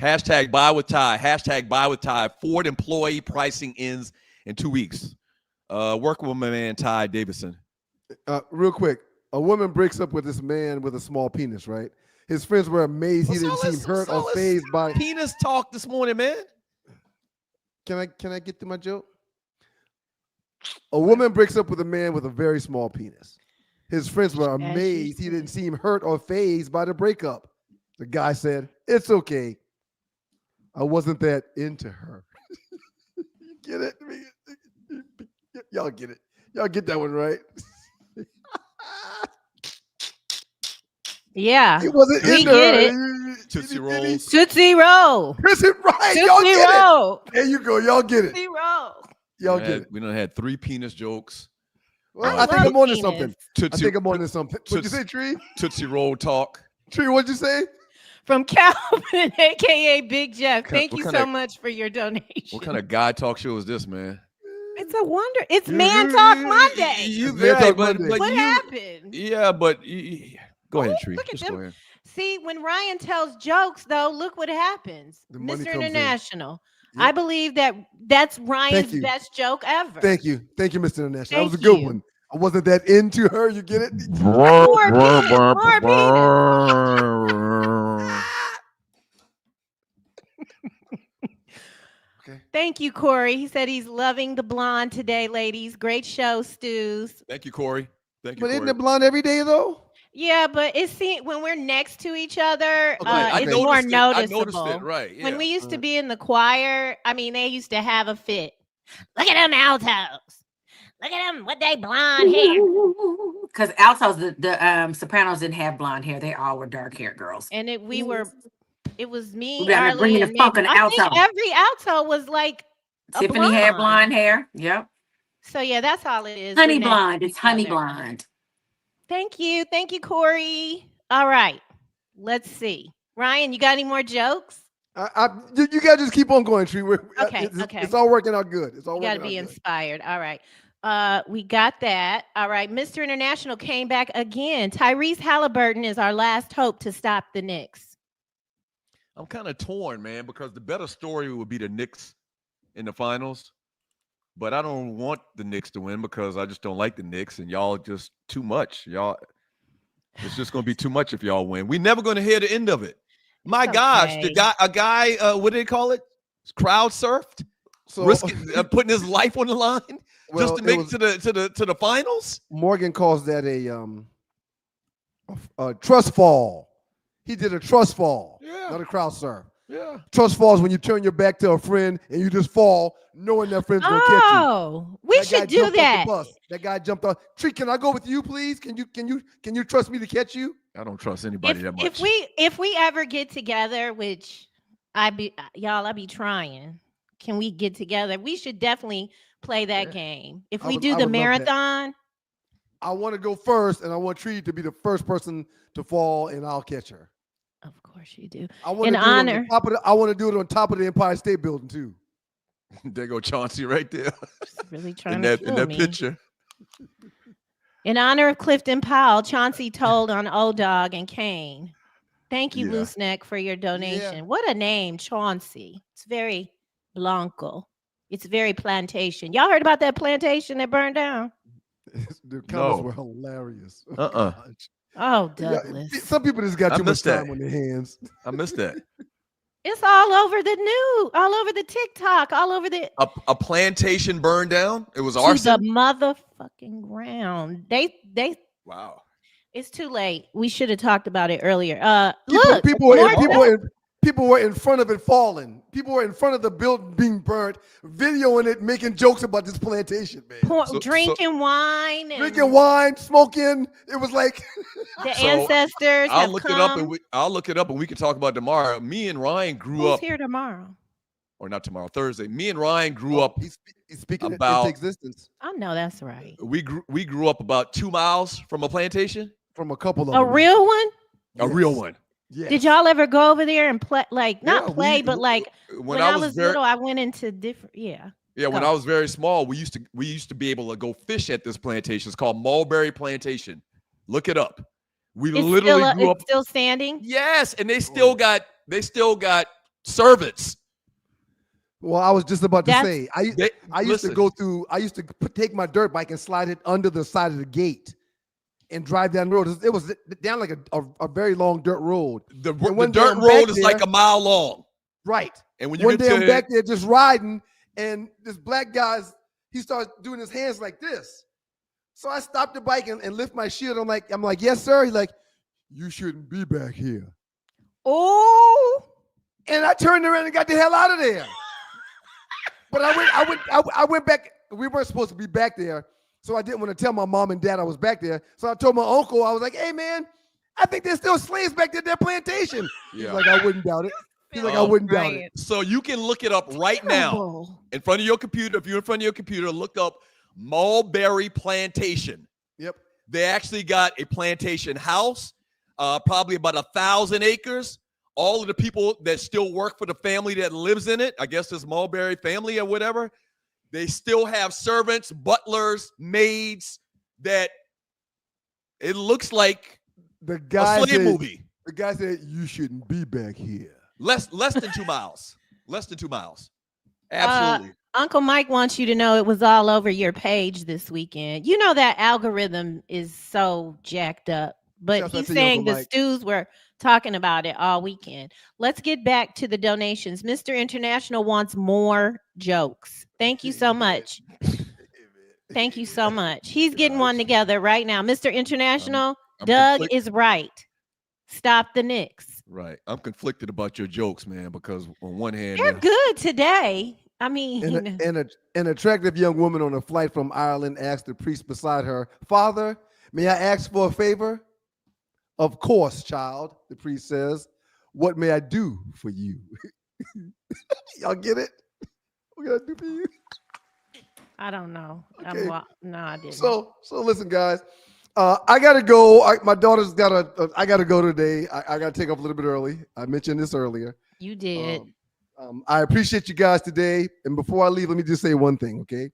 Hashtag buy with Ty. Hashtag buy with Ty. Ford employee pricing ends in 2 weeks. Working with my man Ty Davison. Real quick, a woman breaks up with this man with a small penis, right? His friends were amazed he didn't seem hurt or fazed by penis talk this morning, man. Can I get to my joke? A woman breaks up with a man with a very small penis. His friends were amazed he didn't seem hurt or fazed by the breakup. The guy said, "It's okay. I wasn't that into her." You get it? Y'all get it. Y'all get that one, right? Yeah. He wasn't we into get her. it. Tootsie Rolls. Tootsie Roll. Is it right? Tootsie Y'all get Roll. it. There you go. Y'all get it. Tootsie Roll. Y'all get it. We done had 3 penis jokes. Well, I I think love I'm on to penis. something. I think I'm on to something. What'd you say, Tree? Tootsie Roll talk. Tree, what'd you say? From Calvin, aka Big Jeff. Thank what you kind so of- much for your donation. What kind of guy talk show is this, man? It's a wonder. It's Man Talk Monday. You Man Talk but Monday. What you, happened? Yeah, but go ahead, Tree. Look at Just them. go ahead. See, when Ryan tells jokes, though, look what happens. The money Mr. comes in. International. Yep. I believe that's Ryan's you. best joke ever. Thank you, Mr. International. That was a Thank good you. one. I wasn't that into her. You get it? More penis. More penis. Okay. Thank you, Corey. He said he's loving the blonde today, ladies. Great show, Stews. Thank you, Corey. Thank you, But isn't Corey. it blonde every day though? Yeah, but it's when we're next to each other, I it's more noticed it. I noticeable. noticed it, right, yeah. When we used to be in the choir, I mean, they used to have a fit. Look at them altos. Look at them with they blonde hair. Because altos, the sopranos didn't have blonde hair. They all were dark haired girls. And it was me, We got Arlie, bringing and the funk Mabel. on the I think alto. every alto was like a Tiffany had blonde hair. Yep. So yeah, that's all it is. Honey We're next blonde. to It's each honey other. blonde. Thank you, Corey. All right, let's see. Ryan, you got any more jokes? You gotta just keep on going, Tree. Okay, It's all working out good. It's all You got to working be out good. inspired. All right. We got that. All right. Mr. International came back again. Tyrese Halliburton is our last hope to stop the Knicks. I'm kind of torn, man, because the better story would be the Knicks in the finals. But I don't want the Knicks to win because I just don't like the Knicks, and y'all just too much. Y'all, it's just going to be too much if y'all win. We're never going to hear the end of it. My gosh, okay. a guy, what do they call it? Crowd surfed, So risking putting his life on the line just well, to it make was- it to the finals. Morgan calls that a trust fall. He did a trust fall, not a crowd surf. Yeah. Trust falls when you turn your back to a friend and you just fall, knowing that friend's gonna catch you. Oh, we That guy should do jumped off the that. bus. That guy jumped off. Tree, can I go with you, please? Can you trust me to catch you? I don't trust anybody that much. If we ever get together, which I be trying. Can we get together? We should definitely play that game. If I we would- do I the would love that. marathon, I want to go first, and I want Tree to be the first person to fall, and I'll catch her. of course you do. I want In to do honor. it on top of I want to do it on top of the Empire State Building too. There go Chauncey right there Really trying in to that kill me. picture. In honor of Clifton Powell, Chauncey told on Old Dog and Kane. Thank you, Yeah. Loose Neck, for your donation. What a name, Chauncey. It's very Blanco. It's very plantation. Y'all heard about that plantation that burned down? The comments No. were hilarious. Uh-uh. Oh, Yeah, Douglas. some people just got I too much missed that. time on their hands. I missed that. It's all over the news, all over the TikTok, all over the A plantation burned down. It was to arson. the motherfucking ground. They Wow. it's too late. We should have talked about it earlier. People, Look, people, more and people, and People were in front of it falling. People were in front of the building being burnt, videoing it, making jokes about this plantation, man. Drinking wine. And drinking wine, smoking. It was like the ancestors I'll have look come. it up and I'll look it up and we can talk about tomorrow. Me and Ryan grew up. Who's here tomorrow? Or not tomorrow, Thursday. Me and Ryan grew up. He's speaking about into existence. I know that's right. We grew up about 2 miles from a plantation. From a couple of a them. real one. A real one. Yes. Did y'all ever go over there and play? Like not Yeah, play, but like when I was little, I went into different. Yeah. Yeah, when I was very small, we used to be able to go fish at this plantation. It's called Mulberry Plantation. Look it up. We literally grew up. It's still standing. Yes, and they still got servants. Well, I was just about to say, I used listen. to go through. I used to take my dirt bike and slide it under the side of the gate, and drive down the road. It was down like a very long dirt road. The dirt road is like a mile long. Right. And when you one get day to I'm back there just riding, and this black he starts doing his hands like this. So I stopped the bike and lift my shield. I'm like, yes, sir. He's like, you shouldn't be back here. Oh. And I turned around and got the hell out of there. But I went back. We weren't supposed to be back there. So I didn't want to tell my mom and dad I was back there. So I told my uncle, I was like, hey, man, I think there's still slaves back there at their plantation. Yeah. He's like, I wouldn't doubt it. He's like, I wouldn't doubt it. So you can look it up right now in front of your computer. If you're in front of your computer, look up Mulberry Plantation. Yep. They actually got a plantation house, probably about 1,000 acres. All of the people that still work for the family that lives in it, I guess this Mulberry family or whatever, they still have servants, butlers, maids. That it looks like a slave movie. The guy said, you shouldn't be back here. Less than 2 miles. Less than 2 miles. Absolutely. Uncle Mike wants you to know it was all over your page this weekend. You know that algorithm is so jacked up, but he's saying the stews were talking about it all weekend. Let's get back to the donations. Mr. International wants more jokes. Thank you so much. Thank you so much. He's getting one together right now. Mr. International, Doug is right. Stop the Knicks. Right. I'm conflicted about your jokes, man, because on one hand, they're good today. I mean, an attractive young woman on a flight from Ireland asked the priest beside her, Father, may I ask for a favor? Of course, child, the priest says. What may I do for you? Y'all get it? What can I do for you? I don't know. Okay. No, I didn't. So listen, guys. I gotta go. My daughter's I gotta go today. I gotta take off a little bit early. I mentioned this earlier. You did. I appreciate you guys today. And before I leave, let me just say one thing, okay?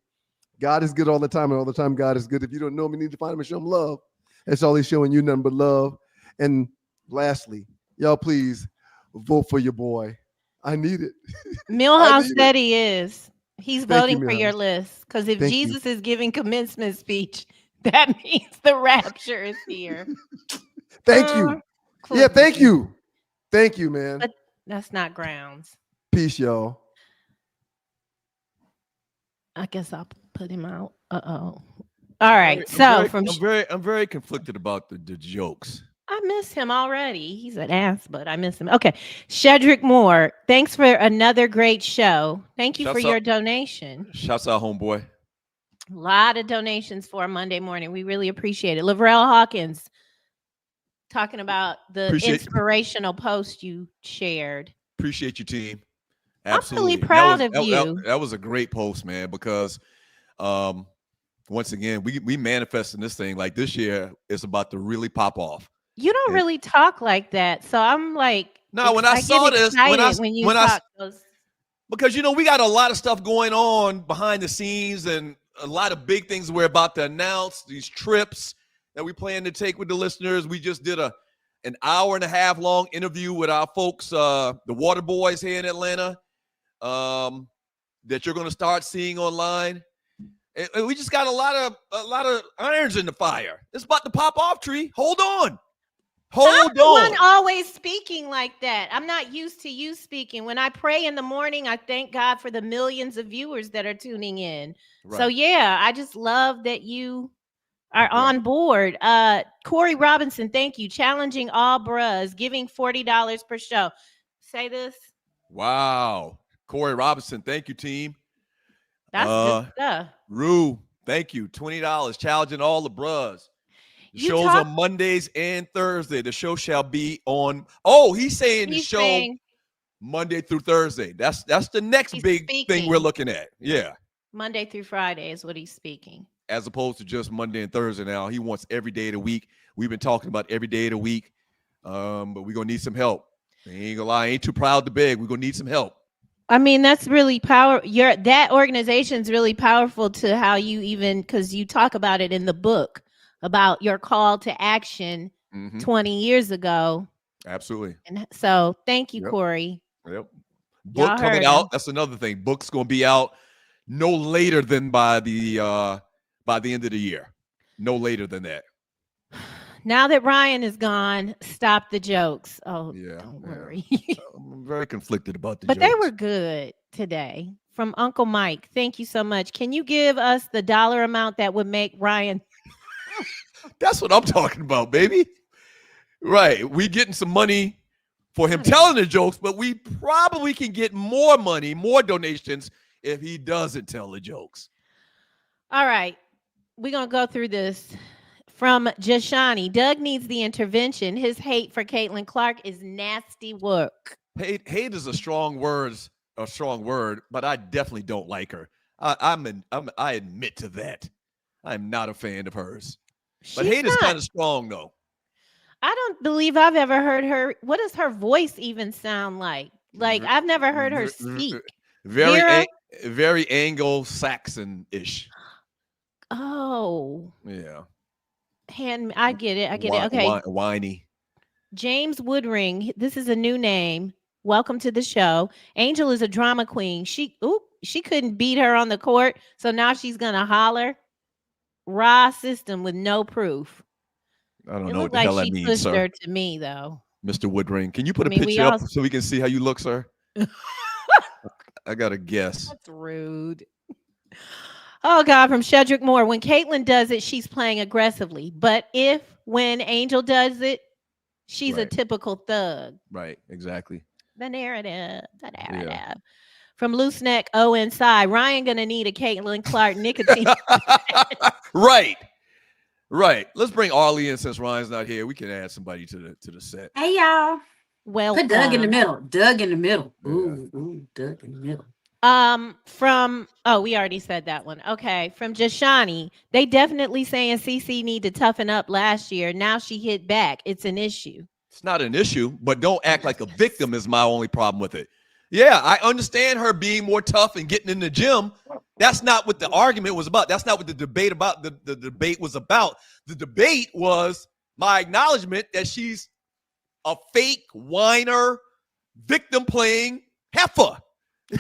God is good all the time, and all the time God is good. If you don't know him, you need to find him and show him love. That's all he's showing you, nothing but love. And lastly, y'all please vote for your boy. I need it. Millhouse said he is. He's voting for your Millhouse. list. Because if Jesus is giving commencement speech, that means the rapture is here. Thank you. Yeah, thank you. Thank you, man. But that's not grounds. Peace, y'all. I guess I'll put him out. All right. I'm very conflicted about the jokes. I miss him already. He's an ass, but I miss him. Okay. Shedrick Moore, thanks for another great show. Thank you for your donation. Shouts out, homeboy. A lot of donations for a Monday morning. We really appreciate it. Lavrell Hawkins talking about the inspirational post you shared. Appreciate you, team. Absolutely. I'm really proud of you. That was a great post, man, because once again, we manifesting this thing. Like this year, it's about to really pop off. You don't really talk like that. So I'm like, no, when I saw this, because we got a lot of stuff going on behind the scenes and a lot of big things we're about to announce, these trips that we plan to take with the listeners. We just did an hour and a half long interview with our folks, the Water Boys here in Atlanta, that you're going to start seeing online. And we just got a lot of irons in the fire. It's about to pop off, Tree. Hold on. I'm the one always speaking like that. I'm not used to you speaking. When I pray in the morning, I thank God for the millions of viewers that are tuning in. Right. So yeah, I just love that you are on board. Corey Robinson, thank you. Challenging all bras, giving $40 per show. say this? Wow. Corey Robinson, thank you, team. That's good stuff. Rue, thank you. $20. Challenging all the bros. The You show's talk- on Mondays and Thursday. The show shall be on. Oh, he's saying the show Monday through Thursday. That's the next big thing we're looking at. Yeah. Monday through Friday is what he's speaking. As opposed to just Monday and Thursday now. He wants every day of the week. We've been talking about every day of the week. But we're going to need some help. I ain't gonna lie. I ain't too proud to beg. We're going to need some help. I mean, that's really that organization's really powerful to how you even, because you talk about it in the book about your call to action 20 years ago. Absolutely. And so thank you, Corey. Yep. Book coming out. That's another thing. Book's going to be out no later than by the end of the year. No later than that. Now that Ryan is gone, stop the jokes. Oh, yeah, don't worry. I'm very conflicted about the jokes. But they were good today. From Uncle Mike. Thank you so much. Can you give us the dollar amount that would make Ryan? That's what I'm talking about, baby. Right. We getting some money for him telling the jokes, but we probably can get more money, more donations if he doesn't tell the jokes. All right. We're going to go through this. From Jashani, Doug needs the intervention. His hate for Caitlin Clark is nasty work. Hate is a strong word, but I definitely don't like her. I admit to that. I'm not a fan of hers. But hate is kind of strong, though. I don't believe I've ever heard her. What does her voice even sound like? Like, I've never heard her speak. Very Anglo-Saxon-ish. Oh. Yeah. I get it. Okay. Whiny. James Woodring. This is a new name. Welcome to the show. Angel is a drama queen. She couldn't beat her on the court, so now she's gonna holler. Raw system with no proof. I don't know what the hell that means, sir. Pushed her to me, though. Mr. Woodring, can you put a picture up so we can see how you look, sir? I got a guess. That's rude. Oh, God, from Shedrick Moore. When Caitlin does it, she's playing aggressively. But when Angel does it, she's a typical thug. Right, exactly. The narrative. Yeah. From Loose Neck, O inside. Ryan going to need a Caitlin Clark nicotine. Right. Let's bring Arlie in since Ryan's not here. We can add somebody to the set. Hey, y'all. Well, put Doug in the middle. Doug in the middle. Ooh, Doug in the middle. We already said that one. Okay. From Jashani, they definitely saying CC need to toughen up last year. Now she hit back. It's an issue. It's not an issue, but don't act like a victim is my only problem with it. Yeah, I understand her being more tough and getting in the gym. That's not what the argument was about. That's not what the debate about. The debate was about. The debate was my acknowledgement that she's a fake whiner, victim playing heifer.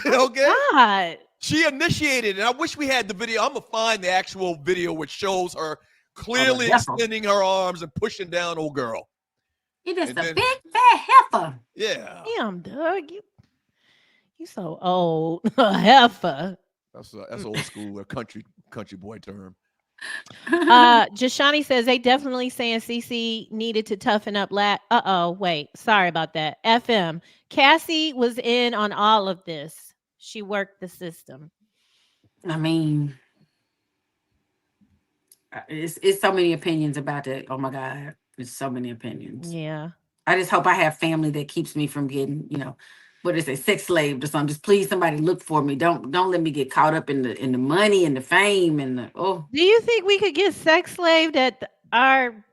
Okay. God. She initiated, and I wish we had the video. I'm gonna find the actual video which shows her clearly extending her arms and pushing down old girl. It is a big fat heifer. Yeah. Damn, Doug, you so old. A heifer. That's old school, a country boy term. Jashani says they definitely saying CC needed to toughen up. Wait, sorry about that. FM. Cassie was in on all of this. She worked the system. I mean, it's so many opinions about that. Oh my God, there's so many opinions. Yeah. I just hope I have family that keeps me from getting, what is it, sex slaved or something. Just please, somebody look for me. Don't let me get caught up in the money and the fame and the Do you think we could get sex slaved at our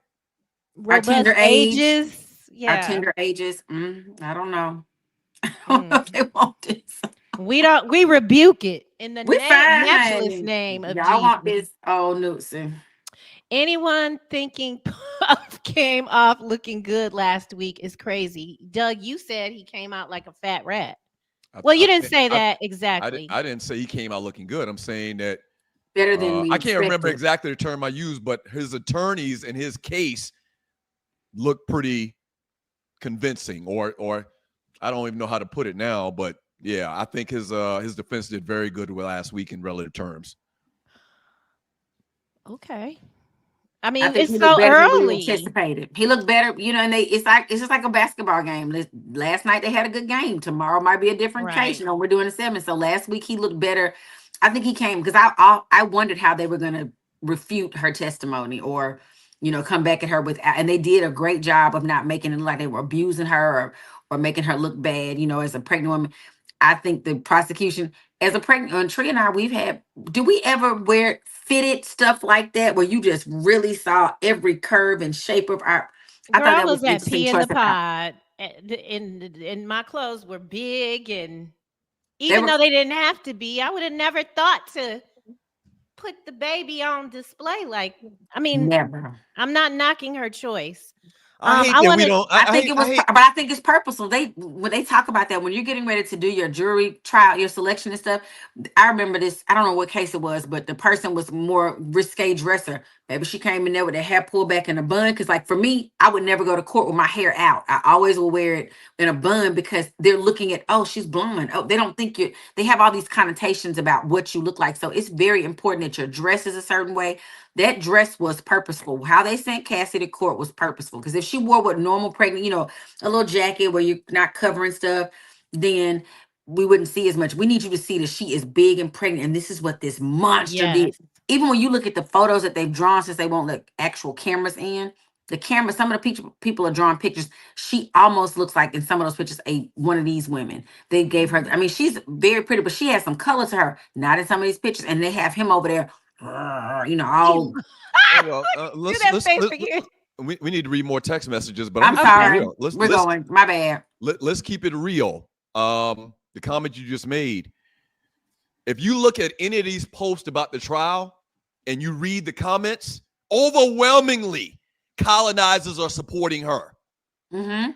tender ages? Our tender ages. I don't know. I don't know if they want this. We rebuke it in the matchless name of y'all Jesus. Want this? Oh, Newsom. Anyone thinking Puff came off looking good last week is crazy. Doug, you said he came out like a fat rat. You didn't say that exactly. I didn't say he came out looking good. I'm saying that better than I can't remember exactly the term I used, but his attorneys in his case look pretty convincing, or I don't even know how to put it now, but yeah, I think his defense did very good last week in relative terms. Okay. I I mean, think it's he looked so better than we early. anticipated. He looked better, and it's just like a basketball game. Last night they had a good game. Tomorrow might be a different case. Right. We're doing a 7. So last week he looked better. I think he came because I wondered how they were going to refute her testimony or come back at her and they did a great job of not making it look like they were abusing her or making her look bad. As a pregnant woman, I think the prosecution as a pregnant, Tree and I, do we ever wear fitted stuff like that where you just really saw every curve and shape of I Girl, thought I that was was at interesting Pee in choice the of how Pod, and my clothes were big, and they even were though they didn't have to be, I would have never thought to put the baby on display. I mean, never. I'm not knocking her choice. I hate I that want we to. don't. I think it I was, hate. but I think it's purposeful. When they talk about that, when you're getting ready to do your jury trial, your selection and stuff. I remember this. I don't know what case it was, but the person was more risque dresser. Maybe she came in there with her hair pulled back in a bun. Because, like for me, I would never go to court with my hair out. I always will wear it in a bun because they're looking at, oh, she's blonde. Oh, they don't think you. They have all these connotations about what you look like. So it's very important that your dress is a certain way. That dress was purposeful. How they sent Cassie to court was purposeful. Because if she wore what normal pregnant, a little jacket where you're not covering stuff, then we wouldn't see as much. We need you to see that she is big and pregnant, and this is what this monster did. Yes. Even when you look at the photos that they've drawn, since they won't let actual cameras in, the camera, some of the people are drawing pictures. She almost looks like in some of those pictures one of these women. They gave her. I mean, she's very pretty, but she has some color to her. Not in some of these pictures, and they have him over there. All Hold on, Do that face again. we need to read more text messages, but I'm I'm gonna keep it sorry. real. We're going. My bad. Let's keep it real. The comment you just made. If you look at any of these posts about the trial and you read the comments, overwhelmingly, colonizers are supporting her. Mm-hmm.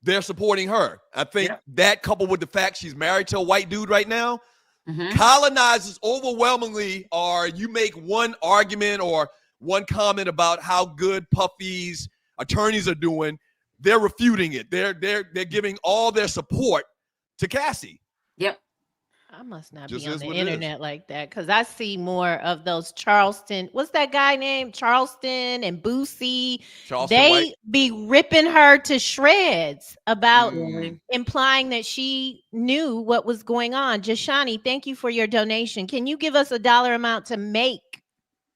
They're supporting her. I think that coupled with the fact she's married to a white dude right now, colonizers overwhelmingly are, you make one argument or one comment about how good Puffy's attorneys are doing, they're refuting it. They're giving all their support to Cassie. Yep. I must not Just be on is the what it internet like that because I see more of those Charleston. What's that guy named? Charleston and Boosie. Charleston They White. be ripping her to shreds about Mm. implying that she knew what was going on. Jashani, thank you for your donation. Can you give us a dollar amount to make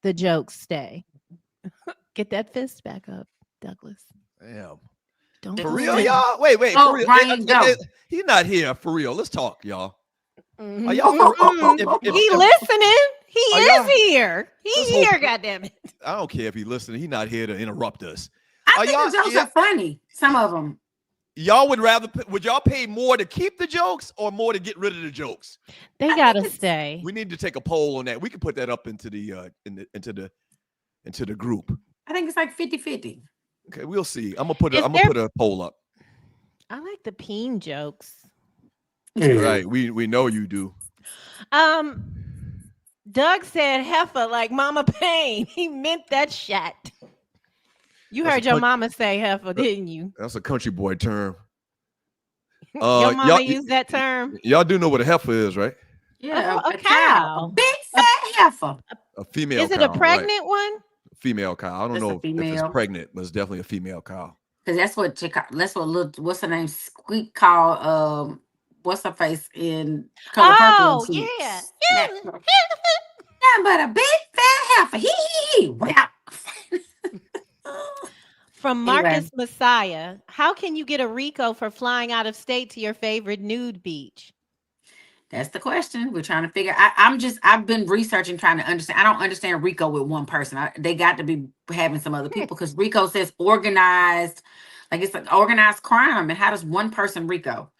the jokes stay? Get that fist back up, Douglas. Damn. Don't For go real, away. y'all? Wait, Oh, for real. Ryan, go. He's not here for real. Let's talk, y'all. Mhm. Are y'all He listening. He Are is y'all- here. He Let's here, hope- goddammit. I don't care if he's listening. He's not here to interrupt us. I think the jokes are funny. Some of them. Y'all would y'all pay more to keep the jokes or more to get rid of the jokes? They gotta stay. We need to take a poll on that. We can put that up into the into the group. I think it's like 50-50. Okay, we'll see. I'm gonna put Is I'm there- gonna put a poll up. I like the peen jokes. Right. We know you do. Doug said heifer like Mama Payne. He meant that shit. You That's heard a your pun- mama say heifer, didn't you? That's a country boy term. Your mama used that term. Y'all do know what a heifer is, right? Yeah, A cow. A big fat heifer. A female Is it cow, a right. pregnant one? Female cow. I don't It's a know if it's female. pregnant, but it's definitely a female cow. Because that's what little, what's her name? Squeak called what's her face in Color Purple. Oh, and she yeah. snapped her. Nothing but a big fat heifer. Hee. Wow. From Anyway. Marcus Messiah. How can you get a Rico for flying out of state to your favorite nude beach? That's the question we're trying to figure. I've been researching, trying to understand. I don't understand Rico with one person. They got to be having some other people because Rico says organized, like it's like organized crime. And how does one person Rico?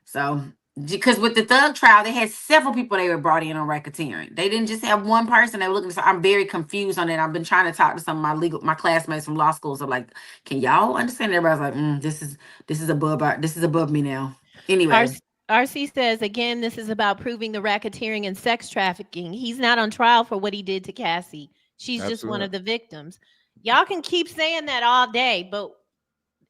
So, because with the thug trial, they had several people they were brought in on racketeering. They didn't just have one person. They were looking. So I'm very confused on it. I've been trying to talk to some of my classmates from law schools. I'm like, can y'all understand? Everybody's like, this is above me now. Anyway. RC says, again, this is about proving the racketeering and sex trafficking. He's not on trial for what he did to Cassie. She's just one of the victims. Y'all can keep saying that all day, but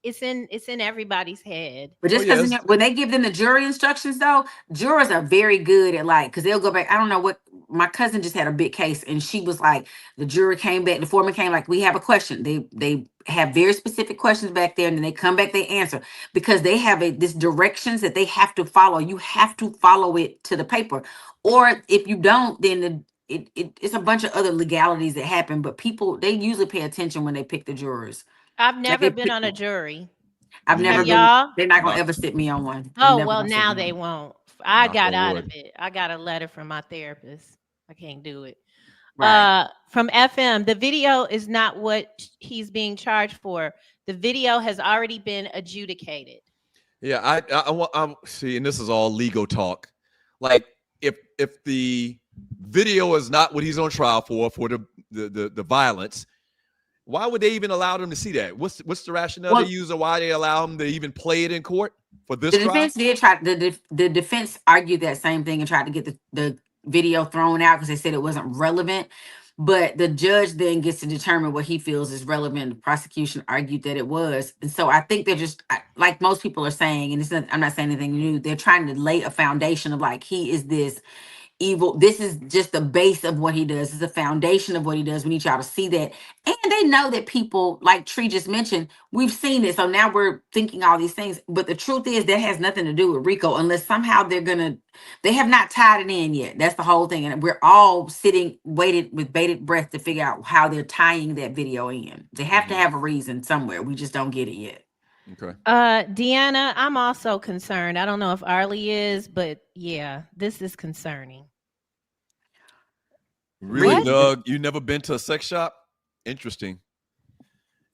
it's in everybody's head. But just because when they give them the jury instructions, though, jurors are very good at like, because they'll go back. I don't know what my cousin just had a big case, and she was like, the jury came back, the foreman came like, we have a question. They have very specific questions back there, and then they come back, they answer because they have this directions that they have to follow. You have to follow it to the paper, or if you don't, then it's a bunch of other legalities that happen. But people, they usually pay attention when they pick the jurors. I've never been on a jury. I've never been. Y'all? They're not gonna ever sit me on one. Oh well, now they won't. I got out wood. of it. I got a letter from my therapist. I can't do it. Right. From FM, the video is not what he's being charged for. The video has already been adjudicated. Yeah, I'm see, and this is all legal talk. Like, if the video is not what he's on trial for the violence, why would they even allow them to see that? What's the rationale they use, or why they allow them to even play it in court for this? The defense did try. The defense argued that same thing and tried to get the video thrown out because they said it wasn't relevant. But the judge then gets to determine what he feels is relevant. The prosecution argued that it was, and so I think they're just like most people are saying, and I'm not saying anything new. They're trying to lay a foundation of like he is this evil. This is just the base of what he does. This is the foundation of what he does. We need y'all to see that. And they know that people, like Tree just mentioned, we've seen it. So now we're thinking all these things. But the truth is that has nothing to do with Rico unless somehow they have not tied it in yet. That's the whole thing. And we're all waited with bated breath to figure out how they're tying that video in. They have to have a reason somewhere. We just don't get it yet. Okay. Deanna, I'm also concerned. I don't know if Arlie is, but yeah, this is concerning. Really, What? Doug? You never been to a sex shop? Interesting.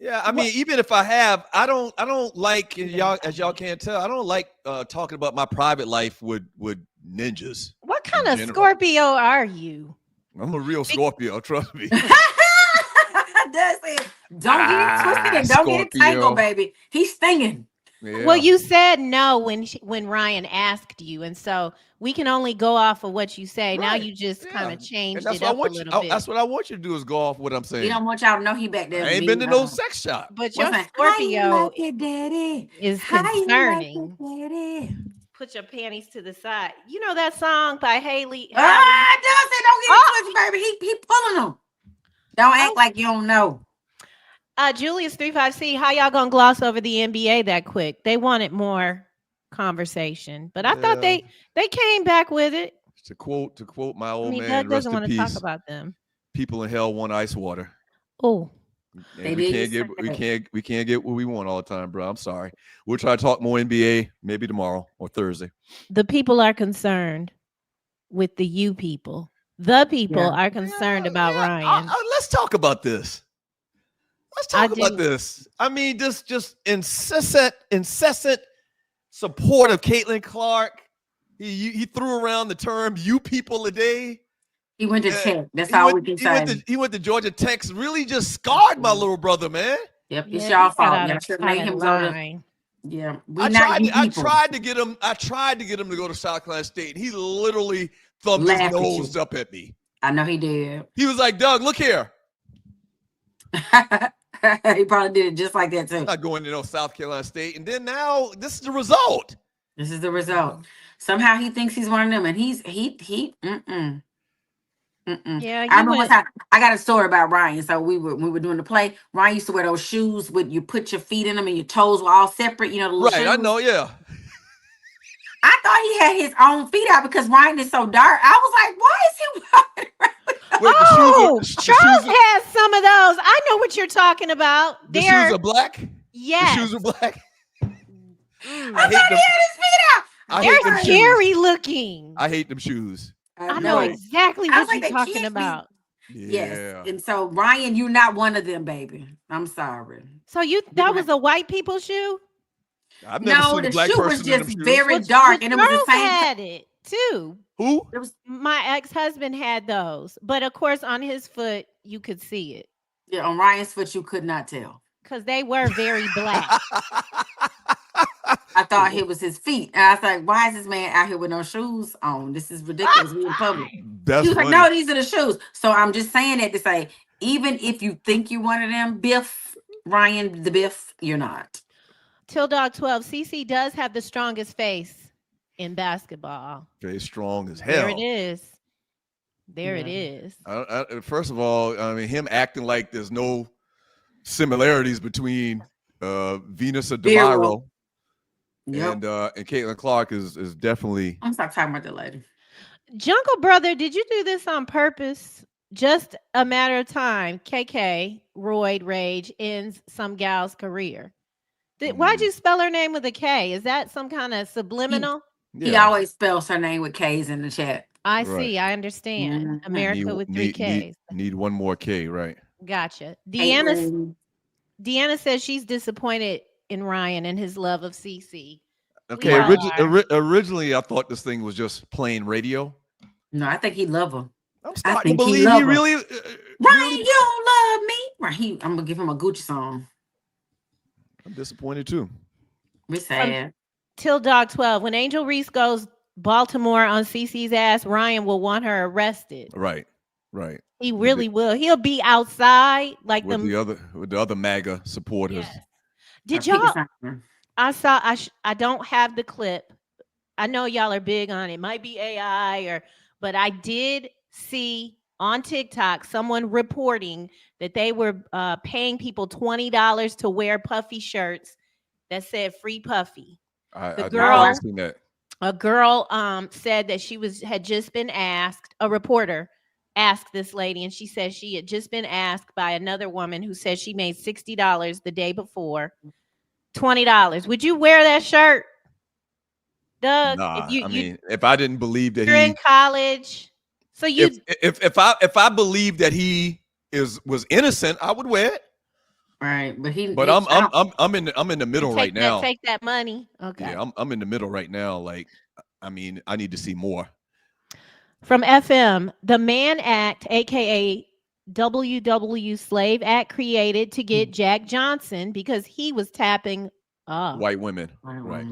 Yeah, I mean, even if I have, I don't like, and y'all, as y'all can't tell, I don't like talking about my private life with ninjas. What kind of Scorpio are you? I'm a real Scorpio, trust me. That's it. Don't get it twisted and don't get it tangled, baby. He's stinging. Yeah. Well, you said no when Ryan asked you, and so we can only go off of what you say. Right. Now you just kind of changed it up a little bit. That's what I want you to do is go off what I'm saying. He don't want y'all to know he back there. I ain't been to no sex shop. But your Scorpio is concerning. Put your panties to the side. You know that song by Haley? Don't get it twisted, baby. He pulling them. Don't act like you don't know. Julius 35C, how y'all gonna gloss over the NBA that quick? They wanted more conversation, but I thought they came back with it. To quote my old man, Doug rest doesn't in want to peace. talk about them. People in hell want ice water. Oh, we can't get what we want all the time, bro. I'm sorry. We'll try to talk more NBA maybe tomorrow or Thursday. The people are concerned with the you people. The people are concerned about Ryan. Let's talk about this. Let's talk about this. I mean, this just incessant support of Caitlin Clark. He threw around the term "you people" a day. He went to Tech. That's all we can say. He went to Georgia Tech. Really just scarred my little brother, man. Yep, it's y'all fault. Y'all should make him go to. Yeah, I tried to get him to go to South Carolina State, and he literally thumbed his nose up at me. I know he did. He was like, "Doug, look here." He probably did it just like that too. I'm not going to South Carolina State, and then now this is the result. This is the result. Somehow he thinks he's one of them, and he. Yeah, I remember one time I got a story about Ryan. So we were doing the play. Ryan used to wear those shoes with you put your feet in them and your toes were all separate. You know the little shoes. I know. Yeah. I thought he had his own feet out because Ryan is so dark. I was like, why is he walking around? Wait, Charles has some of those. I know what you're talking about. The shoes are black? Yes. The shoes are black? I thought he had his feet out. They're scary looking. I hate them shoes. I know exactly what you're talking about. Yes. And so, Ryan, you're not one of them, baby. I'm sorry. So that was a white people shoe? I've never seen a black shoe was person in them just shoes. very dark, and it was the same. Had it too. Who? It was my ex-husband had those, but of course on his foot you could see it. Yeah, on Ryan's foot you could not tell because they were very black. I thought it was his feet, and I was like, "Why is this man out here with no shoes on? This is ridiculous. We in public." He was like, "No, these are the shoes." So I'm just saying that to say, even if you think you're one of them, Biff, Ryan, the Biff, you're not. Till Dog 12, CC does have the strongest face in basketball. Very strong as hell. There it is. There it is. First of all, I mean, him acting like there's no similarities between Venus DeMiro and Caitlin Clark is definitely. I'm stop talking about that later. Jungle Brother, did you do this on purpose? Just a matter of time. KK, Royd Rage, ends some gal's career. Why'd you spell her name with a K? Is that some kind of subliminal? He always spells her name with K's in the chat. I see. I understand. America with 3 Ks. Need one more K, right? Gotcha. Deanna says she's disappointed in Ryan and his love of CC. Okay, originally I thought this thing was just plain radio. No, I think he love her. I'm starting to believe he really. Ryan, you don't love me. Right, I'm gonna give him a Gucci song. I'm disappointed too. We're sad. Till Dog 12. When Angel Reese goes Baltimore on CC's ass, Ryan will want her arrested. Right. He really will. He'll be outside like with the other MAGA supporters. Yes. Did y'all? I don't have the clip. I know y'all are big on it. Might be AI but I did see on TikTok someone reporting that they were paying people $20 to wear puffy shirts that said "Free Puffy." A girl said that she had just been asked. A reporter asked this lady, and she said she had just been asked by another woman who said she made $60 the day before. $20. Would you wear that shirt, Doug? Nah, if I didn't believe that you're in college, so you if I believed that he was innocent, I would wear it. Right, but I'm in the middle right now. Take that money. Okay. Yeah, I'm in the middle right now. Like, I need to see more. From FM, the Mann Act, aka WW Slave Act, created to get Jack Johnson because he was tapping white women. Right.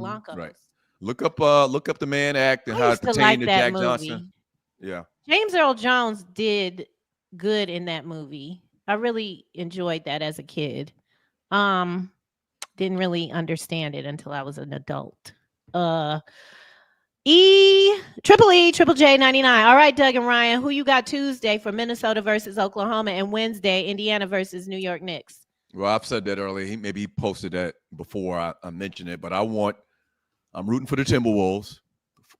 Look up the Mann Act and how it pertained to Jack Johnson. Yeah. James Earl Jones did good in that movie. I really enjoyed that as a kid. Didn't really understand it until I was an adult. Triple J 99. All right, Doug and Ryan, who you got Tuesday for Minnesota versus Oklahoma and Wednesday Indiana versus New York Knicks? Well, I've said that earlier. Maybe he posted that before I mentioned it, but I'm rooting for the Timberwolves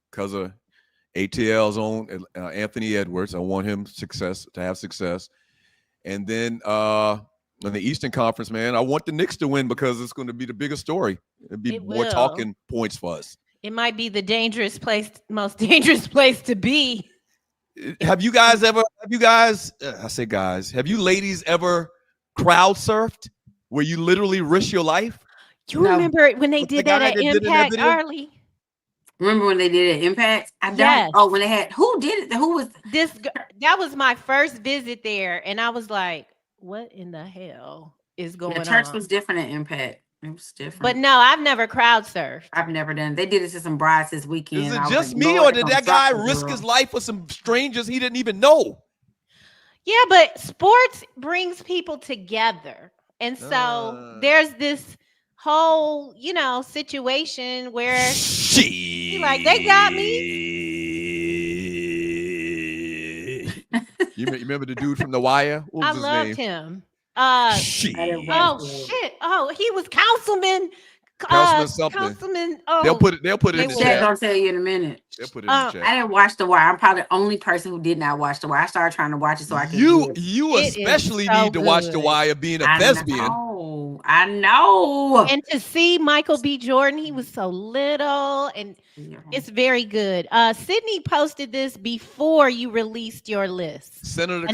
because of ATL's own Anthony Edwards. I want him to have success. And then in the Eastern Conference, man, I want the Knicks to win because it's going to be the biggest story. It'll be more talking points for us. It might be the most dangerous place to be. Have you ladies ever crowd surfed where you literally risk your life? You remember when they did that at Impact, Arlie? Remember when they did it at Impact? I don't. Yes. Oh, when they had who did it? Who was this? That was my first visit there, and I was like, "What in the hell is going on?" The church was different at Impact. It was different. But no, I've never crowd surfed. I've never done. They did it to some brides this weekend. Is it just me, or did that guy risk his life for some strangers he didn't even know? Yeah, but sports brings people together, and so there's this whole, situation where like they got me. You remember the dude from The Wire? What was his loved name? him. Oh shit! Oh, he was councilman. Councilman. Oh, they'll put it in the chat. I'll tell you in a minute. They'll put it in the chat. I didn't watch The Wire. I'm probably the only person who did not watch The Wire. I started trying to watch it so I can. You especially need to watch The Wire, being a thespian. I know. And to see Michael B. Jordan, he was so little, and it's very good. Sydney posted this before you released your list. Senator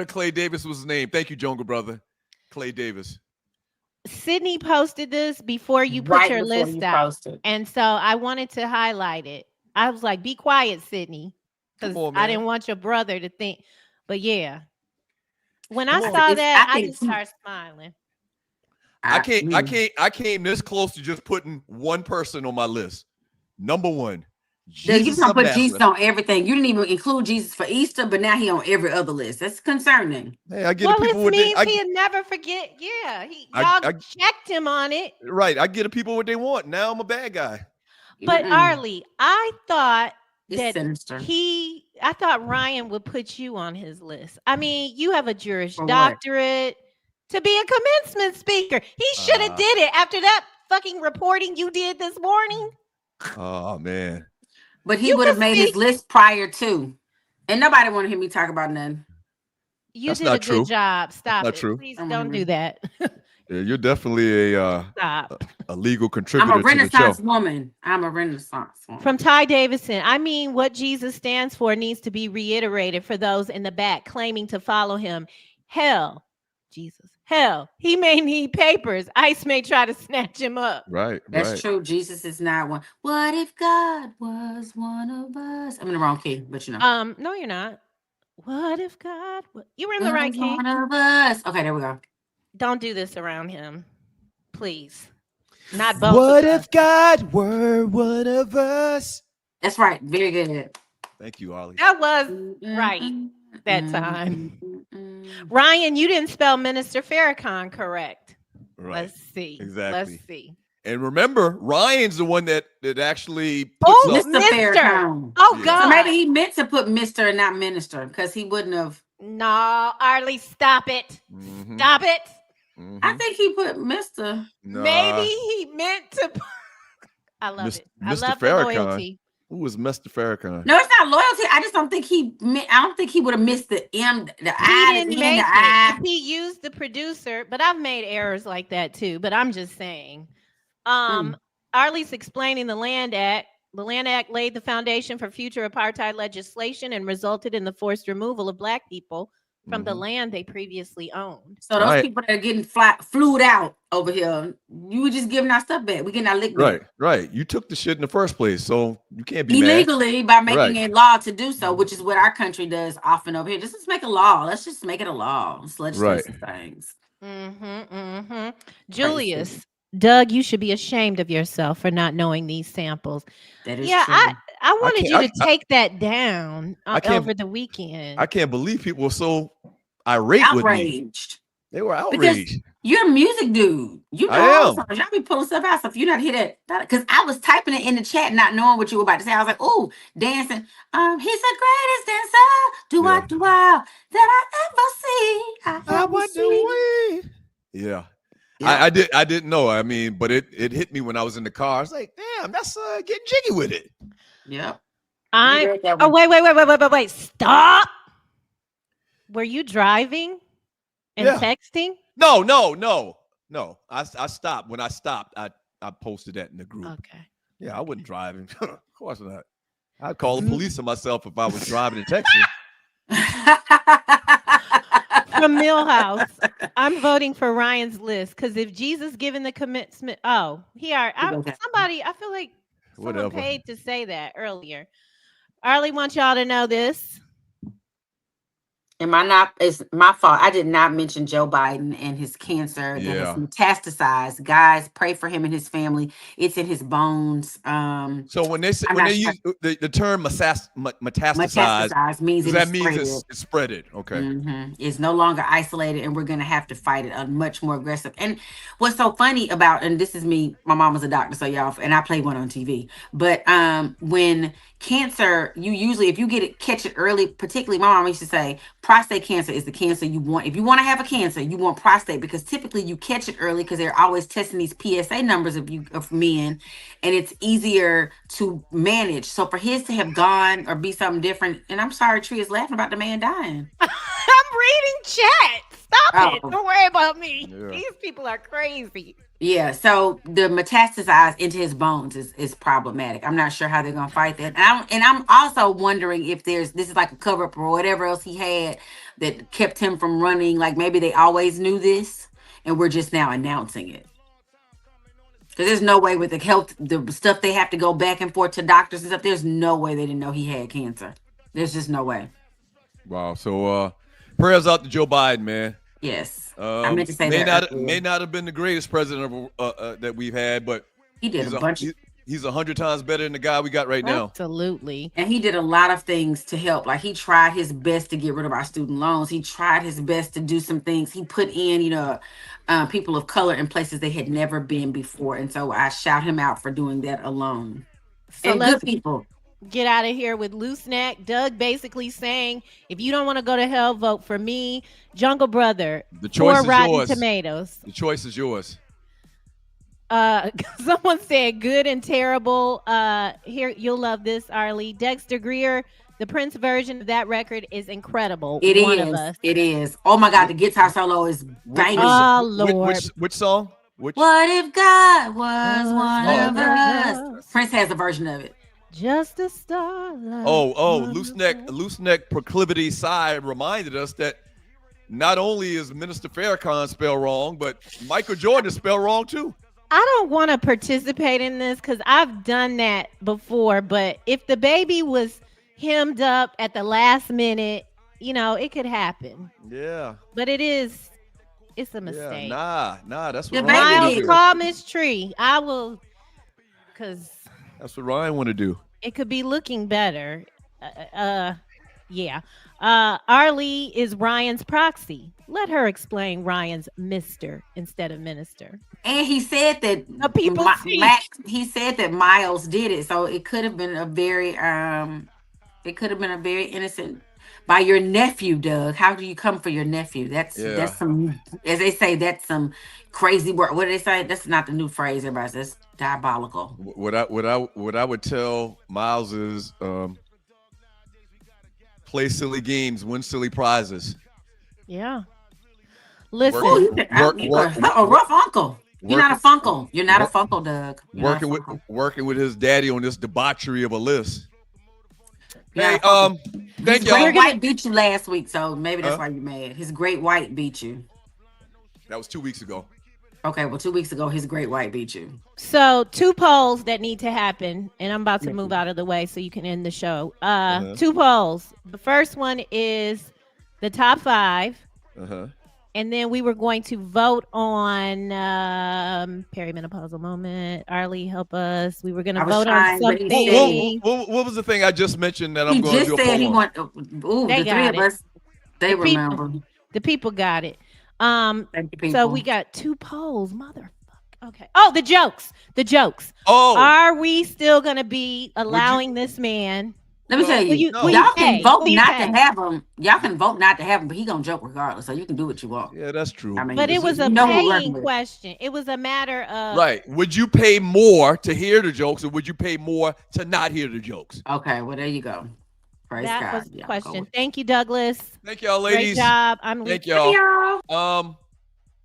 Clay Davis was his name. Thank you, Jungle Brother. Clay Davis. Sydney posted this before you put your list out. And so I wanted to highlight it. I was like, be quiet, Sydney. Because I didn't want your brother to think. But yeah. When I saw that, I just started smiling. I came this close to just putting one person on my list. Number one, You Jesus gonna put Jesus ambassador. on everything. You didn't even include Jesus for Easter, but now he on every other list. That's concerning. Hey, I get Well, the people it what they. means he'll never forget. Yeah, y'all checked him on it. Right, I get the people what they want. Now I'm a bad guy. But Arlie, I thought It's that sinister. I thought Ryan would put you on his list. I mean, you have a Jewish For what? doctorate to be a commencement speaker. He should have did it after that fucking reporting you did this morning. Oh man. But he would have made his list prior to. And nobody want to hear me talk about nothing. You That's did not a true. good job. Stop Not it. true. Please don't do that. Yeah, you're definitely a legal contributor I'm a to the Renaissance show. woman. I'm a Renaissance woman. From Ty Davidson, I mean, what Jesus stands for needs to be reiterated for those in the back claiming to follow him. Hell, Jesus. Hell, he may need papers. ICE may try to snatch him up. Right. That's true. Jesus is not one. What if God was one of us? I'm in the wrong key, but you know. No, you're not. What if God? You were in the right key. One of us. Okay, there we go. Don't do this around him, please. Not both. What if God were one of us? That's right. Very good. Thank you, Ollie. That was right that time. Ryan, you didn't spell Minister Farrakhan correct. Right. Let's see. Exactly. Let's see. And remember, Ryan's the one that actually puts Mr. Farrakhan. Oh, God. So maybe he meant to put Mr. and not Minister because he wouldn't have. No, Arlie, stop it. Stop it. I think he put Mr. Maybe he meant to. I love it. I Mr. love the Farrakhan. loyalty. Who was Mr. Farrakhan? No, it's not loyalty. I just don't think he. I don't think he would have missed the M, the I, He didn't the N, make the I. it. He used the producer, but I've made errors like that too. But I'm just saying. Arlie's explaining the Land Act. The Land Act laid the foundation for future apartheid legislation and resulted in the forced removal of Black people from the land they previously owned. So those people that are getting flued out over here, you were just giving our stuff back. We're getting our lick back. Right. You took the shit in the first place, so you can't be illegally mad. by making a law to do so, which is what our country does often over here. Just let's make a law. Let's just make it a law. Let's legislate some things. Julius, Doug, you should be ashamed of yourself for not knowing these samples. That is true. I wanted you to take that down over the weekend. I can't believe people were so outraged with me. They were outraged. Because you're a music dude. You know, y'all be pulling stuff out. So if you not hear that, because I was typing it in the chat, not knowing what you were about to say. I was like, "Oh, dancing. He's the greatest dancer. Do I that I ever see. I want to win." Yeah. I didn't know. I mean, but it hit me when I was in the car. I was like, damn, that's getting jiggy with it. Yep. Wait. Stop. Were you driving and texting? No. I stopped. When I stopped, I posted that in the group. Okay. Yeah, I wasn't driving. Of course not. I'd call the police on myself if I was driving and texting. From Millhouse, I'm voting for Ryan's list because if Jesus given the commitment, somebody, I feel like someone paid to say that earlier. Arlie wants y'all to know this. It's my fault. I did not mention Joe Biden and his cancer that has metastasized. Guys, pray for him and his family. It's in his bones. So when they use the term metastasize means it's spread. Okay. It's no longer isolated, and we're gonna have to fight it much more aggressive. And what's so funny about, and this is me, my mom was a doctor, so y'all, and I played one on TV. But when cancer, you usually, if you catch it early, particularly my mom used to say, prostate cancer is the cancer you want. If you want to have a cancer, you want prostate, because typically you catch it early because they're always testing these PSA numbers of men, and it's easier to manage. So for his to have gone or be something different, and I'm sorry, Tree is laughing about the man dying. I'm reading chat. Stop it. Don't worry about me. Yeah. These people are crazy. Yeah, so the metastasize into his bones is problematic. I'm not sure how they're gonna fight that. And I'm also wondering if this is like a cover up or whatever else he had that kept him from running. Like maybe they always knew this and we're just now announcing it. Because there's no way with the stuff they have to go back and forth to doctors and stuff. There's no way they didn't know he had cancer. There's just no way. Wow. So prayers out to Joe Biden, man. Yes, I meant to say may not have been the greatest president that we've had, but he did a bunch. He's 100 times better than the guy we got right now. Absolutely. And he did a lot of things to help. Like he tried his best to get rid of our student loans. He tried his best to do some things. He put in, people of color in places they had never been before. And so I shout him out for doing that alone. So and let's good people. get out of here with loose neck. Doug basically saying, if you don't want to go to hell, vote for me. Jungle Brother. The choice or is Rotten yours. Tomatoes. The choice is yours. Someone said good and terrible. Here, you'll love this, Arlie. Dexter Greer, the Prince version of that record is incredible. It is. Oh my God, the guitar solo is banging. Oh Lord. Which song? What if God was one of us? Prince has a version of it. Just a starlight. Loose neck proclivity side reminded us that not only is Minister Farrakhan spelled wrong, but Michael Jordan is spelled wrong too. I don't want to participate in this because I've done that before. But if the baby was hemmed up at the last minute, it could happen. Yeah. But it's a mistake. Yeah, nah. That's what Ryan Ryan call Miss Tree. I will, because that's what Ryan want to do. It could be looking better. Yeah. Arlie is Ryan's proxy. Let her explain Ryan's Mr. instead of minister. And he said that he said that Miles did it, so it could have been a very innocent by your nephew, Doug. How do you come for your nephew? That's some, as they say, that's some crazy word. What do they say? That's not the new phrase. Everybody says diabolical. What I would tell Miles is play silly games, win silly prizes. Yeah. Listen, a rough uncle. You're not a funkle. You're not a funkle, Doug. Working with his daddy on this debauchery of a list. Yeah. Hey, thank y'all. Great White beat you last week, so maybe that's why you're mad. His Great White beat you. That was 2 weeks ago. Okay, well, 2 weeks ago, his Great White beat you. So 2 polls that need to happen, and I'm about to move out of the way so you can end the show. 2 polls. The first one is the top 5. And then we were going to vote on perimenopausal moment. Arlie, help us. We were going to vote on something. What was the thing I just mentioned that I'm going to do a poll on? He just said he want. The three of us, they remember. The people got it. So we got 2 polls, motherfucker. Okay. Oh, the jokes. Oh, are we still gonna be allowing this man? Let me tell you, y'all can vote not to have him. Y'all can vote not to have him, but he gonna joke regardless. So you can do what you want. Yeah, that's true. I mean, but it was a paying question. It was a matter of right. Would you pay more to hear the jokes, or would you pay more to not hear the jokes? Okay, well there you go. Praise that God. was the question. Thank you, Douglas. Thank y'all, ladies. Great job. Thank y'all.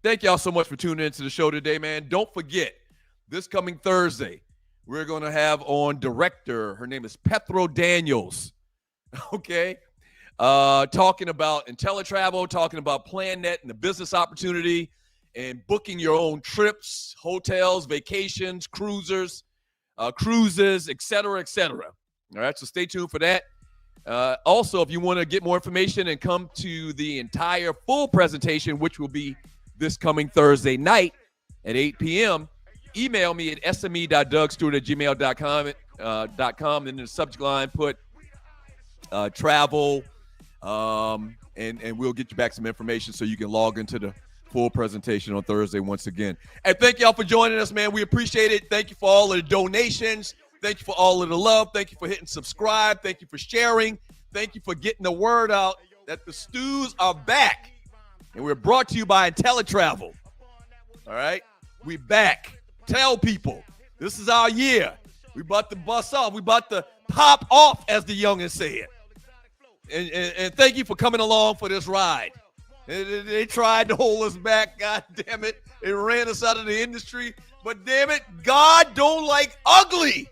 Thank y'all so much for tuning into the show today, man. Don't forget, this coming Thursday, we're going to have on director. Her name is Pethro Daniels. Okay. Talking about IntelliTravel, talking about PlanNet and the business opportunity and booking your own trips, hotels, vacations, cruises, et cetera, et cetera. All right. So stay tuned for that. Also, if you want to get more information and come to the entire full presentation, which will be this coming Thursday night at 8 p.m., email me at sme.dougstewart@gmail.com. And in the subject line, put travel, and we'll get you back some information so you can log into the full presentation on Thursday once again. And thank y'all for joining us, man. We appreciate it. Thank you for all of the donations. Thank you for all of the love. Thank you for hitting subscribe. Thank you for sharing. Thank you for getting the word out that the Stews are back. And we're brought to you by IntelliTravel. All right? We back. Tell people. This is our year. We about to bust off. We about to pop off, as the youngins said. And thank you for coming along for this ride. They tried to hold us back. God damn it. They ran us out of the industry. But damn it, God don't like ugly.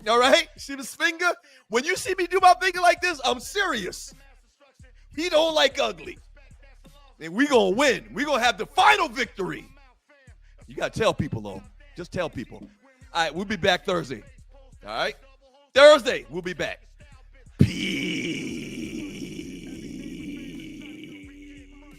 All right? See this finger? When you see me do my finger like this, I'm serious. He don't like ugly. And we going to win. We going to have the final victory. You got to tell people, though. Just tell people. All right, we'll be back Thursday. All right? Thursday, we'll be back. Peace.